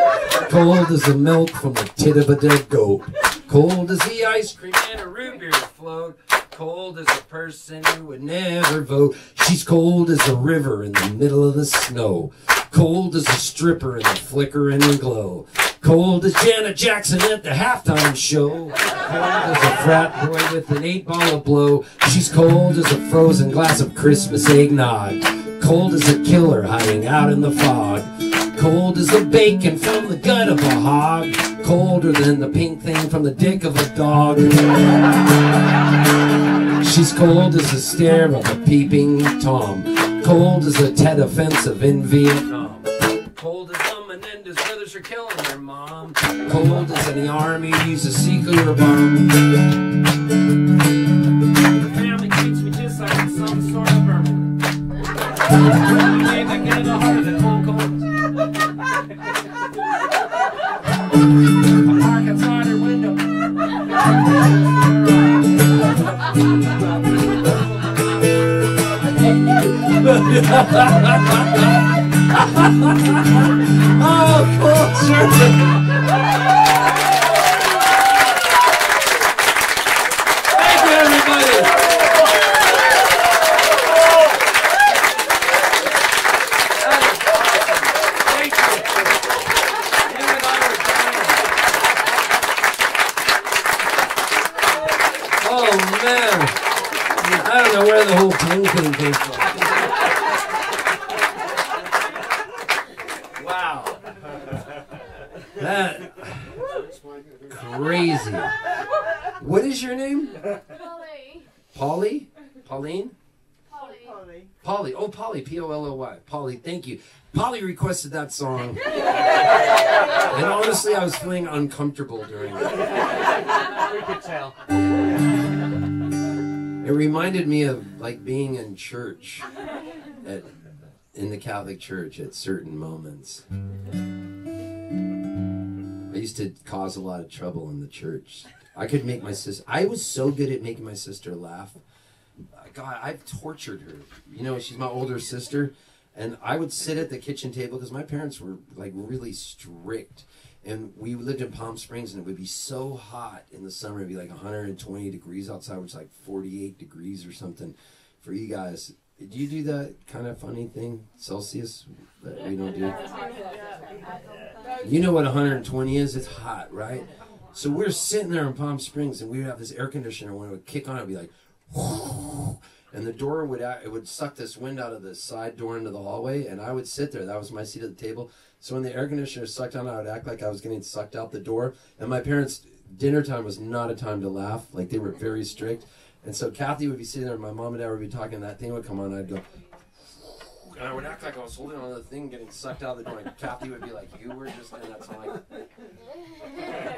Cold as the milk from the tit of a dead goat. Cold as the ice cream in a root beer float. Cold as a person who would never vote. She's cold as a river in the middle of the snow. Cold as a stripper in the flicker and the glow. Cold as Janet Jackson at the halftime show. Cold as a frat boy with an 8-ball of blow. She's cold as a frozen glass of Christmas eggnog. Cold as a killer hiding out in the fog. Cold as the bacon from the gut of a hog. Colder than the pink thing from the dick of a dog. She's cold as the stare of a peeping Tom. Cold as a Tet offensive in Vietnam. Cold as the Menendez brothers are killing their mom. Cold as any army uses a nuclear bomb. The family treats me just like I'm some sort of vermin. Way back into the heart of the cold, cold. I park outside her window. Oh, culture! Thank you, everybody! Oh man, I don't know where the whole tongue thing came from. Wow, that crazy. What is your name? Polly. Pauline? Polly. Oh, Polly. Polly. Polly, thank you. Polly requested that song. And honestly, I was feeling uncomfortable during it. We could tell. It reminded me of like being in church, in the Catholic Church at certain moments. I used to cause a lot of trouble in the church. I could make my sister... I was so good at making my sister laugh. God, I've tortured her. You know, she's my older sister. And I would sit at the kitchen table because my parents were like really strict. And we lived in Palm Springs and it would be so hot in the summer. It'd be like 120 degrees outside, which is like 48 degrees or something for you guys. Do you do that kind of funny thing, Celsius, that we don't do? You know what 120 is? It's hot, right? So we're sitting there in Palm Springs and we would have this air conditioner. When it would kick on, it would be like, and the door would suck this wind out of the side door into the hallway, and I would sit there. That was my seat at the table. So when the air conditioner sucked on, I would act like I was getting sucked out the door. And my parents' dinner time was not a time to laugh. Like, they were very strict. And so Kathy would be sitting there, and my mom and dad would be talking, and that thing would come on, and I'd go, and I would act like I was holding on to the thing, getting sucked out of the door, and Kathy would be like, you were just in that song.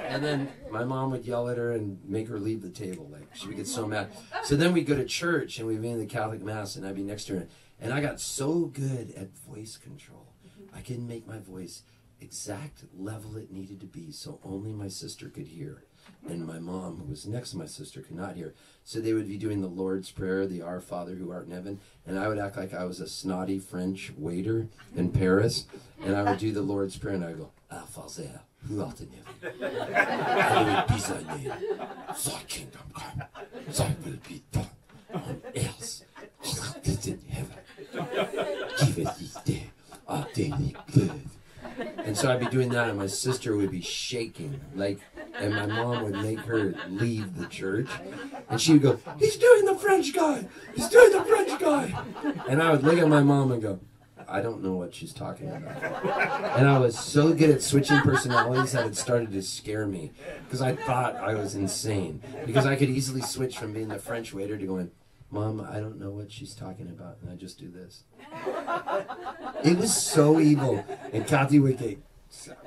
And then my mom would yell at her and make her leave the table. Like, she would get so mad. So then we'd go to church, and we'd be in the Catholic Mass, and I'd be next to her. And I got so good at voice control. I could make my voice exact level it needed to be so only my sister could hear. And my mom, who was next to my sister, could not hear. So they would be doing the Lord's Prayer, the Our Father who art in heaven, and I would act like I was a snotty French waiter in Paris, and I would do the Lord's Prayer, and I would go, Our Father who art in heaven, hallowed be thy name, thy kingdom come, thy will be done, on earth as it is in heaven. Give us this day our daily bread. And so I'd be doing that, and my sister would be shaking, like, and my mom would make her leave the church, and she would go, he's doing the French guy! He's doing the French guy! And I would look at my mom and go, I don't know what she's talking about. And I was so good at switching personalities that it started to scare me, because I thought I was insane, because I could easily switch from being the French waiter to going, Mom, I don't know what she's talking about, and I just do this. It was so evil. And Kathy would get,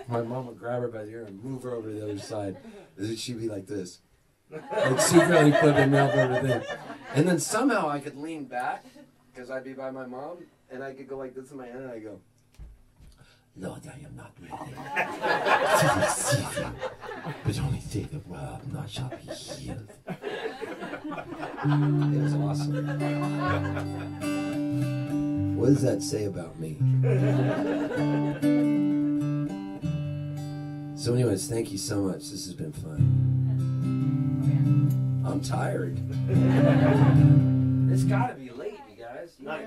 my mom would grab her by the ear and move her over to the other side. And she'd be like this. Like secretly flipping mouth over there. And then somehow I could lean back, because I'd be by my mom, and I could go like this in my hand, and I'd go, Lord, I am not ready to receive you, but only say the word, and I shall be healed. It was awesome. What does that say about me? So anyways, thank you so much. This has been fun. I'm tired. It's gotta be late, you guys. No,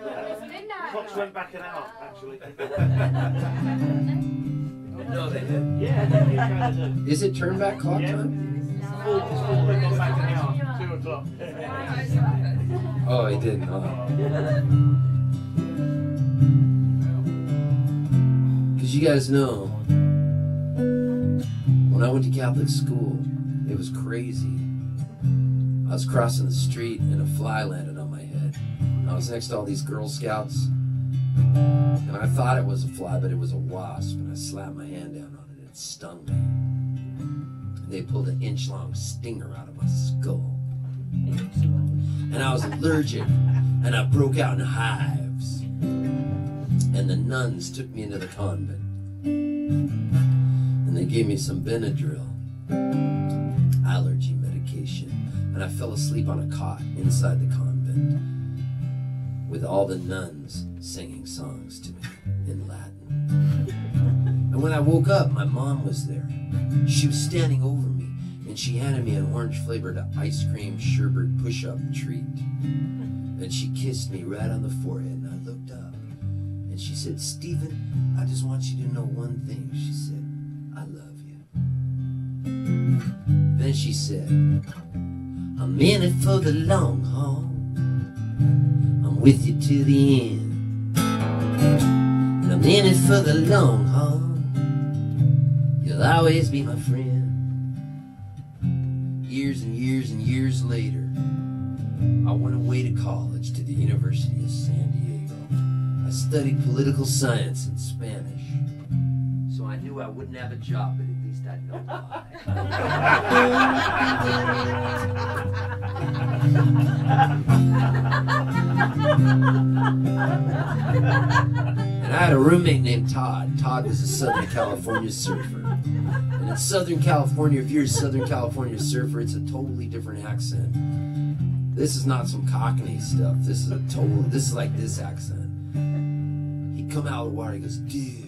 clocks went back an hour, actually. No, they did. Yeah, they kind of do. Is it turn back clock time? It's full, they've gone back an hour. 2 o'clock. Oh, he didn't. Because you guys know, when I went to Catholic school, it was crazy. I was crossing the street and a fly landed on my head. I was next to all these Girl Scouts, and I thought it was a fly, but it was a wasp, and I slapped my hand down on it, and it stung me. They pulled an inch-long stinger out of my skull. And I was allergic, and I broke out in hives. And the nuns took me into the convent. And they gave me some Benadryl, allergy medication. And I fell asleep on a cot inside the convent with all the nuns singing songs to me in Latin. And when I woke up, my mom was there. She was standing over me, and she handed me an orange-flavored ice cream sherbet push-up treat. And she kissed me right on the forehead, and I looked up. And she said, Stephen, I just want you to know one thing. She said, I love you. Then she said, I'm in it for the long haul. I'm with you to the end. And I'm in it for the long haul. You'll always be my friend. Years and years and years later, I went away to college to the University of San Diego. I studied political science and Spanish. So I knew I wouldn't have a job, but at least I'd know why. And I had a roommate named Todd. Todd was a Southern California surfer. And in Southern California, if you're a Southern California surfer, it's a totally different accent. This is not some Cockney stuff. This is like this accent. He'd come out of the water, he goes, dude.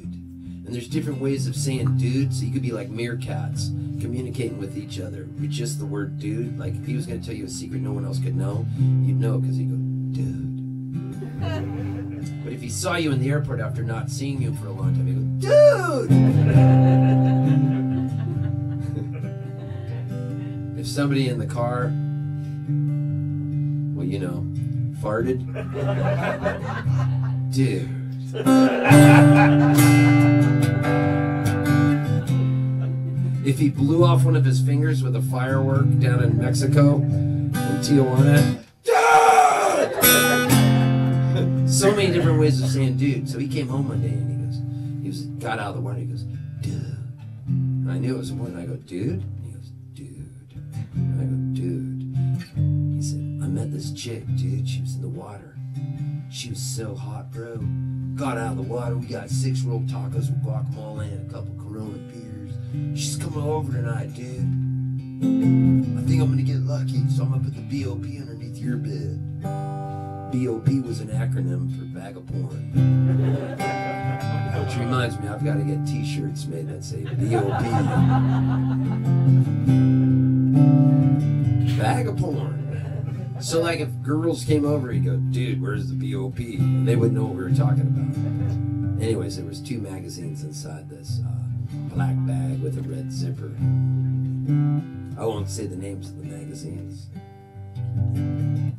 And there's different ways of saying dude, so you could be like meerkats communicating with each other with just the word dude. Like if he was going to tell you a secret no one else could know, you'd know because he'd go, dude. But if he saw you in the airport after not seeing you for a long time, he'd go, dude! If somebody in the car, well, you know, farted, dude. If he blew off one of his fingers with a firework down in Mexico, in Tijuana, dude! So many different ways of saying dude. So he came home one day and he got out of the water and he goes, dude. And I knew it was a woman. I go, dude? And he goes, dude. And I go, dude. He said, I met this chick, dude. She was in the water. She was so hot, bro. Got out of the water. We got 6 rolled tacos with guacamole and a couple Corona beers. She's coming over tonight, dude. I think I'm gonna get lucky, so I'm gonna put the B.O.P. underneath your bed. B.O.P. was an acronym for bag of porn. Which reminds me, I've got to get t-shirts made that say B.O.P. Bag of porn. So like if girls came over, he'd go, dude, where's the B.O.P.? And they wouldn't know what we were talking about. Anyways, there was 2 magazines inside this black bag with a red zipper. I won't say the names of the magazines.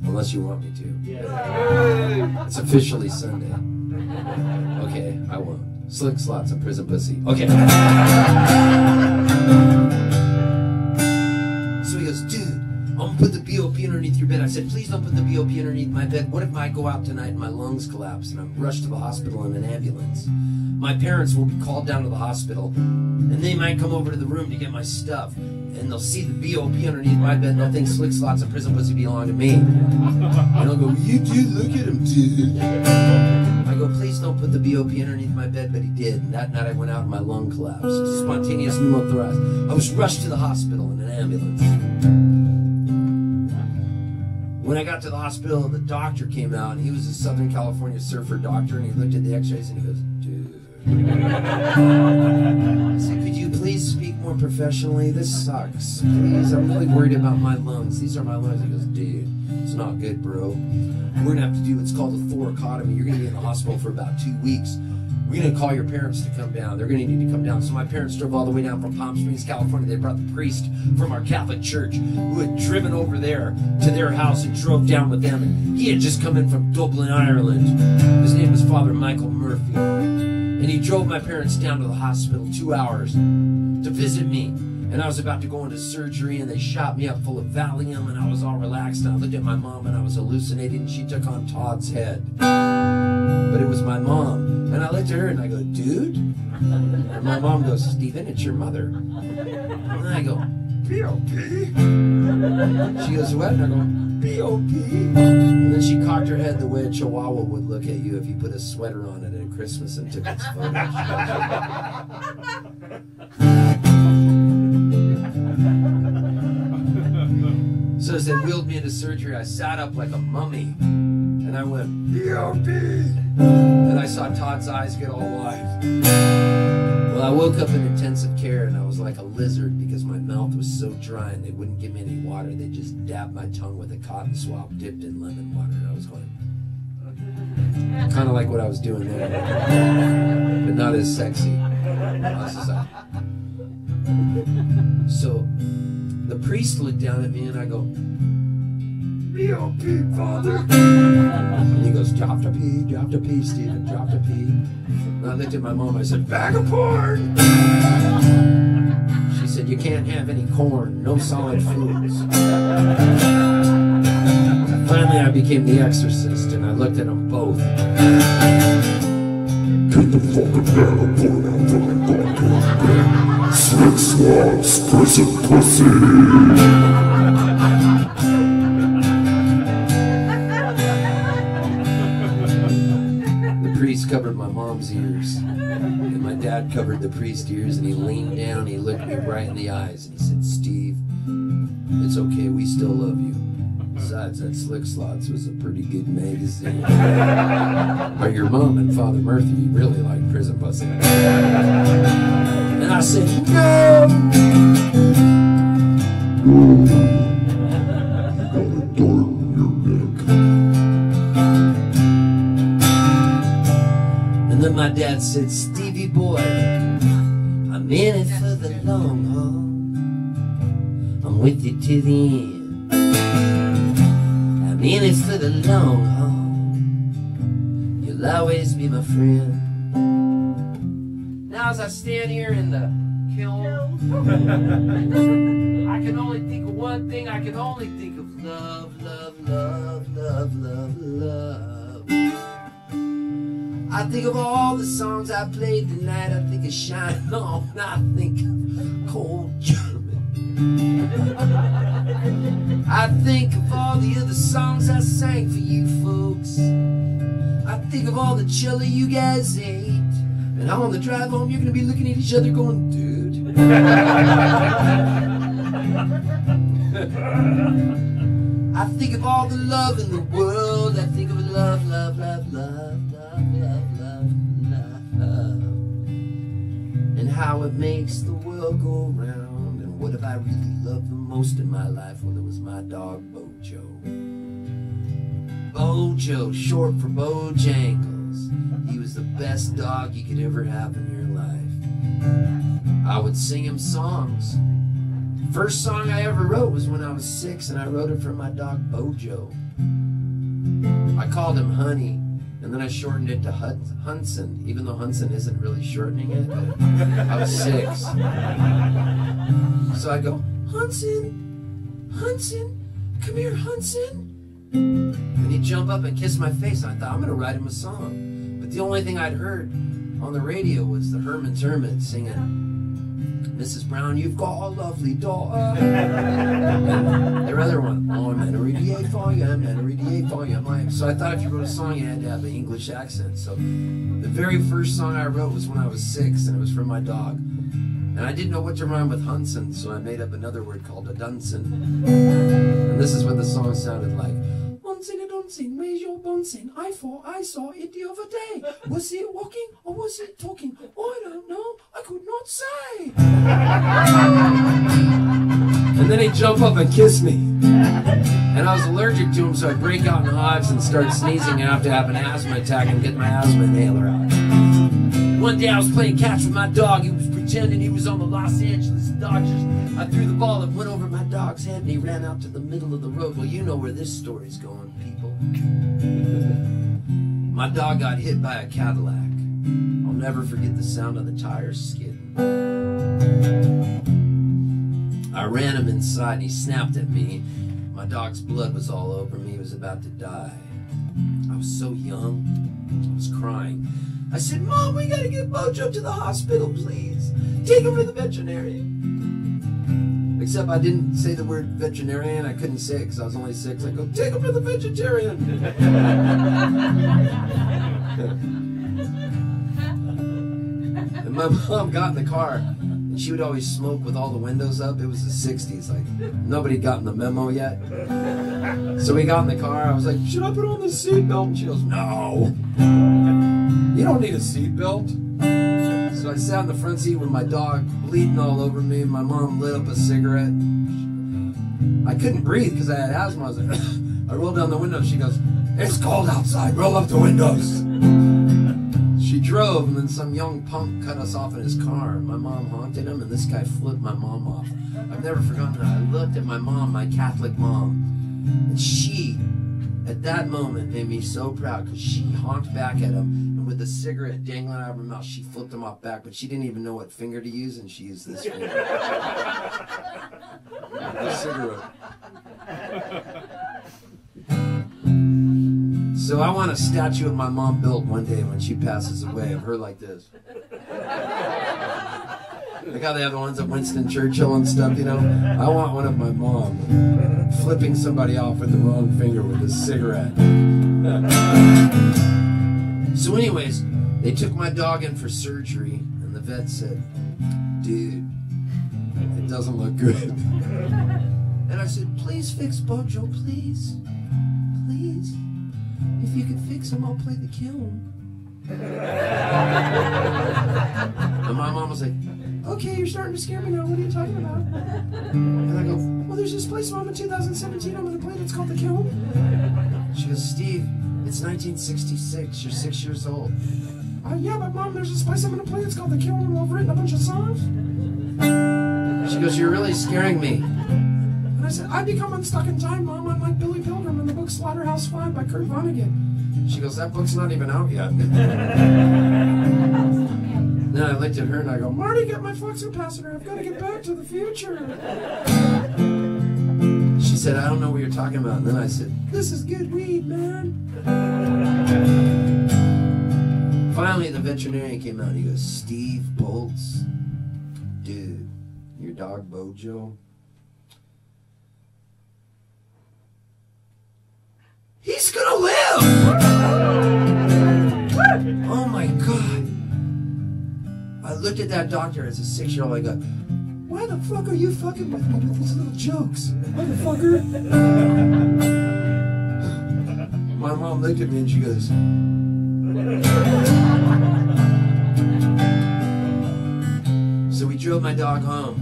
Unless you want me to. Yeah. It's officially Sunday. Okay, I won't. Slick Slots and Prison Pussy. Okay. So he goes, dude, I'm gonna put the B.O.P. underneath your bed. I said, please don't put the B.O.P. underneath my bed. What if I go out tonight and my lungs collapse and I'm rushed to the hospital in an ambulance? My parents will be called down to the hospital and they might come over to the room to get my stuff. And they'll see the B.O.P. underneath my bed and they'll think Slick Slots and Prison Pussy belong to me. And they'll go, you do, look at him, dude. I go, please don't put the B.O.P. underneath my bed, but he did. And that night I went out and my lung collapsed. Spontaneous pneumothorax. I was rushed to the hospital in an ambulance. When I got to the hospital, the doctor came out and he was a Southern California surfer doctor and he looked at the x-rays and he goes, dude. I said, could you please speak more professionally? This sucks. Please, I'm really worried about my lungs. These are my lungs. He goes, dude, it's not good, bro. We're going to have to do what's called a thoracotomy. You're going to be in the hospital for about 2 weeks. We're going to call your parents to come down. They're going to need to come down. So my parents drove all the way down from Palm Springs, California. They brought the priest from our Catholic church who had driven over there to their house and drove down with them. And he had just come in from Dublin, Ireland. His name was Father Michael Murphy. And he drove my parents down to the hospital 2 hours to visit me. And I was about to go into surgery and they shot me up full of Valium and I was all relaxed. And I looked at my mom and I was hallucinating and she took on Todd's head. But it was my mom. And I looked at her and I go, dude? And my mom goes, Stephen, it's your mother. And I go, B.O.P.? She goes, what? And I go, B.O.P.? And then she cocked her head the way a chihuahua would look at you if you put a sweater on it at Christmas and took its photo. So as they wheeled me into surgery, I sat up like a mummy. And I went, B.O.P. And I saw Todd's eyes get all wide. Well, I woke up in intensive care and I was like a lizard because my mouth was so dry and they wouldn't give me any water. They just dabbed my tongue with a cotton swab dipped in lemon water. And I was going, kind of like what I was doing there, but not as sexy. So the priest looked down at me and I go, B.O.P. Father. And he goes, drop the P, Stephen, drop the P. And I looked at my mom, I said, bag of porn. She said, you can't have any corn, no solid foods. Finally, I became the exorcist, and I looked at them both. Get the fucking bag of porn out from the goddamn bed. Slick swabs, prison pussy. The priest covered my mom's ears, and my dad covered the priest's ears, and he leaned down, and he looked me right in the eyes, and he said, Steve, it's okay, we still love you. Besides, that Slick Slots was a pretty good magazine. But your mom and Father Murphy really liked prison pussy. And I said, no! You got a dart in your neck. And then my dad said, Stevie boy, I'm in it for the long haul. I'm with you to the end. I'm in it for the long haul. You'll always be my friend. Now as I stand here in the kiln, I can only think of one thing. I can only think of love, love, love, love, love, love. I think of all the songs I played tonight. I think of Shine On. I think of Cold German. I think of all the other songs I sang for you folks. I think of all the chili you guys ate. And on the drive home, you're gonna be looking at each other going, dude. I think of all the love in the world. I think of love, love, love, love, love, love, love, love. And how it makes the world go round. And what have I really loved the most in my life? Well, it was my dog, Bojo. Bojo, short for Bojangles. He was the best dog you could ever have in your life. I would sing him songs. First song I ever wrote was when I was 6, and I wrote it for my dog Bojo. I called him Honey, and then I shortened it to Hunson, even though Hunson isn't really shortening it, but I was 6. So I go, Hunson, Hunson, come here, Hunson. And he'd jump up and kiss my face, and I thought, I'm going to write him a song. But the only thing I'd heard on the radio was the Herman's Hermit singing, Mrs. Brown, you've got a lovely daughter. And their other one, oh, I'm gonna radiate for you, I'm gonna radiate for you. So I thought if you wrote a song, you had to have an English accent. So the very first song I wrote was when I was 6, and it was for my dog. And I didn't know what to rhyme with Hunson, so I made up another word called a Dunson. And this is what the song sounded like. Hunson a Dunson, where's your bouncing? I thought I saw it the other day. Was it walking or was it talking? I don't know, I could not say. And then he'd jump up and kiss me. And I was allergic to him, so I'd break out in hives and start sneezing and have to have an asthma attack and get my asthma inhaler out. One day I was playing catch with my dog. He was pretending he was on the Los Angeles Dodgers. I threw the ball that went over my dog's head, and he ran out to the middle of the road. Well, you know where this story's going, people. My dog got hit by a Cadillac. I'll never forget the sound of the tires skidding. I ran him inside, and he snapped at me. My dog's blood was all over me. He was about to die. I was so young. I was crying. I said, Mom, we gotta get Bojo to the hospital, please. Take him to the veterinarian. Except I didn't say the word veterinarian. I couldn't say it because I was only 6. I go, take him to the vegetarian. And my mom got in the car, and she would always smoke with all the windows up. It was the 60s. Like, nobody got in the memo yet. So we got in the car. I was like, should I put on the seatbelt? And she goes, no. You don't need a seatbelt. So I sat in the front seat with my dog bleeding all over me. My mom lit up a cigarette. I couldn't breathe because I had asthma. I was like, I rolled down the window. She goes, it's cold outside. Roll up the windows. She drove, and then some young punk cut us off in his car. My mom haunted him, and this guy flipped my mom off. I've never forgotten that. I looked at my mom, my Catholic mom, And she, at that moment, made me so proud because she honked back at him, and with the cigarette dangling out of her mouth, she flipped him off back, but she didn't even know what finger to use, and she used this finger. The cigarette. So I want a statue of my mom built one day when she passes away of her like this. Like how they have the ones of Winston Churchill and stuff, you know? I want one of my mom flipping somebody off with the wrong finger with a cigarette. So anyways, they took my dog in for surgery, and the vet said, dude, it doesn't look good. And I said, please fix Bojo, please. Please. If you can fix him, I'll play the Kiln. And my mom was like, okay, you're starting to scare me now. What are you talking about? And I go, well, there's this place, Mom, in 2017 I'm going to play that's called the Kiln. She goes, Steve, it's 1966. You're 6 years old. Yeah, but Mom, there's this place I'm going to play that's called the Kiln, and I've written a bunch of songs. She goes, you're really scaring me. And I said, I become unstuck in time, Mom. I'm like Billy Pilgrim in the book Slaughterhouse-Five by Kurt Vonnegut. She goes, that book's not even out yet. Then I looked at her and I go, Marty, get my flux capacitor. I've got to get back to the future. She said, I don't know what you're talking about. And then I said, this is good weed, man. Finally, the veterinarian came out and he goes, Steve Poltz, dude, your dog Bojo, he's gonna live! Oh my God. I looked at that doctor as a 6-year-old. I go, why the fuck are you fucking with me with these little jokes, motherfucker? My mom looked at me and she goes, so we drove my dog home,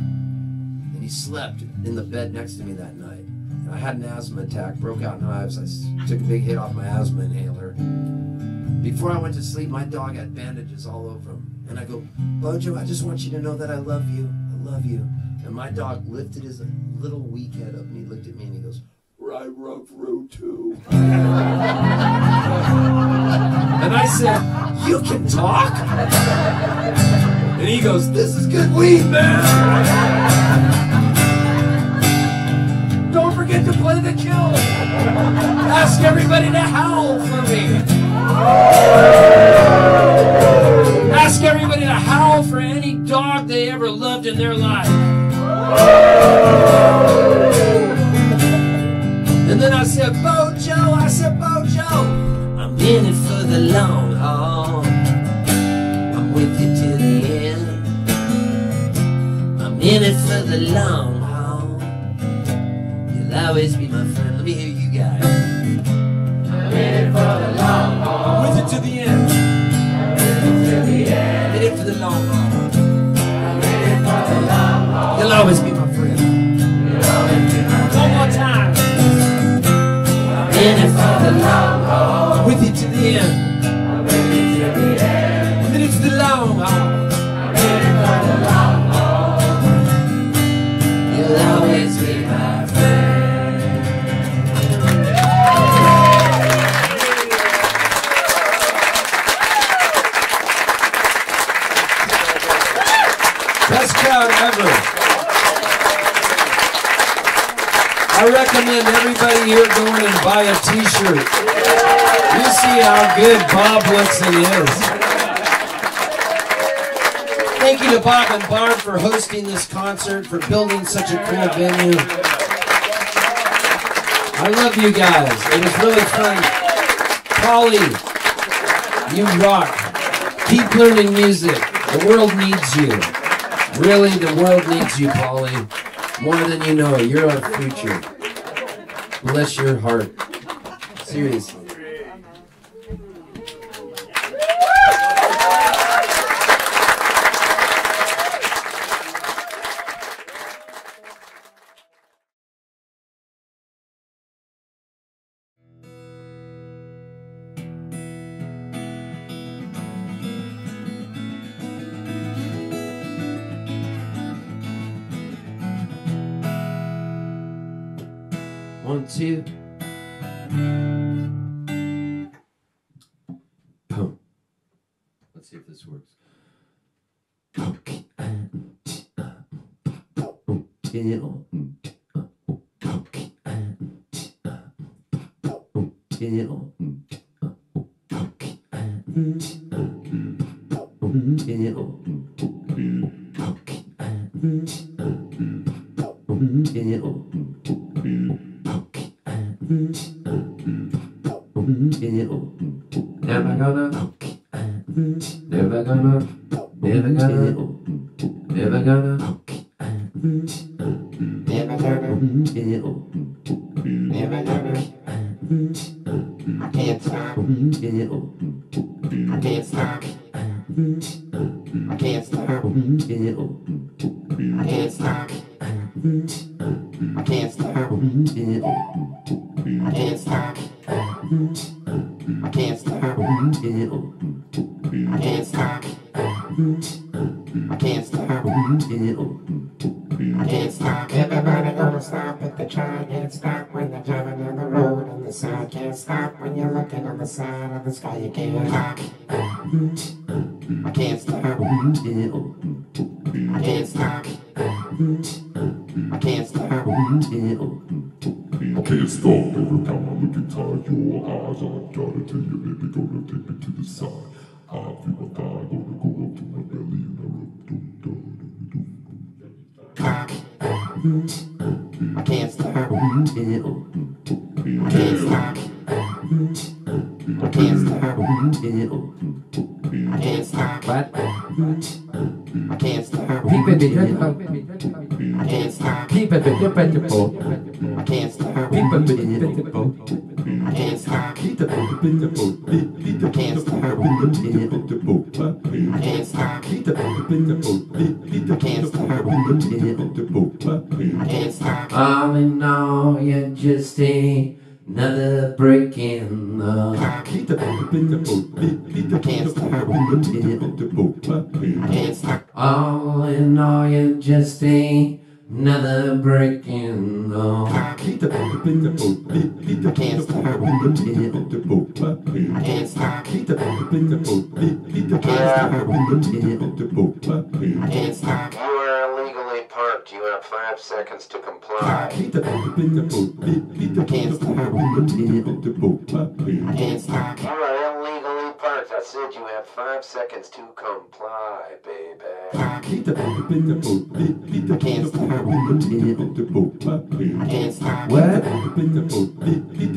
and he slept in the bed next to me that night. And I had an asthma attack, broke out in hives. I took a big hit off my asthma inhaler. Before I went to sleep, my dog had bandages all over him. And I go, Bojo, I just want you to know that I love you. I love you. And my dog lifted his little weak head up and he looked at me and he goes, I love you too. And I said, you can talk? And he goes, this is good weed, man. Don't forget to play the Kiln. Ask everybody to howl for me. Ask everybody to howl for any dog they ever loved in their life. And then I said, Bojo, I'm in it for the long haul. I'm with you till the end. I'm in it for the long haul. You'll always be my friend. Let me hear you guys. I'm in it for the long haul. I'm with you till the end. I'm in it for the long haul. I'm in it for the long haul. You'll always be my friend. You'll always be my friend. One more time. I'm in it for the long haul. I'm with you till the end. I'm with you till the end. I'm in it for the long haul. I'm in it for the long haul. You'll always be my friend. Best crowd ever. I recommend everybody here going and buy a t-shirt. You see how good Bob looks and is. Thank you to Bob and Barb for hosting this concert, for building such a cool venue. I love you guys. It was really fun. Polly, you rock. Keep learning music. The world needs you. Really, the world needs you, Polly. More than you know. You're our future. Bless your heart. Seriously. 1, 2. Boom. Let's see if this works. Never gonna, never gonna, never gonna, never gonna, Never gonna, never gonna. I can't stop. I can't stop. I can't stop. I can't stop. I can't stop. I can't stop. I can't stop. I can't stop. I can't stop. I can't stop. Everybody gonna stop if they try. Can't stop when they're driving down the road on the side. Can't stop when you're looking on the side of the sky. You can't stop. I can't stop. I can't stop. I can't stop. I can't stop every time I look inside your eyes. I gotta tell you, baby, gonna take me to the side. I feel my thigh gonna go up to my belly and I rub I can't stop. I can't stop. I can't stop. I can't stop. What? I can't stop. Keep it in. I can't stop. Keep it in. I can't stop. Keep it in. I can't stop. I can't stop. I can't stop. I can't stop. I can't stop. All in all, you're just another brick in the. I can't stop. I can't stop. All in all, you're just another brick in the. I can't stop. I can't stop. I can't stop. I can't stop. You are illegally parked. You have 5 seconds to comply. I can't stop. I can't stop. You are illegally parked. I said you have 5 seconds to comply, baby. I can't stop. I can't stop. I can't stop. What? I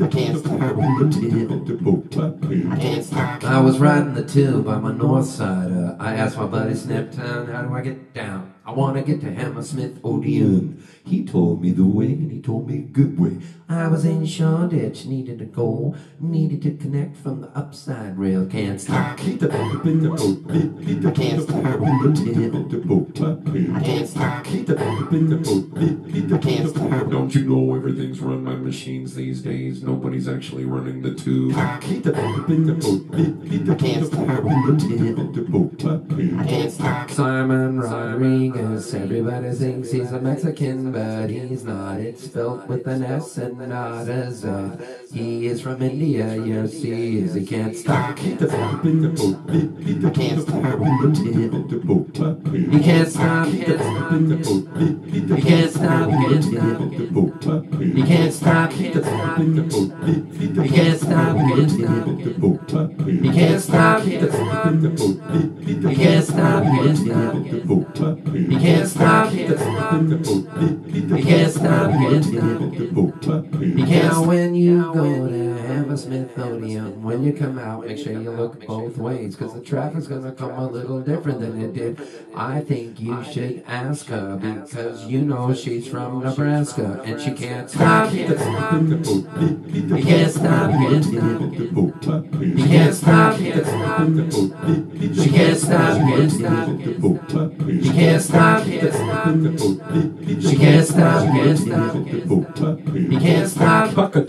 can't stop. I can't stop. I was riding the tube on my north side. I asked my buddy Sniptown, how do I get down? I want to get to Hemel Hemsptead Odeon. He told me the way, and he told me a good way. I was in Shoreditch, needed to go, needed to connect from the upside rail. Can't stop. I can't stop. I can't stop. I can't stop. Don't you know everything's run by machines these days? Nobody's actually running the tube. I can't stop. I can't stop. Simon Rodriguez, everybody thinks he's a Mexican, but he's not. It's spelled with an S and not a Z. He is from India, yes he is. He can't stop. I can't stop. I can't stop. He can't stop. He can't stop. He can't stop. He can't stop. He can't stop. He can't stop. He can't stop. He can't stop. He can't stop. He can't stop. He can't stop. He can't stop. He can't stop. He can't stop. He can't stop. He can't stop. He can't. When you go to Hemel Hemsptead, when you come out, make sure you look both ways, because the traffic's gonna come a little different than it did. I think you should ask her, because you know she's from Nebraska and she can't stop. He can't stop. He can't stop. He can't stop. He can't stop. He can't stop. She can't stop. He can't stop. He can't stop. He can't stop. She can't stop. He can't stop. He can't stop. Bucket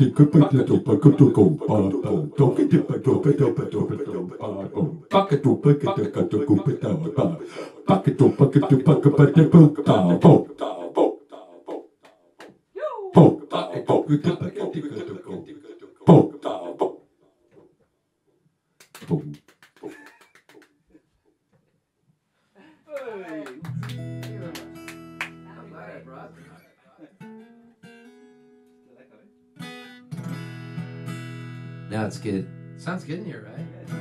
Now it's good. Sounds good in here, right?